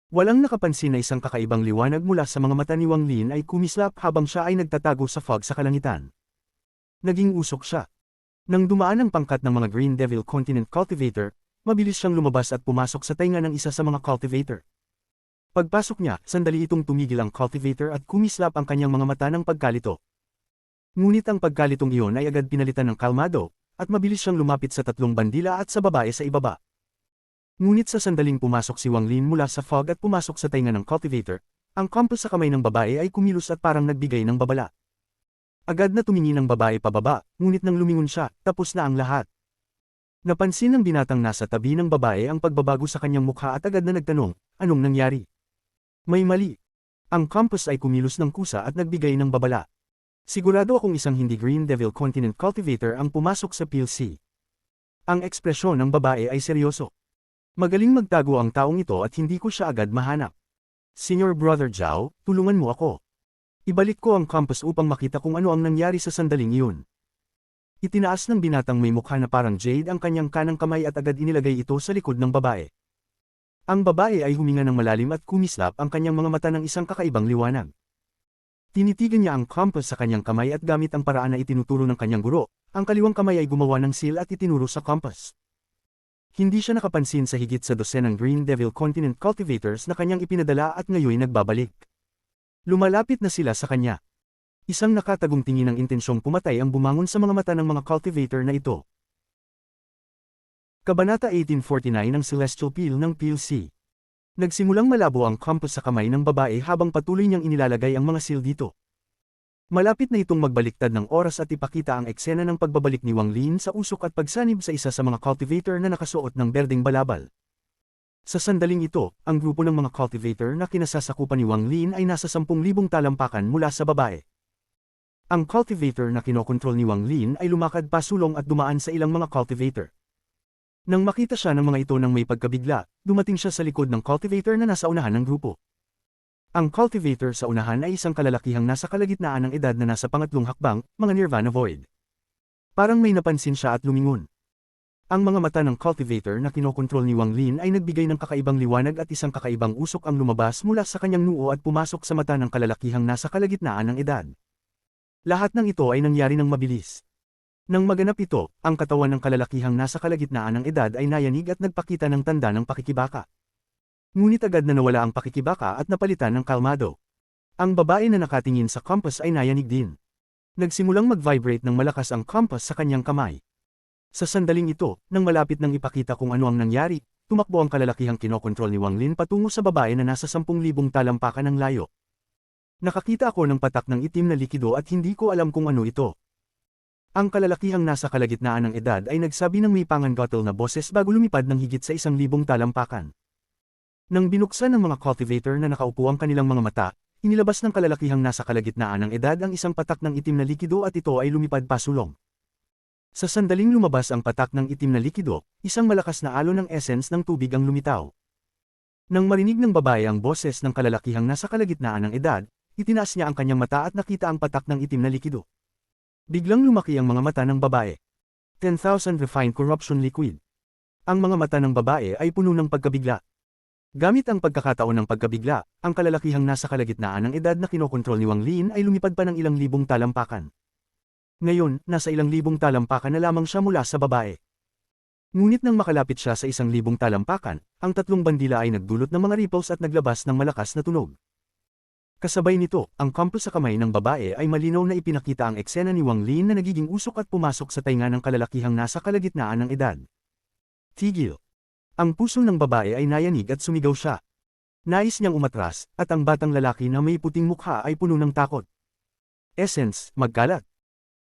Walang nakapansin na isang kakaibang liwanag mula sa mga mata ni Wang Lin ay kumislap habang siya ay nagtatago sa fog sa kalangitan. Naging usok siya. Nang dumaan ang pangkat ng mga Green Devil Continent Cultivator, mabilis siyang lumabas at pumasok sa tainga ng isa sa mga cultivator. Pagpasok niya, sandali itong tumigil ang cultivator at kumislap ang kanyang mga mata ng pagkalito. Ngunit ang pagkalitong iyon ay agad pinalitan ng kalmado, at mabilis siyang lumapit sa 3 bandila at sa babae sa ibaba. Ngunit sa sandaling pumasok si Wang Lin mula sa fog at pumasok sa tainga ng cultivator, ang compass sa kamay ng babae ay kumilos at parang nagbigay ng babala. Agad na tumingin ang babae pababa, ngunit nang lumingon siya, tapos na ang lahat. Napansin ng binatang nasa tabi ng babae ang pagbabago sa kanyang mukha at agad na nagtanong, anong nangyari? May mali. Ang compass ay kumilos ng kusa at nagbigay ng babala. Sigurado akong isang hindi Green Devil Continent Cultivator ang pumasok sa PLC. Ang ekspresyon ng babae ay seryoso. Magaling magtago ang taong ito at hindi ko siya agad mahanap. Senior Brother Zhao, tulungan mo ako. Ibalik ko ang compass upang makita kung ano ang nangyari sa sandaling iyon. Itinaas ng binatang may mukha na parang jade ang kanyang kanang kamay at agad inilagay ito sa likod ng babae. Ang babae ay huminga ng malalim at kumislap ang kanyang mga mata ng isang kakaibang liwanag. Tinitigan niya ang compass sa kanyang kamay at gamit ang paraan na itinuturo ng kanyang guro, ang kaliwang kamay ay gumawa ng seal at itinuro sa compass. Hindi siya nakapansin sa higit sa dosenang Green Devil Continent Cultivators na kanyang ipinadala at ngayon nagbabalik. Lumalapit na sila sa kanya. Isang nakatagong tingin ng intensyong pumatay ang bumangon sa mga mata ng mga cultivator na ito. Kabanata 1849 ng Celestial Peel ng PLC. Nagsimulang malabo ang compass sa kamay ng babae habang patuloy niyang inilalagay ang mga seal dito. Malapit na itong magbaliktad ng oras at ipakita ang eksena ng pagbabalik ni Wang Lin sa usok at pagsanib sa isa sa mga cultivator na nakasuot ng berdeng balabal. Sa sandaling ito, ang grupo ng mga cultivator na kinasasakupan ni Wang Lin ay nasa 10,000 talampakan mula sa babae. Ang cultivator na kinokontrol ni Wang Lin ay lumakad pasulong at dumaan sa ilang mga cultivator. Nang makita siya ng mga ito ng may pagkabigla, dumating siya sa likod ng cultivator na nasa unahan ng grupo. Ang cultivator sa unahan ay isang kalalakihang nasa kalagitnaan ng edad na nasa pangatlong hakbang, mga Nirvana Void. Parang may napansin siya at lumingon. Ang mga mata ng cultivator na kinokontrol ni Wang Lin ay nagbigay ng kakaibang liwanag at isang kakaibang usok ang lumabas mula sa kanyang noo at pumasok sa mata ng kalalakihang nasa kalagitnaan ng edad. Lahat ng ito ay nangyari ng mabilis. Nang maganap ito, ang katawan ng kalalakihang nasa kalagitnaan ng edad ay nayanig at nagpakita ng tanda ng pakikibaka. Ngunit agad na nawala ang pakikibaka at napalitan ng kalmado. Ang babae na nakatingin sa compass ay nayanig din. Nagsimulang mag-vibrate ng malakas ang compass sa kanyang kamay. Sa sandaling ito, nang malapit nang ipakita kung ano ang nangyari, tumakbo ang kalalakihang kinokontrol ni Wang Lin patungo sa babae na nasa 10,000 talampakan ng layo. Nakakita ako ng patak ng itim na likido at hindi ko alam kung ano ito. Ang kalalakihang nasa kalagitnaan ng edad ay nagsabi ng may panganggatal na boses bago lumipad ng higit sa 1,000 talampakan. Nang binuksan ng mga cultivator na nakaupo ang kanilang mga mata, inilabas ng kalalakihang nasa kalagitnaan ng edad ang isang patak ng itim na likido at ito ay lumipad pasulong. Sa sandaling lumabas ang patak ng itim na likido, isang malakas na alon ng essence ng tubig ang lumitaw. Nang marinig ng babae ang boses ng kalalakihang nasa kalagitnaan ng edad, itinaas niya ang kanyang mata at nakita ang patak ng itim na likido. Biglang lumaki ang mga mata ng babae. 10,000 refined corruption liquid. Ang mga mata ng babae ay puno ng pagkabigla. Gamit ang pagkakataon ng pagkabigla, ang kalalakihang nasa kalagitnaan ng edad na kinokontrol ni Wang Lin ay lumipad pa ng ilang libong talampakan. Ngayon, nasa ilang libong talampakan na lamang siya mula sa babae. Ngunit nang makalapit siya sa 1,000 talampakan, ang 3 bandila ay nagdulot ng mga ripples at naglabas ng malakas na tunog. Kasabay nito, ang compass sa kamay ng babae ay malinaw na ipinakita ang eksena ni Wang Lin na nagiging usok at pumasok sa tainga ng kalalakihang nasa kalagitnaan ng edad. Tigil. Ang puso ng babae ay nayanig at sumigaw siya. Nais niyang umatras, at ang batang lalaki na may puting mukha ay puno ng takot. Essence, magkalat.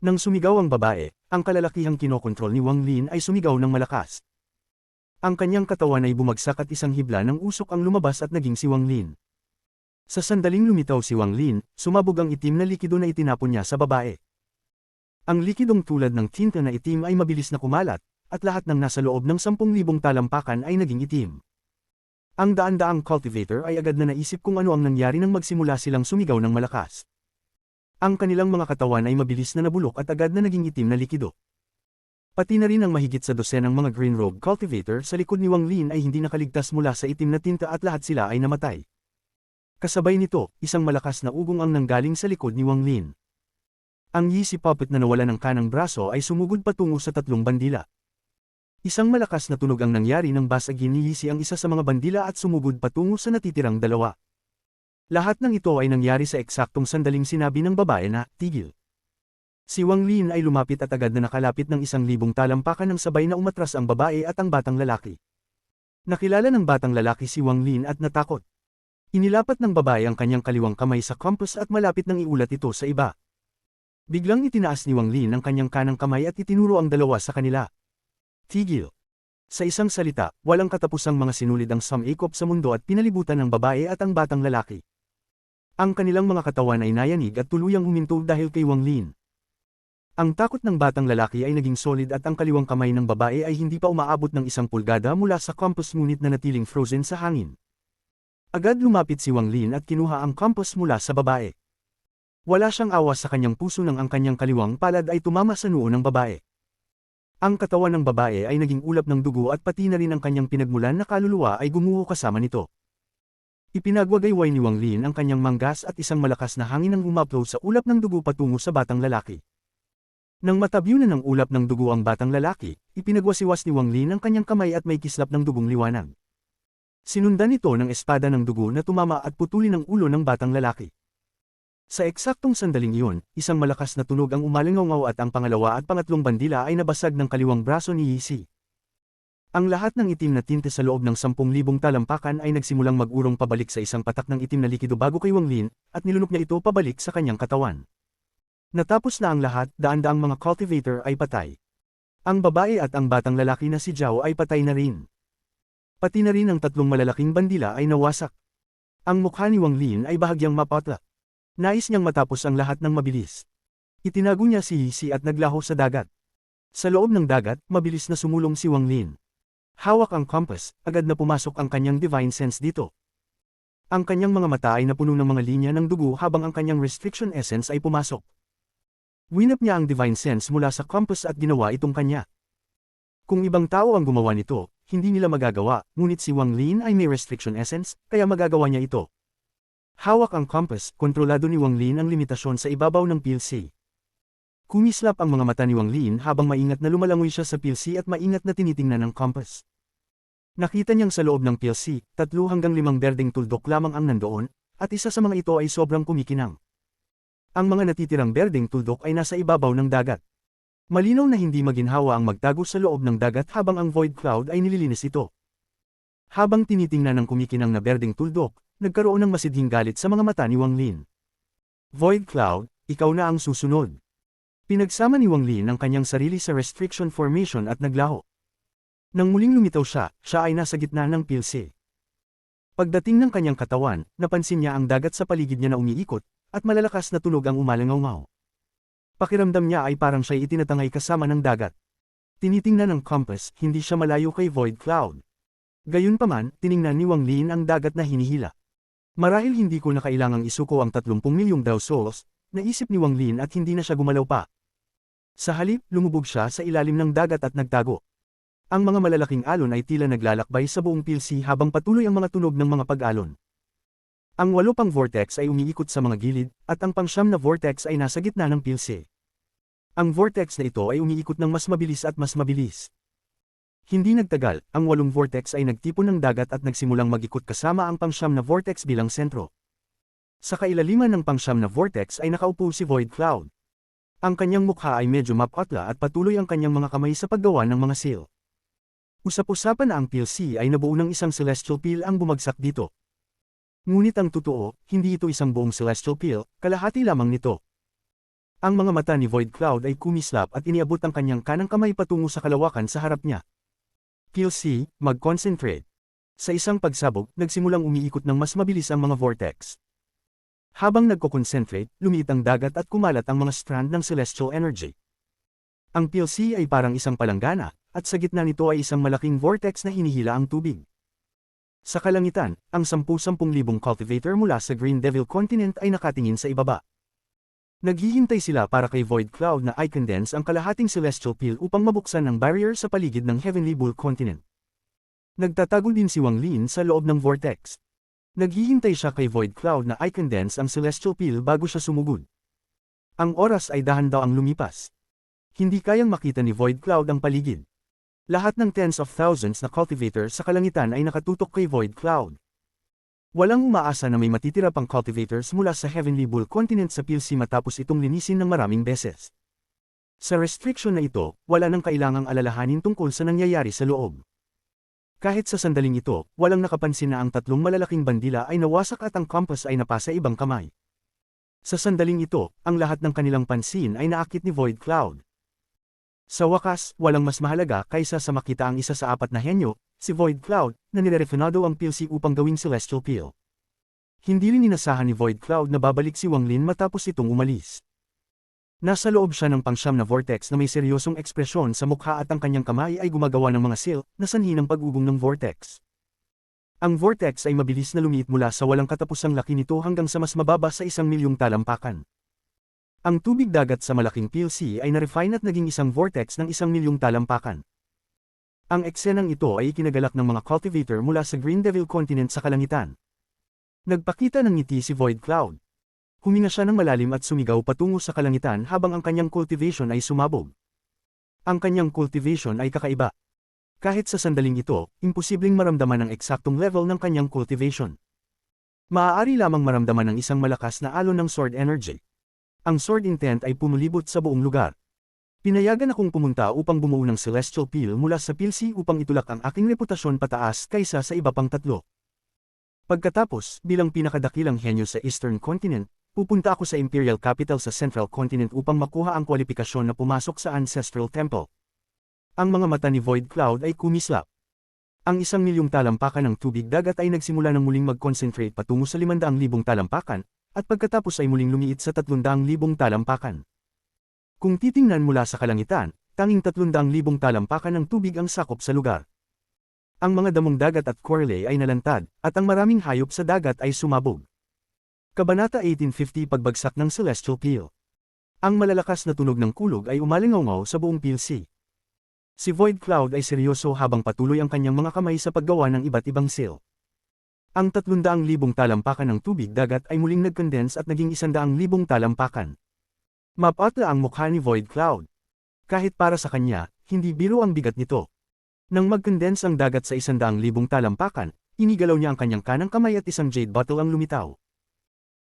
Nang sumigaw ang babae, ang kalalakihang kinokontrol ni Wang Lin ay sumigaw ng malakas. Ang kanyang katawan ay bumagsak at isang hibla ng usok ang lumabas at naging si Wang Lin. Sa sandaling lumitaw si Wang Lin, sumabog ang itim na likido na itinapon niya sa babae. Ang likidong tulad ng tinta na itim ay mabilis na kumalat, at lahat ng nasa loob ng 10,000 talampakan ay naging itim. Ang daan-daang cultivator ay agad na naisip kung ano ang nangyari nang magsimula silang sumigaw ng malakas. Ang kanilang mga katawan ay mabilis na nabulok at agad na naging itim na likido. Pati na rin ang mahigit sa dosenang mga green robe cultivator sa likod ni Wang Lin ay hindi nakaligtas mula sa itim na tinta at lahat sila ay namatay. Kasabay nito, isang malakas na ugong ang nanggaling sa likod ni Wang Lin. Ang Yeezy puppet na nawala ng kanang braso ay sumugod patungo sa 3 bandila. Isang malakas na tunog ang nangyari nang basagin ni Yeezy ang isa sa mga bandila at sumugod patungo sa natitirang 2. Lahat ng ito ay nangyari sa eksaktong sandaling sinabi ng babae na, "Tigil." Si Wang Lin ay lumapit at agad na nakalapit ng 1,000 talampakan nang sabay na umatras ang babae at ang batang lalaki. Nakilala ng batang lalaki si Wang Lin at natakot. Inilapat ng babae ang kanyang kaliwang kamay sa compass at malapit nang iulat ito sa iba. Biglang itinaas ni Wang Lin ang kanyang kanang kamay at itinuro ang dalawa sa kanila. "Tigil." Sa isang salita, walang katapusang mga sinulid ang sumikop sa mundo at pinalibutan ng babae at ang batang lalaki. Ang kanilang mga katawan ay nayanig at tuluyang huminto dahil kay Wang Lin. Ang takot ng batang lalaki ay naging solid at ang kaliwang kamay ng babae ay hindi pa umaabot ng 1 pulgada mula sa compass ngunit nanatiling frozen sa hangin. Agad lumapit si Wang Lin at kinuha ang compass mula sa babae. Wala siyang awa sa kanyang puso nang ang kanyang kaliwang palad ay tumama sa noo ng babae. Ang katawan ng babae ay naging ulap ng dugo at pati na rin ang kanyang pinagmulan na kaluluwa ay gumuho kasama nito. Ipinagwagayway ni Wang Lin ang kanyang manggas at isang malakas na hangin ang umaplow sa ulap ng dugo patungo sa batang lalaki. Nang matabyunan ng ulap ng dugo ang batang lalaki, ipinagwasiwas ni Wang Lin ang kanyang kamay at may kislap ng dugong liwanag. Sinundan ito ng espada ng dugo na tumama at putulin ang ulo ng batang lalaki. Sa eksaktong sandaling iyon, isang malakas na tunog ang umalingaw at ang pangalawa at pangatlong bandila ay nabasag ng kaliwang braso ni Yeezy. Ang lahat ng itim na tinte sa loob ng 10,000 talampakan ay nagsimulang mag-urong pabalik sa isang patak ng itim na likido bago kay Wang Lin, at nilunok niya ito pabalik sa kanyang katawan. Natapos na ang lahat, daan-daang mga cultivator ay patay. Ang babae at ang batang lalaki na si Zhao ay patay na rin. Pati na rin ang 3 malalaking bandila ay nawasak. Ang mukha ni Wang Lin ay bahagyang mapatla. Nais niyang matapos ang lahat ng mabilis. Itinago niya si Yeezy at naglaho sa dagat. Sa loob ng dagat, mabilis na sumulong si Wang Lin. Hawak ang compass, agad na pumasok ang kanyang divine sense dito. Ang kanyang mga mata ay napuno ng mga linya ng dugo habang ang kanyang restriction essence ay pumasok. Winap niya ang divine sense mula sa compass at ginawa itong kanya. Kung ibang tao ang gumawa nito, hindi nila magagawa, ngunit si Wang Lin ay may restriction essence, kaya magagawa niya ito. Hawak ang compass, kontrolado ni Wang Lin ang limitasyon sa ibabaw ng PLC. Kumislap ang mga mata ni Wang Lin habang maingat na lumalangoy siya sa PLC at maingat na tinitingnan ang compass. Nakita niyang sa loob ng PLC, 3 hanggang 5 berdeng tuldok lamang ang nandoon, at isa sa mga ito ay sobrang kumikinang. Ang mga natitirang berdeng tuldok ay nasa ibabaw ng dagat. Malinaw na hindi maginhawa ang magtago sa loob ng dagat habang ang void cloud ay nililinis ito. Habang tinitingnan ng kumikinang na berdeng tuldok, nagkaroon ng masidhing galit sa mga mata ni Wang Lin. "Void cloud, ikaw na ang susunod." Pinagsama ni Wang Lin ang kanyang sarili sa restriction formation at naglaho. Nang muling lumitaw siya ay nasa gitna ng PLC. Pagdating ng kanyang katawan, napansin niya ang dagat sa paligid niya na umiikot, at malalakas na tunog ang umalangaw-ngaw. Pakiramdam niya ay parang siya'y itinatangay kasama ng dagat. Tinitingnan ng compass, hindi siya malayo kay void cloud. Gayunpaman, tiningnan ni Wang Lin ang dagat na hinihila. "Marahil hindi ko na kailangang isuko ang 30 milyong Dao Souls," naisip ni Wang Lin at hindi na siya gumalaw pa. Sa halip, lumubog siya sa ilalim ng dagat at nagtago. Ang mga malalaking alon ay tila naglalakbay sa buong PLC habang patuloy ang mga tunog ng mga pag-alon. Ang 8 pang vortex ay umiikot sa mga gilid, at ang pang-9 na vortex ay nasa gitna ng PLC. Ang vortex na ito ay umiikot ng mas mabilis at mas mabilis. Hindi nagtagal, ang 8 vortex ay nagtipon ng dagat at nagsimulang mag-ikot kasama ang pang-9 na vortex bilang sentro. Sa kailaliman ng pang-9 na vortex ay nakaupo si Void Cloud. Ang kanyang mukha ay medyo mapatla at patuloy ang kanyang mga kamay sa paggawa ng mga seal. Usap-usapan na ang PLC ay nabuo ng isang celestial peel ang bumagsak dito. Ngunit ang totoo, hindi ito isang buong celestial peel, kalahati lamang nito. Ang mga mata ni Void Cloud ay kumislap at iniabot ang kanyang kanang kamay patungo sa kalawakan sa harap niya. PLC, mag-concentrate. Sa isang pagsabog, nagsimulang umiikot ng mas mabilis ang mga vortex. Habang nagko-concentrate, lumiit ang dagat at kumalat ang mga strand ng celestial energy. Ang PLC ay parang isang palanggana, at sa gitna nito ay isang malaking vortex na hinihila ang tubig. Sa kalangitan, ang 10,000 cultivator mula sa Green Devil Continent ay nakatingin sa ibaba. Naghihintay sila para kay Void Cloud na i-condense ang kalahating celestial peel upang mabuksan ang barrier sa paligid ng Heavenly Bull Continent. Nagtatago din si Wang Lin sa loob ng vortex. Naghihintay siya kay Void Cloud na i-condense ang celestial peel bago siya sumugod. Ang oras ay dahan-daang lumipas. Hindi kayang makita ni Void Cloud ang paligid. Lahat ng tens of thousands na cultivator sa kalangitan ay nakatutok kay Void Cloud. Walang umaasa na may matitira pang cultivators mula sa Heavenly Bull Continent sa PLC matapos itong linisin ng maraming beses. Sa restriction na ito, wala nang kailangang alalahanin tungkol sa nangyayari sa loob. Kahit sa sandaling ito, walang nakapansin na ang tatlong malalaking bandila ay nawasak at ang compass ay napasa ibang kamay. Sa sandaling ito, ang lahat ng kanilang pansin ay naakit ni Void Cloud. Sa wakas, walang mas mahalaga kaysa sa makita ang isa sa apat na henyo, si Void Cloud, na nirerefinado ang PLC upang gawing celestial peel. Hindi rin inasahan ni Void Cloud na babalik si Wang Lin matapos itong umalis. Nasa loob siya ng pangsyam na vortex na may seryosong ekspresyon sa mukha at ang kanyang kamay ay gumagawa ng mga seal na sanhi ng pag-ugong ng vortex. Ang vortex ay mabilis na lumiit mula sa walang katapusang laki nito hanggang sa mas mababa sa 1,000,000 talampakan. Ang tubig dagat sa malaking PLC ay na-refine at naging isang vortex ng 1,000,000 talampakan. Ang eksenang ito ay ikinagalak ng mga cultivator mula sa Green Devil Continent sa kalangitan. Nagpakita ng ngiti si Void Cloud. Huminga siya ng malalim at sumigaw patungo sa kalangitan habang ang kanyang cultivation ay sumabog. Ang kanyang cultivation ay kakaiba. Kahit sa sandaling ito, imposibleng maramdaman ang eksaktong level ng kanyang cultivation. Maaari lamang maramdaman ng isang malakas na alon ng sword energy. Ang sword intent ay pumulibot sa buong lugar. Pinayagan akong pumunta upang bumuo ng celestial peel mula sa PLC upang itulak ang aking reputasyon pataas kaysa sa iba pang tatlo. Pagkatapos, bilang pinakadakilang henyo sa Eastern Continent, pupunta ako sa Imperial Capital sa Central Continent upang makuha ang kwalifikasyon na pumasok sa Ancestral Temple. Ang mga mata ni Void Cloud ay kumislap. Ang 1,000,000 talampakan ng tubig dagat ay nagsimula ng muling mag-concentrate patungo sa 500,000 talampakan, at pagkatapos ay muling lumiit sa 300,000 talampakan. Kung titingnan mula sa kalangitan, tanging 300,000 talampakan ng tubig ang sakop sa lugar. Ang mga damong dagat at coralie ay nalantad, at ang maraming hayop sa dagat ay sumabog. Kabanata 1850 Pagbagsak ng Celestial Peel. Ang malalakas na tunog ng kulog ay umalingaw sa buong PLC. Si Void Cloud ay seryoso habang patuloy ang kanyang mga kamay sa paggawa ng iba't ibang seal. Ang 300,000 talampakan ng tubig dagat ay muling nag-condense at naging 100,000 talampakan. Mapatla ang mukha ni Void Cloud. Kahit para sa kanya, hindi biro ang bigat nito. Nang mag-condense ang dagat sa 100,000 talampakan, inigalaw niya ang kanyang kanang kamay at isang jade bottle ang lumitaw.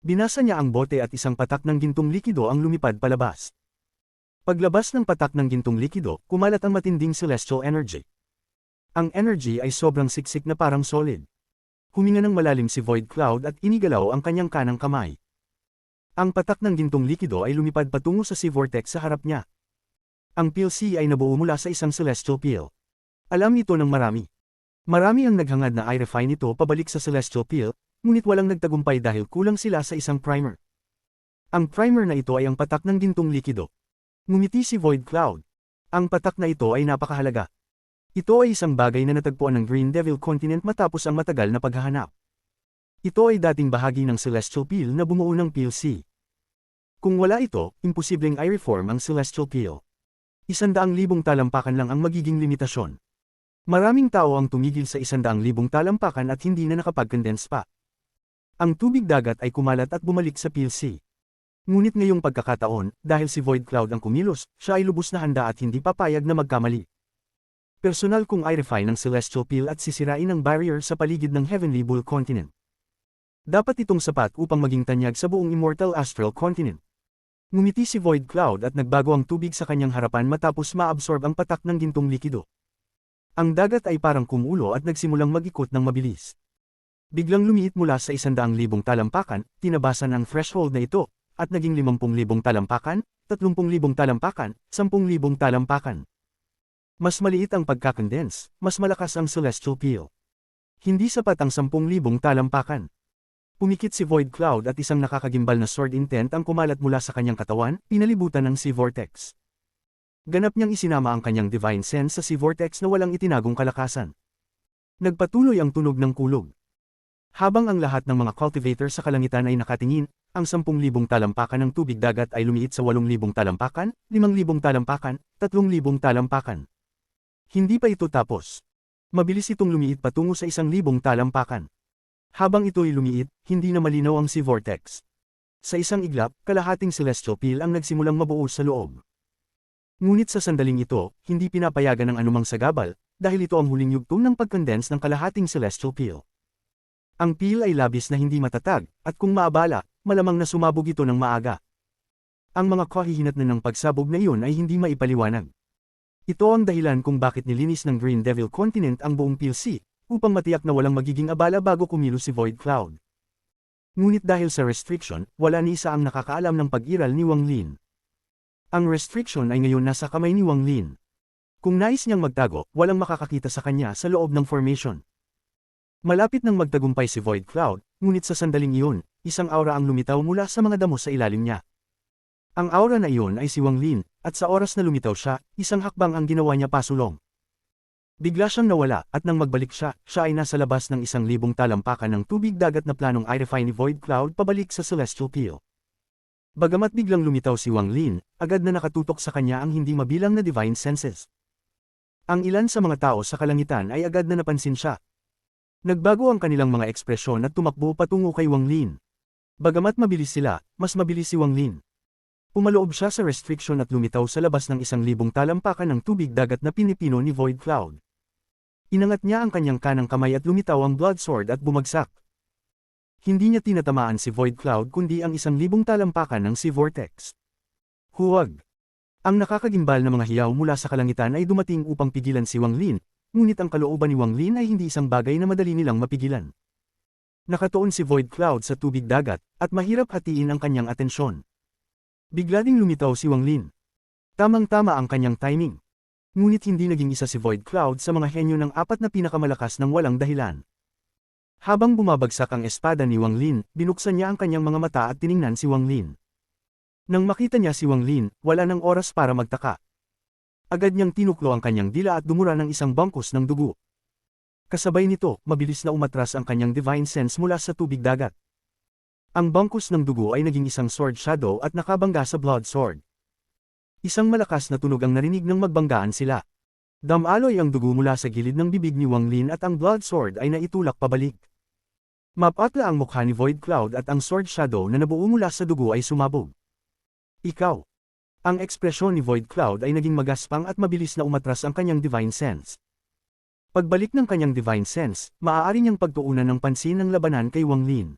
Binasa niya ang bote at isang patak ng gintong likido ang lumipad palabas. Paglabas ng patak ng gintong likido, kumalat ang matinding celestial energy. Ang energy ay sobrang siksik na parang solid. Huminga ng malalim si Void Cloud at inigalaw ang kanyang kanang kamay. Ang patak ng gintong likido ay lumipad patungo sa sea vortex sa harap niya. Ang PLC ay nabuo mula sa isang celestial peel. Alam ito ng marami. Marami ang naghangad na i-refine ito pabalik sa celestial peel, ngunit walang nagtagumpay dahil kulang sila sa isang primer. Ang primer na ito ay ang patak ng gintong likido. Ngumiti si Void Cloud. Ang patak na ito ay napakahalaga. Ito ay isang bagay na natagpuan ng Green Devil Continent matapos ang matagal na paghahanap. Ito ay dating bahagi ng Celestial Peel na bumuo ng PLC. Kung wala ito, imposibleng i-reform ang Celestial Peel. 100,000 talampakan lang ang magiging limitasyon. Maraming tao ang tumigil sa 100,000 talampakan at hindi na nakapag-condense pa. Ang tubig dagat ay kumalat at bumalik sa PLC. Ngunit ngayong pagkakataon, dahil si Void Cloud ang kumilos, siya ay lubos na handa at hindi papayag na magkamali. Personal kung i-refine ng Celestial Peel at sisirain ang barrier sa paligid ng Heavenly Bull Continent. Dapat itong sapat upang maging tanyag sa buong Immortal Astral Continent. Ngumiti si Void Cloud at nagbago ang tubig sa kanyang harapan matapos maabsorb ang patak ng gintong likido. Ang dagat ay parang kumulo at nagsimulang mag-ikot ng mabilis. Biglang lumiit mula sa 100,000 talampakan, tinabasan ang threshold na ito, at naging 50,000 talampakan, 30,000 talampakan, 10,000 talampakan. Mas maliit ang pagkakondense, mas malakas ang celestial peel. Hindi sapat ang 10,000 talampakan. Pumikit si Void Cloud at isang nakakagimbal na sword intent ang kumalat mula sa kanyang katawan, pinalibutan ng Sea Vortex. Ganap niyang isinama ang kanyang Divine Sense sa Sea Vortex na walang itinagong kalakasan. Nagpatuloy ang tunog ng kulog. Habang ang lahat ng mga cultivator sa kalangitan ay nakatingin, ang 10,000 talampakan ng tubig dagat ay lumiit sa 8,000 talampakan, 5,000 talampakan, 3,000 talampakan. Hindi pa ito tapos. Mabilis itong lumiit patungo sa 1,000 talampakan. Habang ito'y lumiit, hindi na malinaw ang Sea Vortex. Sa isang iglap, kalahating celestial peel ang nagsimulang mabuo sa loob. Ngunit sa sandaling ito, hindi pinapayagan ng anumang sagabal, dahil ito ang huling yugtong ng pag-condense ng kalahating celestial peel. Ang peel ay labis na hindi matatag, at kung maabala, malamang na sumabog ito ng maaga. Ang mga kahihinatnan ng pagsabog na iyon ay hindi maipaliwanag. Ito ang dahilan kung bakit nilinis ng Green Devil Continent ang buong Peel Sea, upang matiyak na walang magiging abala bago kumilos si Void Cloud. Ngunit dahil sa restriction, wala ni isa ang nakakaalam ng pag-iral ni Wang Lin. Ang restriction ay ngayon nasa kamay ni Wang Lin. Kung nais niyang magtago, walang makakakita sa kanya sa loob ng formation. Malapit nang magtagumpay si Void Cloud, ngunit sa sandaling iyon, isang aura ang lumitaw mula sa mga damo sa ilalim niya. Ang aura na iyon ay si Wang Lin, at sa oras na lumitaw siya, isang hakbang ang ginawa niya pasulong. Bigla siyang nawala, at nang magbalik siya ay nasa labas ng 1,000 talampakan ng tubig dagat na planong i-refine ni Void Cloud pabalik sa Celestial Peel. Bagamat biglang lumitaw si Wang Lin, agad na nakatutok sa kanya ang hindi mabilang na divine senses. Ang ilan sa mga tao sa kalangitan ay agad na napansin siya. Nagbago ang kanilang mga ekspresyon at tumakbo patungo kay Wang Lin. Bagamat mabilis sila, mas mabilis si Wang Lin. Pumaloob siya sa restriction at lumitaw sa labas ng 1,000 talampakan ng tubig dagat na pinipino ni Void Cloud. Inangat niya ang kanyang kanang kamay at lumitaw ang Blood Sword at bumagsak. Hindi niya tinatamaan si Void Cloud kundi ang 1,000 talampakan ng Sea Vortex. Huwag! Ang nakakagimbal na mga hiyaw mula sa kalangitan ay dumating upang pigilan si Wang Lin, ngunit ang kalooban ni Wang Lin ay hindi isang bagay na madali nilang mapigilan. Nakatuon si Void Cloud sa tubig dagat, at mahirap hatiin ang kanyang atensyon. Bigla ding lumitaw si Wang Lin. Tamang-tama ang kanyang timing. Ngunit hindi naging isa si Void Cloud sa mga henyo ng 4 na pinakamalakas ng walang dahilan. Habang bumabagsak ang espada ni Wang Lin, binuksan niya ang kanyang mga mata at tiningnan si Wang Lin. Nang makita niya si Wang Lin, wala nang oras para magtaka. Agad niyang tinuklo ang kanyang dila at dumura ng isang bangkos ng dugo. Kasabay nito, mabilis na umatras ang kanyang divine sense mula sa tubig dagat. Ang bangkos ng dugo ay naging isang sword shadow at nakabangga sa blood sword. Isang malakas na tunog ang narinig nang magbanggaan sila. Damaloy ang dugo mula sa gilid ng bibig ni Wang Lin at ang blood sword ay naitulak pabalik. Mapatla ang mukha ni Void Cloud at ang sword shadow na nabuo mula sa dugo ay sumabog. Ikaw! Ang ekspresyon ni Void Cloud ay naging magaspang at mabilis na umatras ang kanyang divine sense. Pagbalik ng kanyang divine sense, maaari niyang pagtuunan ng pansin ng labanan kay Wang Lin.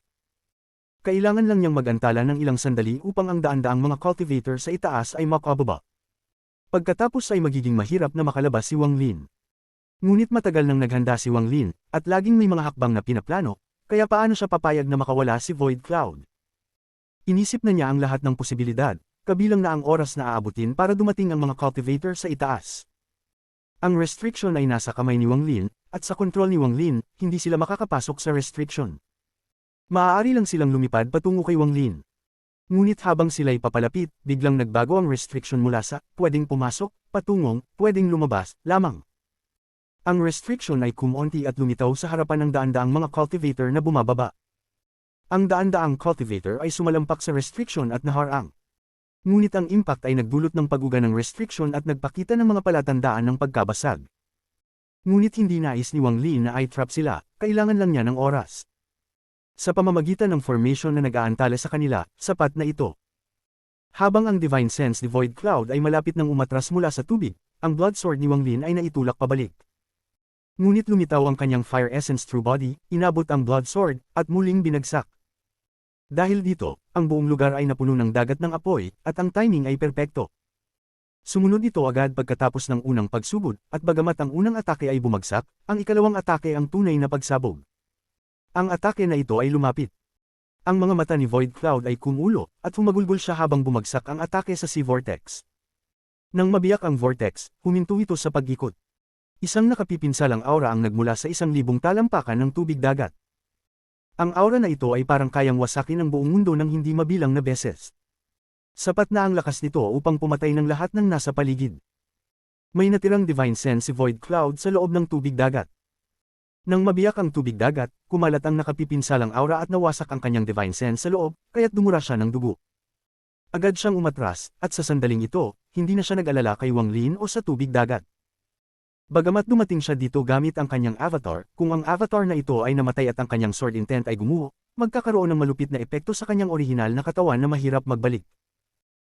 Kailangan lang niyang magantala ng ilang sandali upang ang daan-daang mga cultivator sa itaas ay makababa. Pagkatapos ay magiging mahirap na makalabas si Wang Lin. Ngunit matagal nang naghanda si Wang Lin, at laging may mga hakbang na pinaplano, kaya paano siya papayag na makawala si Void Cloud? Inisip na niya ang lahat ng posibilidad, kabilang na ang oras na aabutin para dumating ang mga cultivator sa itaas. Ang restriction ay nasa kamay ni Wang Lin, at sa kontrol ni Wang Lin, hindi sila makakapasok sa restriction. Maaari lang silang lumipad patungo kay Wang Lin. Ngunit habang sila'y papalapit, biglang nagbago ang restriction mula sa pwedeng pumasok, patungong, pwedeng lumabas, lamang. Ang restriction ay kumonti at lumitaw sa harapan ng daan-daang mga cultivator na bumababa. Ang daan-daang cultivator ay sumalampak sa restriction at naharang. Ngunit ang impact ay nagdulot ng pag-uga ng restriction at nagpakita ng mga palatandaan ng pagkabasag. Ngunit hindi nais ni Wang Lin na i-trap sila, kailangan lang niya ng oras. Sa pamamagitan ng formation na nag-aantala sa kanila, sapat na ito. Habang ang Divine Sense ni Void Cloud ay malapit nang umatras mula sa tubig, ang Blood Sword ni Wang Lin ay naitulak pabalik. Ngunit lumitaw ang kanyang Fire Essence True Body, inabot ang Blood Sword, at muling binagsak. Dahil dito, ang buong lugar ay napuno ng dagat ng apoy, at ang timing ay perpekto. Sumunod ito agad pagkatapos ng unang pagsugod, at bagamat ang unang atake ay bumagsak, ang ikalawang atake ang tunay na pagsabog. Ang atake na ito ay lumapit. Ang mga mata ni Void Cloud ay kumulo, at humagulgol siya habang bumagsak ang atake sa Sea Vortex. Nang mabiyak ang Vortex, huminto ito sa pag-ikot. Isang nakapipinsalang aura ang nagmula sa 1,000 talampakan ng tubig dagat. Ang aura na ito ay parang kayang wasakin ang buong mundo ng hindi mabilang na beses. Sapat na ang lakas nito upang pumatay ng lahat ng nasa paligid. May natirang Divine Sense si Void Cloud sa loob ng tubig dagat. Nang mabiyak ang tubig dagat, kumalat ang nakapipinsalang aura at nawasak ang kanyang Divine Sense sa loob, kaya't dumura siya ng dugo. Agad siyang umatras, at sa sandaling ito, hindi na siya nag-alala kay Wang Lin o sa tubig dagat. Bagamat dumating siya dito gamit ang kanyang avatar, kung ang avatar na ito ay namatay at ang kanyang sword intent ay gumuho, magkakaroon ng malupit na epekto sa kanyang orihinal na katawan na mahirap magbalik.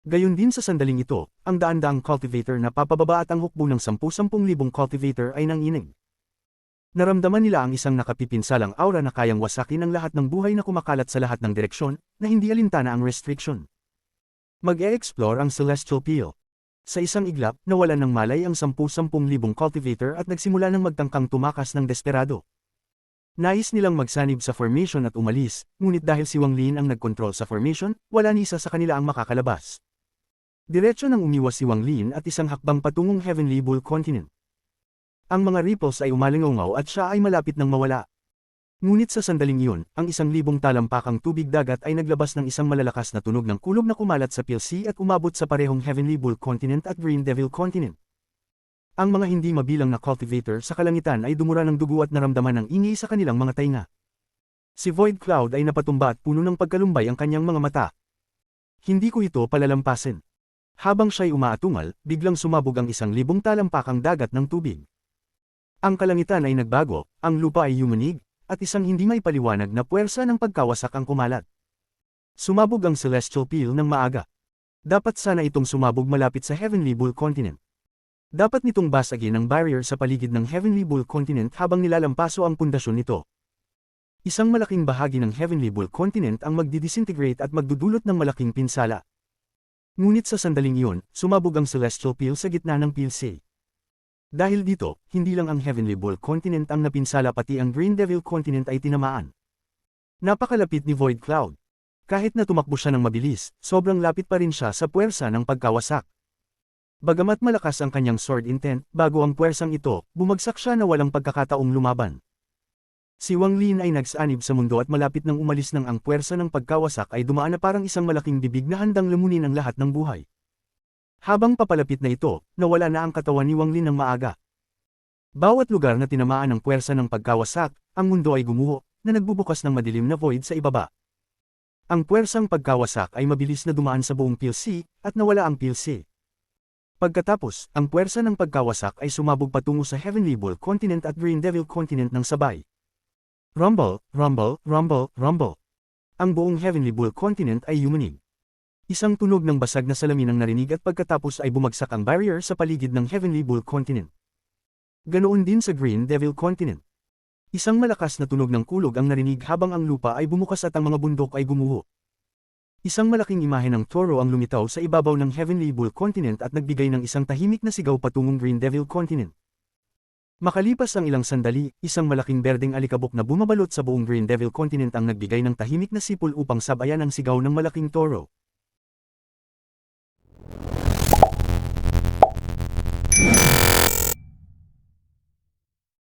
Gayon din sa sandaling ito, ang daan-daang cultivator na papababa at ang hukbo ng 10,000 cultivator ay nanginig. Naramdaman nila ang isang nakapipinsalang aura na kayang wasakin ang lahat ng buhay na kumakalat sa lahat ng direksyon, na hindi alintana ang restriction. Mag-e-explore ang Celestial Peel. Sa isang iglap, nawalan ng malay ang 10,000 cultivator at nagsimula ng magtangkang tumakas ng desperado. Nais nilang magsanib sa formation at umalis, ngunit dahil si Wang Lin ang nagkontrol sa formation, wala ni isa sa kanila ang makakalabas. Diretso nang umiwas si Wang Lin at isang hakbang patungong Heavenly Bull Continent. Ang mga ripples ay umalingaw at siya ay malapit nang mawala. Ngunit sa sandaling iyon, ang 1,000 talampakang tubig dagat ay naglabas ng isang malalakas na tunog ng kulog na kumalat sa PLC at umabot sa parehong Heavenly Bull Continent at Green Devil Continent. Ang mga hindi mabilang na cultivator sa kalangitan ay dumura ng dugo at naramdaman ng ingay sa kanilang mga tainga. Si Void Cloud ay napatumba at puno ng pagkalumbay ang kanyang mga mata. Hindi ko ito palalampasin. Habang siya'y umaatungal, biglang sumabog ang 1,000 talampakang dagat ng tubig. Ang kalangitan ay nagbago, ang lupa ay yumanig, at isang hindi may paliwanag na puwersa ng pagkawasak ang kumalat. Sumabog ang Celestial Peel ng maaga. Dapat sana itong sumabog malapit sa Heavenly Bull Continent. Dapat nitong basagin ang barrier sa paligid ng Heavenly Bull Continent habang nilalampaso ang pundasyon nito. Isang malaking bahagi ng Heavenly Bull Continent ang magdidisintegrate at magdudulot ng malaking pinsala. Ngunit sa sandaling iyon, sumabog ang Celestial Peel sa gitna ng PLC. Dahil dito, hindi lang ang Heavenly Bull Continent ang napinsala pati ang Green Devil Continent ay tinamaan. Napakalapit ni Void Cloud. Kahit na tumakbo siya ng mabilis, sobrang lapit pa rin siya sa puwersa ng pagkawasak. Bagamat malakas ang kanyang sword intent, bago ang puwersang ito, bumagsak siya na walang pagkakataong lumaban. Si Wang Lin ay nagsanib sa mundo at malapit nang umalis nang ang puwersa ng pagkawasak ay dumaan na parang isang malaking bibig na handang lamunin ang lahat ng buhay. Habang papalapit na ito, nawala na ang katawan ni Wang Lin ng maaga. Bawat lugar na tinamaan ng puwersa ng pagkawasak, ang mundo ay gumuho, na nagbubukas ng madilim na void sa ibaba. Ang puwersang pagkawasak ay mabilis na dumaan sa buong PLC, at nawala ang PLC. Pagkatapos, ang puwersa ng pagkawasak ay sumabog patungo sa Heavenly Bull Continent at Green Devil Continent ng sabay. Rumble, rumble, rumble, rumble. Ang buong Heavenly Bull Continent ay yumanig. Isang tunog ng basag na salamin ang narinig at pagkatapos ay bumagsak ang barrier sa paligid ng Heavenly Bull Continent. Ganoon din sa Green Devil Continent. Isang malakas na tunog ng kulog ang narinig habang ang lupa ay bumukas at ang mga bundok ay gumuho. Isang malaking imahe ng toro ang lumitaw sa ibabaw ng Heavenly Bull Continent at nagbigay ng isang tahimik na sigaw patungong Green Devil Continent. Makalipas ang ilang sandali, isang malaking berdeng alikabok na bumabalot sa buong Green Devil Continent ang nagbigay ng tahimik na sipol upang sabayan ang sigaw ng malaking toro.